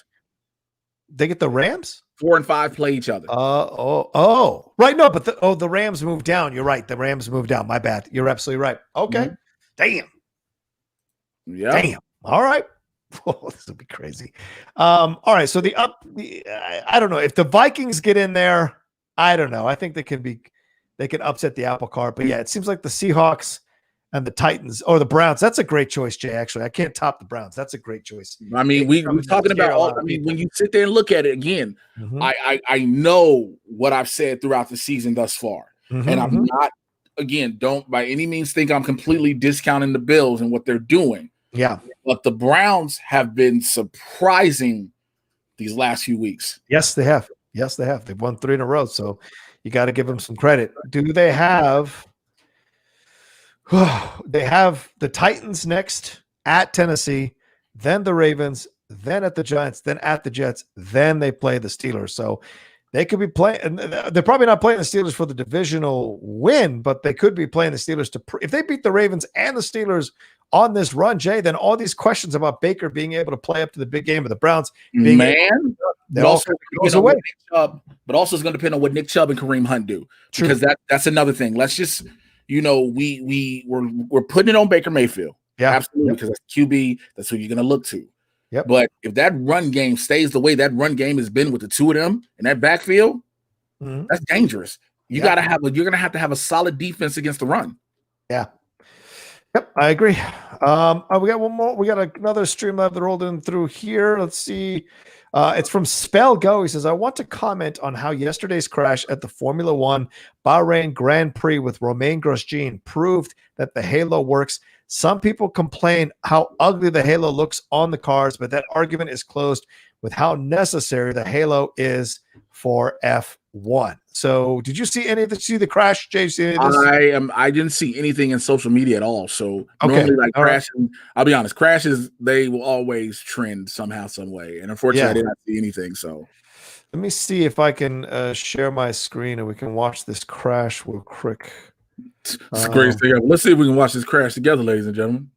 They get the Rams? 4 and 5 play each other. Right. No, but the Rams moved down. You're right. The Rams moved down. My bad. You're absolutely right. Okay. Mm-hmm. Damn. Yeah. Damn. All right. Oh, this will be crazy. All right. So I don't know if the Vikings get in there. I don't know. I think they can upset the apple cart. But yeah, it seems like the Seahawks and the Titans or the Browns. That's a great choice, Jay. Actually, I can't top the Browns. That's a great choice. I mean, we're talking about when you sit there and look at it again, I know what I've said throughout the season thus far. And I'm not, again, don't by any means think I'm completely discounting the Bills and what they're doing. Yeah. But the Browns have been surprising these last few weeks. Yes, they have. They've won 3 in a row. So you got to give them some credit. Do they have they have the Titans next at Tennessee, then the Ravens, then at the Giants, then at the Jets, then they play the Steelers. So they could be playing. They're probably not playing the Steelers for the divisional win, but they could be playing the Steelers if they beat the Ravens and the Steelers on this run, Jay, then all these questions about Baker being able to play up to the big game of the Browns being but also it's going to depend on what Nick Chubb and Kareem Hunt do. True. Because that's another thing. Let's just, we're putting it on Baker Mayfield. Yeah, absolutely. Because that's QB, that's who you're going to look to. Yep. But if that run game stays the way that run game has been with the 2 of them in that backfield, that's dangerous. You're going to have a solid defense against the run. Yeah. Yep, I agree. We got one more. We got another StreamLab that rolled in through here. Let's see. It's from Spell Go. He says, I want to comment on how yesterday's crash at the Formula One Bahrain Grand Prix with Romain Grosjean proved that the halo works. Some people complain how ugly the halo looks on the cars, but that argument is closed with how necessary the halo is for F1. So did you see the crash, Jay? I didn't see anything in social media at all. So normally crashing, I'll be honest, crashes, they will always trend somehow, some way. And unfortunately, I didn't see anything. So let me see if I can share my screen and we can watch this crash real quick. It's the greatest thing ever. Let's see if we can watch this crash together, ladies and gentlemen.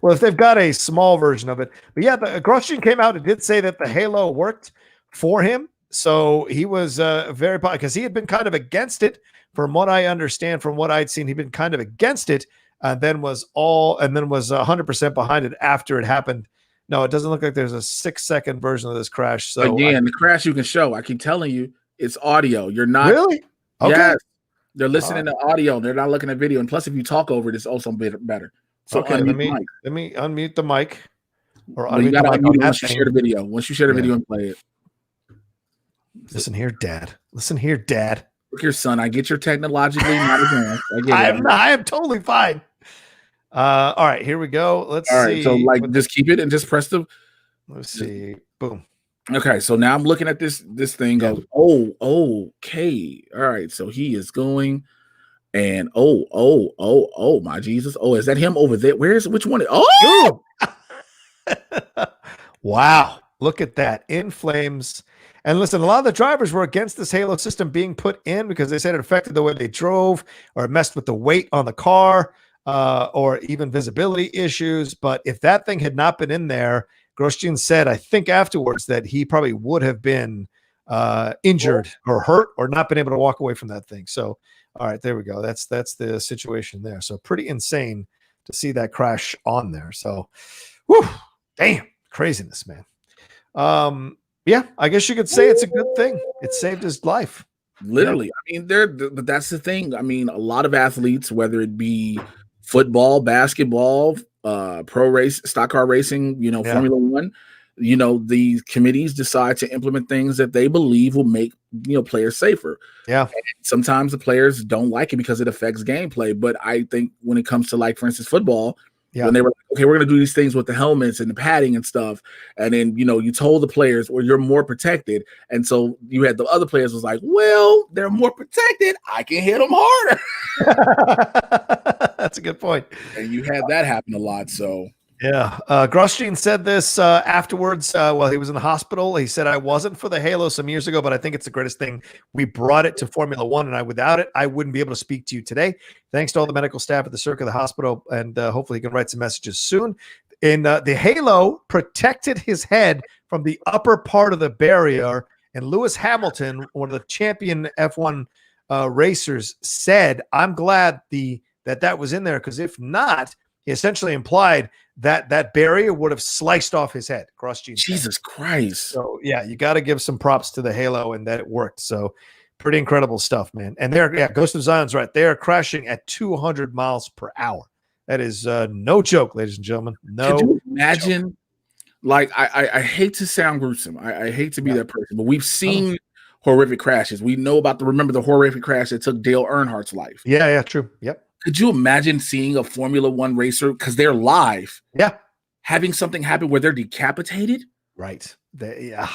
Well, if they've got a small version of it. But yeah, the Grosjean came out and did say that the halo worked for him. So he was very positive because he had been kind of against it. From what I understand, from what I'd seen, he'd been kind of against it, and then was 100% behind it after it happened. No, it doesn't look like there's a 6-second version of this crash. So again, the crash you can show. I keep telling you, it's audio. You're not really okay. Yes, they're listening to audio. They're not looking at video. And plus, if you talk over it, it's also better. So okay, let me unmute the mic. Or you gotta unmute it once you share the video. Once you share the video and play it. Listen here, Dad. Look here, son. I get your technologically not advanced. I am totally fine. All right, here we go. Let's see. All right, so just keep it and just press the. Let's see. Boom. Okay, so now I'm looking at this thing. Goes. Oh, okay. All right, so he is going, and oh, my Jesus. Oh, is that him over there? Which one? Oh, wow! Look at that. In flames. And listen, a lot of the drivers were against this halo system being put in because they said it affected the way they drove or it messed with the weight on the car or even visibility issues. But if that thing had not been in there, Grosjean said, I think afterwards, that he probably would have been injured or hurt or not been able to walk away from that thing. So, all right, there we go. That's the situation there. So pretty insane to see that crash on there. So, whew, damn, craziness, man. Yeah, I guess you could say it's a good thing. It saved his life. Literally. I mean, but that's the thing. I mean, a lot of athletes, whether it be football, basketball, pro race, stock car racing, Formula One, the committees decide to implement things that they believe will make, players safer. Yeah. And sometimes the players don't like it because it affects gameplay. But I think when it comes to, like, for instance, football, when they were like, okay, we're going to do these things with the helmets and the padding and stuff. And then, you told the players, well, you're more protected. And so you had the other players was like, well, they're more protected. I can hit them harder. That's a good point. And you had that happen a lot. So, yeah. Grosjean said this afterwards while he was in the hospital. He said, I wasn't for the Halo some years ago, but I think it's the greatest thing. We brought it to Formula One, and without it, I wouldn't be able to speak to you today. Thanks to all the medical staff at the Circuit of the hospital, and hopefully he can write some messages soon. And the Halo protected his head from the upper part of the barrier, and Lewis Hamilton, one of the champion F1 racers, said, I'm glad that was in there, because if not, he essentially implied that barrier would have sliced off his head. Jesus Christ. So, yeah, you got to give some props to the Halo and that it worked. So, pretty incredible stuff, man. And Ghost of Zion's right. They are crashing at 200 miles per hour. That is no joke, ladies and gentlemen. No. Could you imagine? Joke. Like, I hate to sound gruesome. I hate to be that person, but we've seen horrific crashes. We know remember the horrific crash that took Dale Earnhart's life. Yeah, true. Yep. Could you imagine seeing a Formula One racer, because they're live, having something happen where they're decapitated? Right. I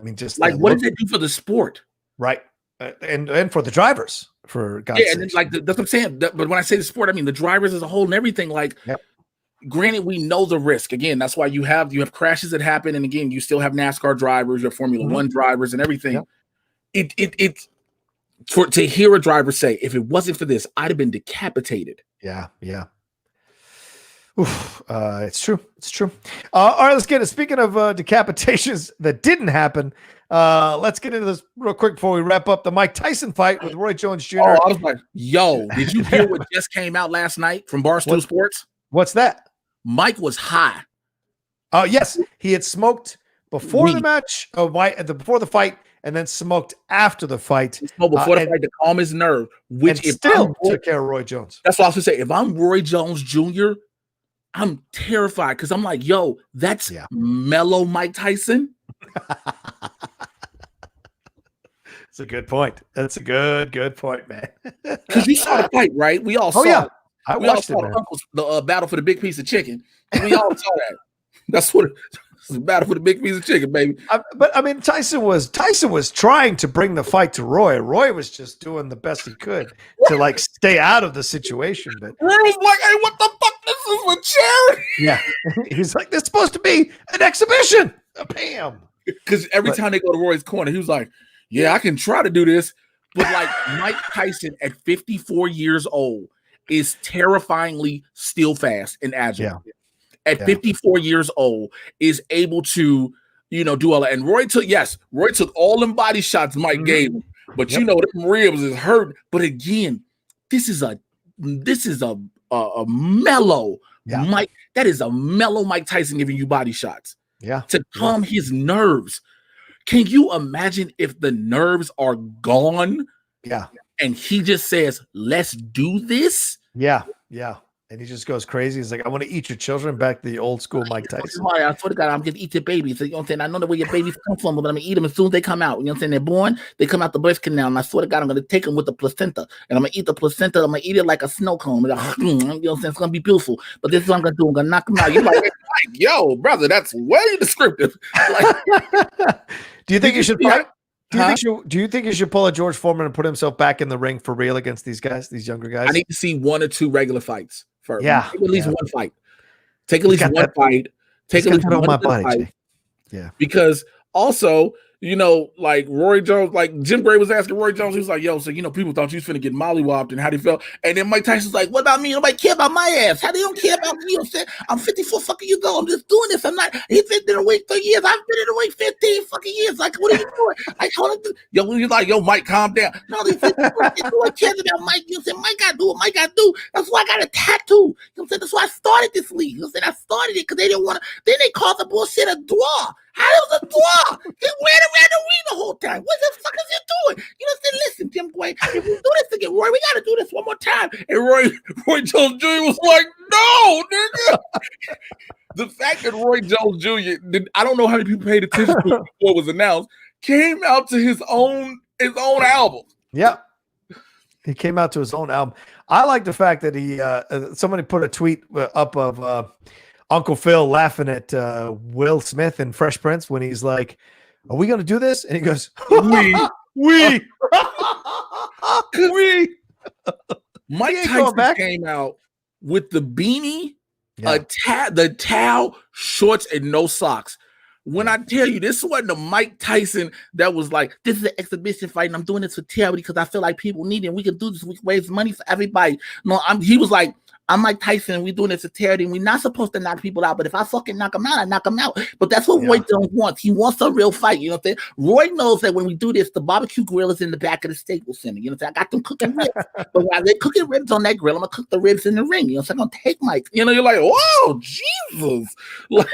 mean, just like, what did they do for the sport? Right. And for the drivers, for God's sake. And like that's what I'm saying. But when I say the sport, I mean the drivers as a whole and everything. Like, granted, we know the risk. Again, that's why you have crashes that happen, and again, you still have NASCAR drivers, your Formula One drivers, and everything. Yep. To hear a driver say, if it wasn't for this, I'd have been decapitated. Yeah. Oof, it's true. All right, let's get it. Speaking of decapitations that didn't happen, let's get into this real quick before we wrap up the Mike Tyson fight with Roy Jones Jr. Oh, I was like, yo, did you hear what just came out last night from Barstool Sports? What's that? Mike was high. Oh, yes. He had smoked before the match, before the fight, and then smoked after the fight. Before the fight to calm his nerve, which still took care of Roy Jones. That's what I was going to say. If I'm Roy Jones Jr., I'm terrified because I'm like, yo, that's mellow Mike Tyson. It's a good point. That's a good point, man. Because you saw the fight, right? We all saw it. I watched it, man. The battle for the big piece of chicken. We all saw that. That's what it's a battle for the big piece of chicken, baby. But I mean, Tyson was trying to bring the fight to Roy. Roy was just doing the best he could to stay out of the situation. But Roy was like, "Hey, what the fuck? This is with charity." Yeah, he's like, "This is supposed to be an exhibition." Bam. Because every time they go to Roy's corner, he was like, "Yeah, I can try to do this," but Mike Tyson at 54 years old is terrifyingly still fast and agile. Yeah. At 54 years old, is able to, do all that. And Roy took all them body shots Mike gave him. But them ribs is hurt. But again, this is a mellow Mike. That is a mellow Mike Tyson giving you body shots. Yeah. To calm his nerves. Can you imagine if the nerves are gone? Yeah. And he just says, "Let's do this." Yeah. Yeah. And he just goes crazy. He's like, "I want to eat your children," back to the old school Mike Tyson. I swear to God, I'm going to eat your babies. So, you know what I'm saying? I know where your babies come from, but I'm going to eat them as soon as they come out. You know what I'm saying? They're born, they come out the birth canal. And I swear to God, I'm going to take them with the placenta. And I'm going to eat the placenta. I'm going to eat it like a snow cone. Like, you know what I'm saying? It's going to be beautiful. But this is what I'm going to do. I'm going to knock them out. You're like, yo, brother, that's way descriptive. Do you think you should fight? Do you think he should pull a George Foreman and put himself back in the ring for real against these guys, these younger guys? I need to see 1 or 2 regular fights first. Yeah. Take at least one fight. Take at least one fight. Take at least one fight. Yeah. Because also, like Roy Jones, like Jim Gray was asking Roy Jones, he was like, yo, so people thought you was finna get mollywopped and how they felt. And then Mike Tyson's like, what about me? Nobody care about my ass. How they don't care about me? You know what I'm saying? I'm 54 fucking years old. I'm just doing this. I'm not, he's been in the weight 30 years. I've been in the weight 15 fucking years. Like, what are you doing? Like, hold on. You're like, yo, Mike, calm down. No, they said, nobody cares about Mike. You know what I'm saying? Mike got to do what Mike got to do. That's why I got a tattoo. You know what I'm saying? That's why I started this league. You know what I'm saying? I started it because they didn't want to, then they called the bullshit a draw. How was a draw? He ran around the ring the whole time. What the fuck is he doing? You know, said, listen, Tim Boy, if we do this again, Roy, we got to do this one more time. And Roy Jones Jr. was like, no, nigga. The fact that Roy Jones Jr. I don't know how many people paid attention to it before it was announced, came out to his own album. Yep. He came out to his own album. I like the fact that he somebody put a tweet up of Uncle Phil laughing at Will Smith in Fresh Prince when he's like, are we going to do this? And he goes, we. Mike Tyson came out with the beanie, the towel, shorts, and no socks. When I tell you, this wasn't a Mike Tyson that was like, this is an exhibition fight, and I'm doing this for charity because I feel like people need it, and we can do this. We can raise money for everybody. No, he was like, I'm Mike Tyson, and we're doing this for charity, and we're not supposed to knock people out, but if I fucking knock them out, I knock them out. But that's what Roy Jones wants. He wants a real fight, you know what I'm saying? Roy knows that when we do this, the barbecue grill is in the back of the Staples Center, you know what I'm saying? I got them cooking ribs, but while they're cooking ribs on that grill, I'm going to cook the ribs in the ring, you know what I'm saying? I'm going to take Mike. You're like, whoa, Jesus. Like,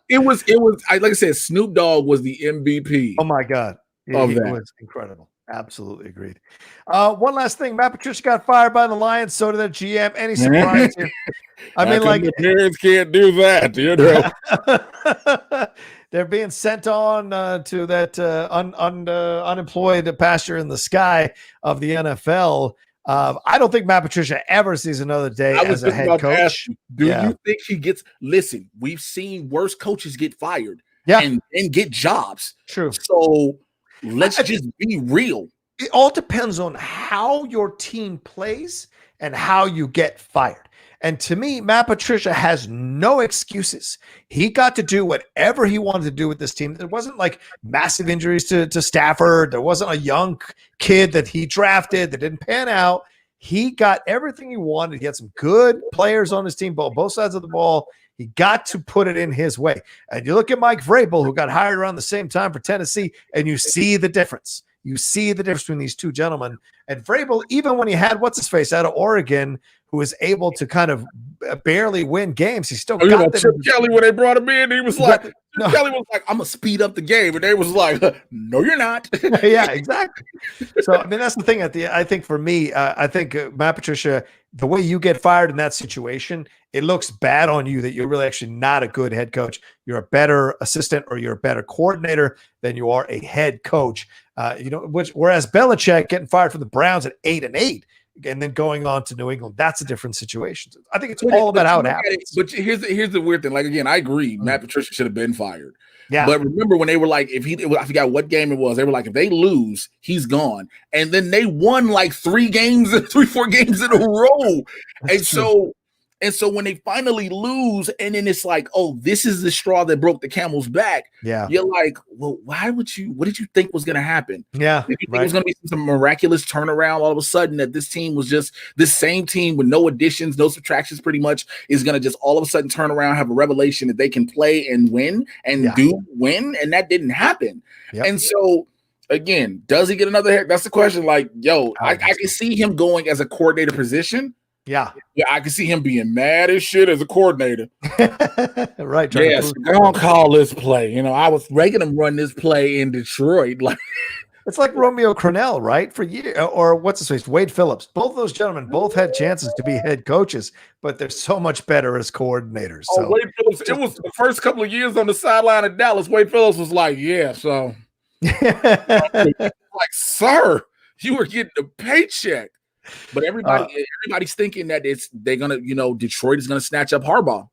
it was, like I said, Snoop Dogg was the MVP. Oh, my God. It was incredible. Absolutely agreed. One last thing. Matt Patricia got fired by the Lions. So did their GM. Any surprise here? I mean, like, the parents can't do that, you know. They're being sent on to that unemployed pasture in the sky of the NFL. I don't think Matt Patricia ever sees another day as a head coach. Do you think he gets? Listen, we've seen worse coaches get fired, and get jobs. True. So let's just be real. It all depends on how your team plays and how you get fired. And to me, Matt Patricia has no excuses. He got to do whatever he wanted to do with this team. There wasn't like massive injuries to Stafford. There wasn't a young kid that he drafted that didn't pan out. He got everything he wanted. He had some good players on his team, both sides of the ball. He got to put it in his way. And you look at Mike Vrabel, who got hired around the same time for Tennessee, and you see the difference. You see the difference between these two gentlemen. And Vrabel, even when he had what's-his-face out of Oregon, who was able to kind of barely win games, he still got them. Chip Kelly, when they brought him in, he was like, Kelly was like, I'm going to speed up the game. And they was like, no, you're not. Yeah, exactly. So, I mean, that's the thing. I think for me, I think Matt Patricia, the way you get fired in that situation, it looks bad on you that you're really actually not a good head coach. You're a better assistant or you're a better coordinator than you are a head coach. Whereas Belichick getting fired from the Browns at 8-8 and then going on to New England, that's a different situation. I think it's all about how it happens. But here's the weird thing. Like, again, I agree. Matt Patricia should have been fired. Yeah. But remember when they were like, I forgot what game it was. They were like, if they lose, he's gone. And then they won like 4 games in a row. And so when they finally lose, and then it's like, oh, this is the straw that broke the camel's back. Yeah. You're like, well, what did you think was going to happen? Yeah. Did you think it was going to be some miraculous turnaround all of a sudden that this team was just this same team with no additions, no subtractions pretty much is going to just all of a sudden turn around, have a revelation that they can play and win and do win? And that didn't happen. Yep. And so, again, does he get another head? That's the question. Like, I can see him going as a coordinator position. Yeah, I can see him being mad as shit as a coordinator. Right. Yes, don't call this play. I was making him run this play in Detroit. Like, it's like Romeo Crennel, right? For years, or what's his face, Wade Phillips. Both those gentlemen had chances to be head coaches, but they're so much better as coordinators. So. Wade Phillips. It was the first couple of years on the sideline of Dallas. Wade Phillips was like, "Yeah, so." Like, sir, you were getting a paycheck. But everybody's thinking that they're gonna, Detroit is gonna snatch up Harbaugh.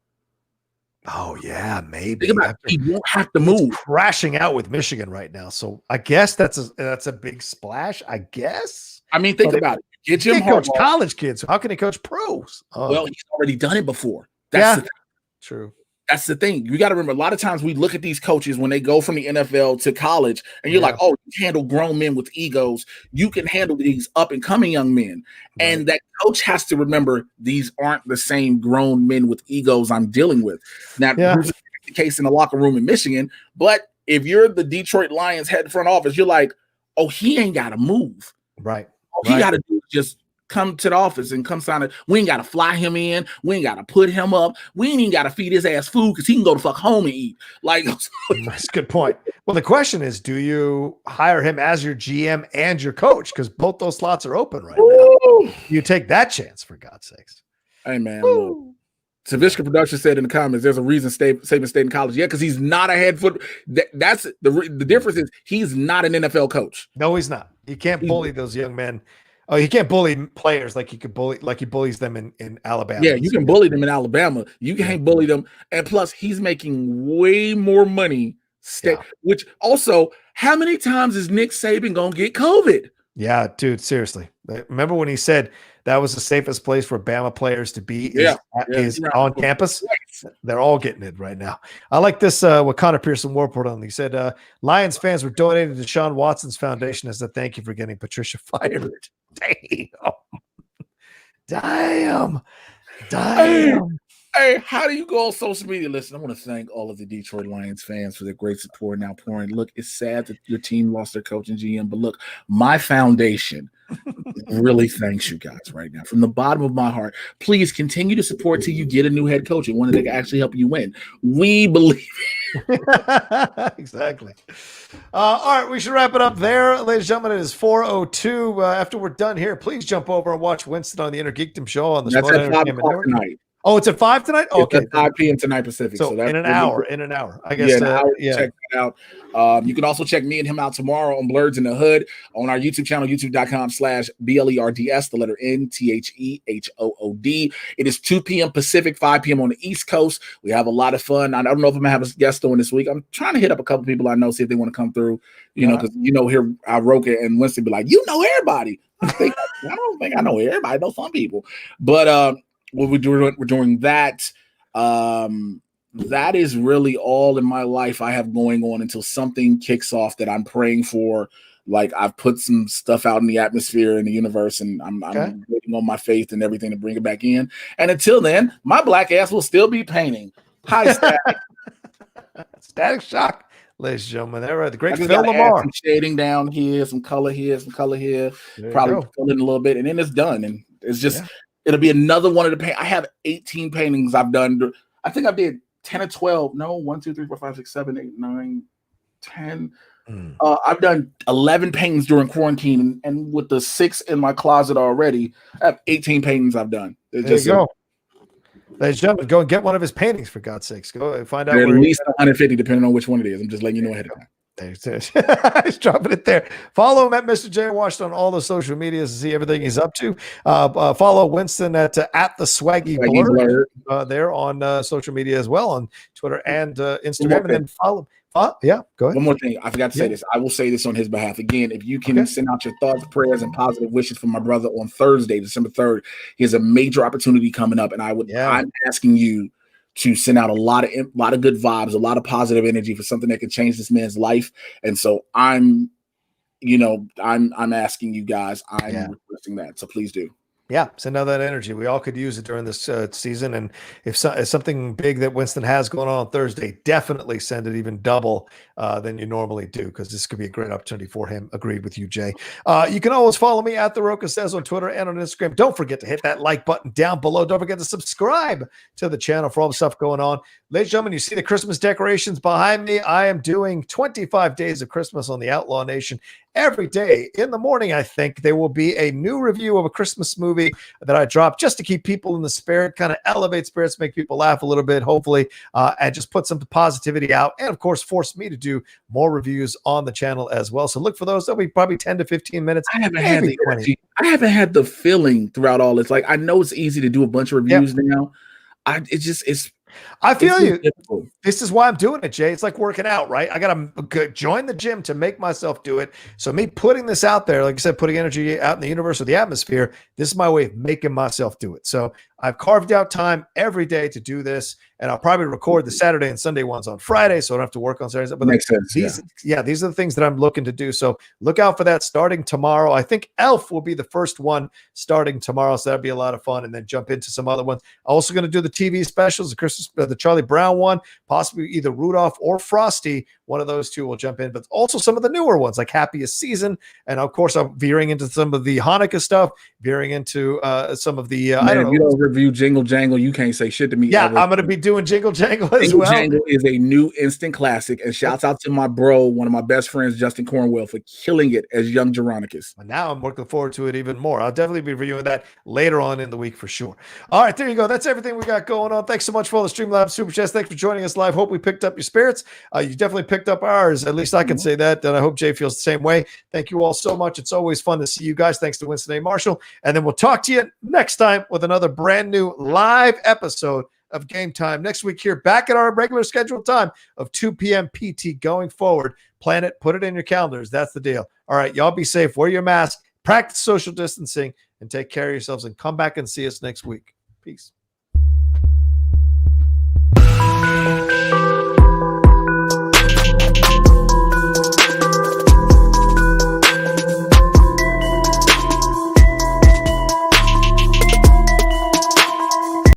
Oh yeah, maybe. Think about it. He won't have to move. He's crashing out with Michigan right now, so I guess that's a big splash. I guess. I mean, think about it. Get Jim Harbaugh. Coach college kids. How can he coach pros? Well, he's already done it before. That's true. That's the thing. You got to remember, a lot of times we look at these coaches when they go from the NFL to college, and you're like, oh, you handle grown men with egos. You can handle these up-and-coming young men. Right. And that coach has to remember these aren't the same grown men with egos I'm dealing with. Now, here's the case in the locker room in Michigan, but if you're the Detroit Lions head front office, you're like, oh, he ain't got to move. Right. All he got to do is just come to the office and come sign it. We ain't got to fly him in. We ain't got to put him up. We ain't even got to feed his ass food because he can go to fuck home and eat. Like, that's a good point. Well, the question is, do you hire him as your GM and your coach? Because both those slots are open right now. You take that chance, for God's sakes. Hey, man. Look, Savishka Production said in the comments, there's a reason Saban stayed in college. Yeah, because he's not a head foot. That's the difference is he's not an NFL coach. No, he's not. You can't bully those young men. Oh, you can't bully players like he bullies them in Alabama. Yeah, you can bully them in Alabama. You can't bully them. And plus, he's making way more money. Which also, how many times is Nick Saban gonna get COVID? Yeah, dude, seriously. Remember when he said that was the safest place for Bama players to be is on campus? They're all getting it right now. I like this, what Connor Pearson Ward put on. He said, Lions fans were donated to Sean Watson's foundation as a thank you for getting Patricia fired. Damn. Hey, how do you go on social media? Listen, I want to thank all of the Detroit Lions fans for their great support now pouring. Look, it's sad that your team lost their coach and GM, but look, my foundation really thanks you guys right now. From the bottom of my heart, please continue to support till you get a new head coach and one that can actually help you win. We believe it. Exactly. All right, we should wrap it up there. Ladies and gentlemen, it is 4:02. After we're done here, please jump over and watch Winston on the Inner Geekdom Show on the That's at 5 o'clock tonight. Oh, it's at 5 tonight? Okay. It's at 5 p.m. tonight Pacific. So that's in an hour. I guess. Check that out. You can also check me and him out tomorrow on Blurs in the Hood on our YouTube channel, youtube.com/BLERDS, the letter NTHEHOOD. It is 2 p.m. Pacific, 5 p.m. on the East Coast. We have a lot of fun. I don't know if I'm going to have a guest on this week. I'm trying to hit up a couple people I know, see if they want to come through, because, here Rocha and Winston be like, everybody. I don't think I know everybody. I know some people. But, we're doing that. That is really all in my life I have going on until something kicks off that I'm praying for. Like, I've put some stuff out in the atmosphere in the universe, and I'm waiting on my faith and everything to bring it back in. And until then, my black ass will still be painting. Hi, Static. Static Shock, ladies and gentlemen. There, the great Phil Lamar. Some shading down here, some color here, probably fill in a little bit, and then it's done. And it's just. Yeah. It'll be another one of the paint. I have 18 paintings I've done. I think I did 10 or 12. No, 1, 2, 3, 4, 5, 6, 7, 8, 9, 10. I've done 11 paintings during quarantine, and with the 6 in my closet already, I have 18 paintings I've done. There you go. Ladies and gentlemen, go and get one of his paintings, for God's sakes. Go and find out. At least 150, depending on which one it is. I'm just letting you know ahead of time. He's dropping it there. Follow him at Mr. J Washed on all the social medias to see everything he's up to. Follow Winston at the Swaggy Blur there on social media as well, on Twitter and Instagram. And then follow. Go ahead. One more thing. I forgot to say this. I will say this on his behalf. Again, if you can send out your thoughts, prayers, and positive wishes for my brother on Thursday, December 3rd, he has a major opportunity coming up. And I'm asking you to send out a lot of good vibes, a lot of positive energy for something that can change this man's life. And so I'm asking you guys, I'm requesting that. So please do. Yeah, send out that energy. We all could use it during this season. And if something big that Winston has going on Thursday, definitely send it even double than you normally do, because this could be a great opportunity for him. Agreed with you, Jay. You can always follow me at The Rocha Says on Twitter and on Instagram. Don't forget to hit that like button down below. Don't forget to subscribe to the channel for all the stuff going on. Ladies and gentlemen, you see the Christmas decorations behind me. I am doing 25 days of Christmas on the Outlaw Nation. Every day in the morning, I think there will be a new review of a Christmas movie that I drop just to keep people in the spirit, kind of elevate spirits, make people laugh a little bit, hopefully, and just put some positivity out. And of course, force me to do more reviews on the channel as well. So look for those. That'll be probably 10 to 15 minutes. I haven't had the feeling throughout all this. Like, I know it's easy to do a bunch of reviews now. I feel you. Difficult. This is why I'm doing it, Jay. It's like working out, right? I got to join the gym to make myself do it. So me putting this out there, like I said, putting energy out in the universe or the atmosphere, this is my way of making myself do it. So I've carved out time every day to do this, and I'll probably record the Saturday and Sunday ones on Friday, so I don't have to work on Saturdays. But makes sense. These are the things that I'm looking to do. So look out for that starting tomorrow. I think Elf will be the first one starting tomorrow, so that'll be a lot of fun, and then jump into some other ones. I'm also going to do the TV specials, the Christmas, the Charlie Brown one, possibly either Rudolph or Frosty. One of those two will jump in, but also some of the newer ones like Happiest Season, and of course I'm veering into some of the Hanukkah stuff, veering into some of the Man, I don't know. If you don't review Jingle Jangle, you can't say shit to me. Yeah, ever. I'm going to be doing Jingle Jangle as Jingle well. Jangle is a new instant classic, and shouts out to my bro, one of my best friends, Justin Cornwell, for killing it as young Geronicus. And now I'm looking forward to it even more. I'll definitely be reviewing that later on in the week for sure. All right, there you go. That's everything we got going on. Thanks so much for all the StreamLabs Super Chats. Thanks for joining us live. Hope we picked up your spirits. You definitely picked up ours. At least I can say that, and I hope Jay feels the same way. Thank you all so much. It's always fun to see you guys. Thanks to Winston A. Marshall. And then we'll talk to you next time with another brand new live episode of Game Time next week here, back at our regular scheduled time of 2 p.m. PT going forward. Plan it, put it in your calendars. That's the deal. All right, y'all be safe. Wear your mask, practice social distancing, and take care of yourselves, and come back and see us next week. Peace.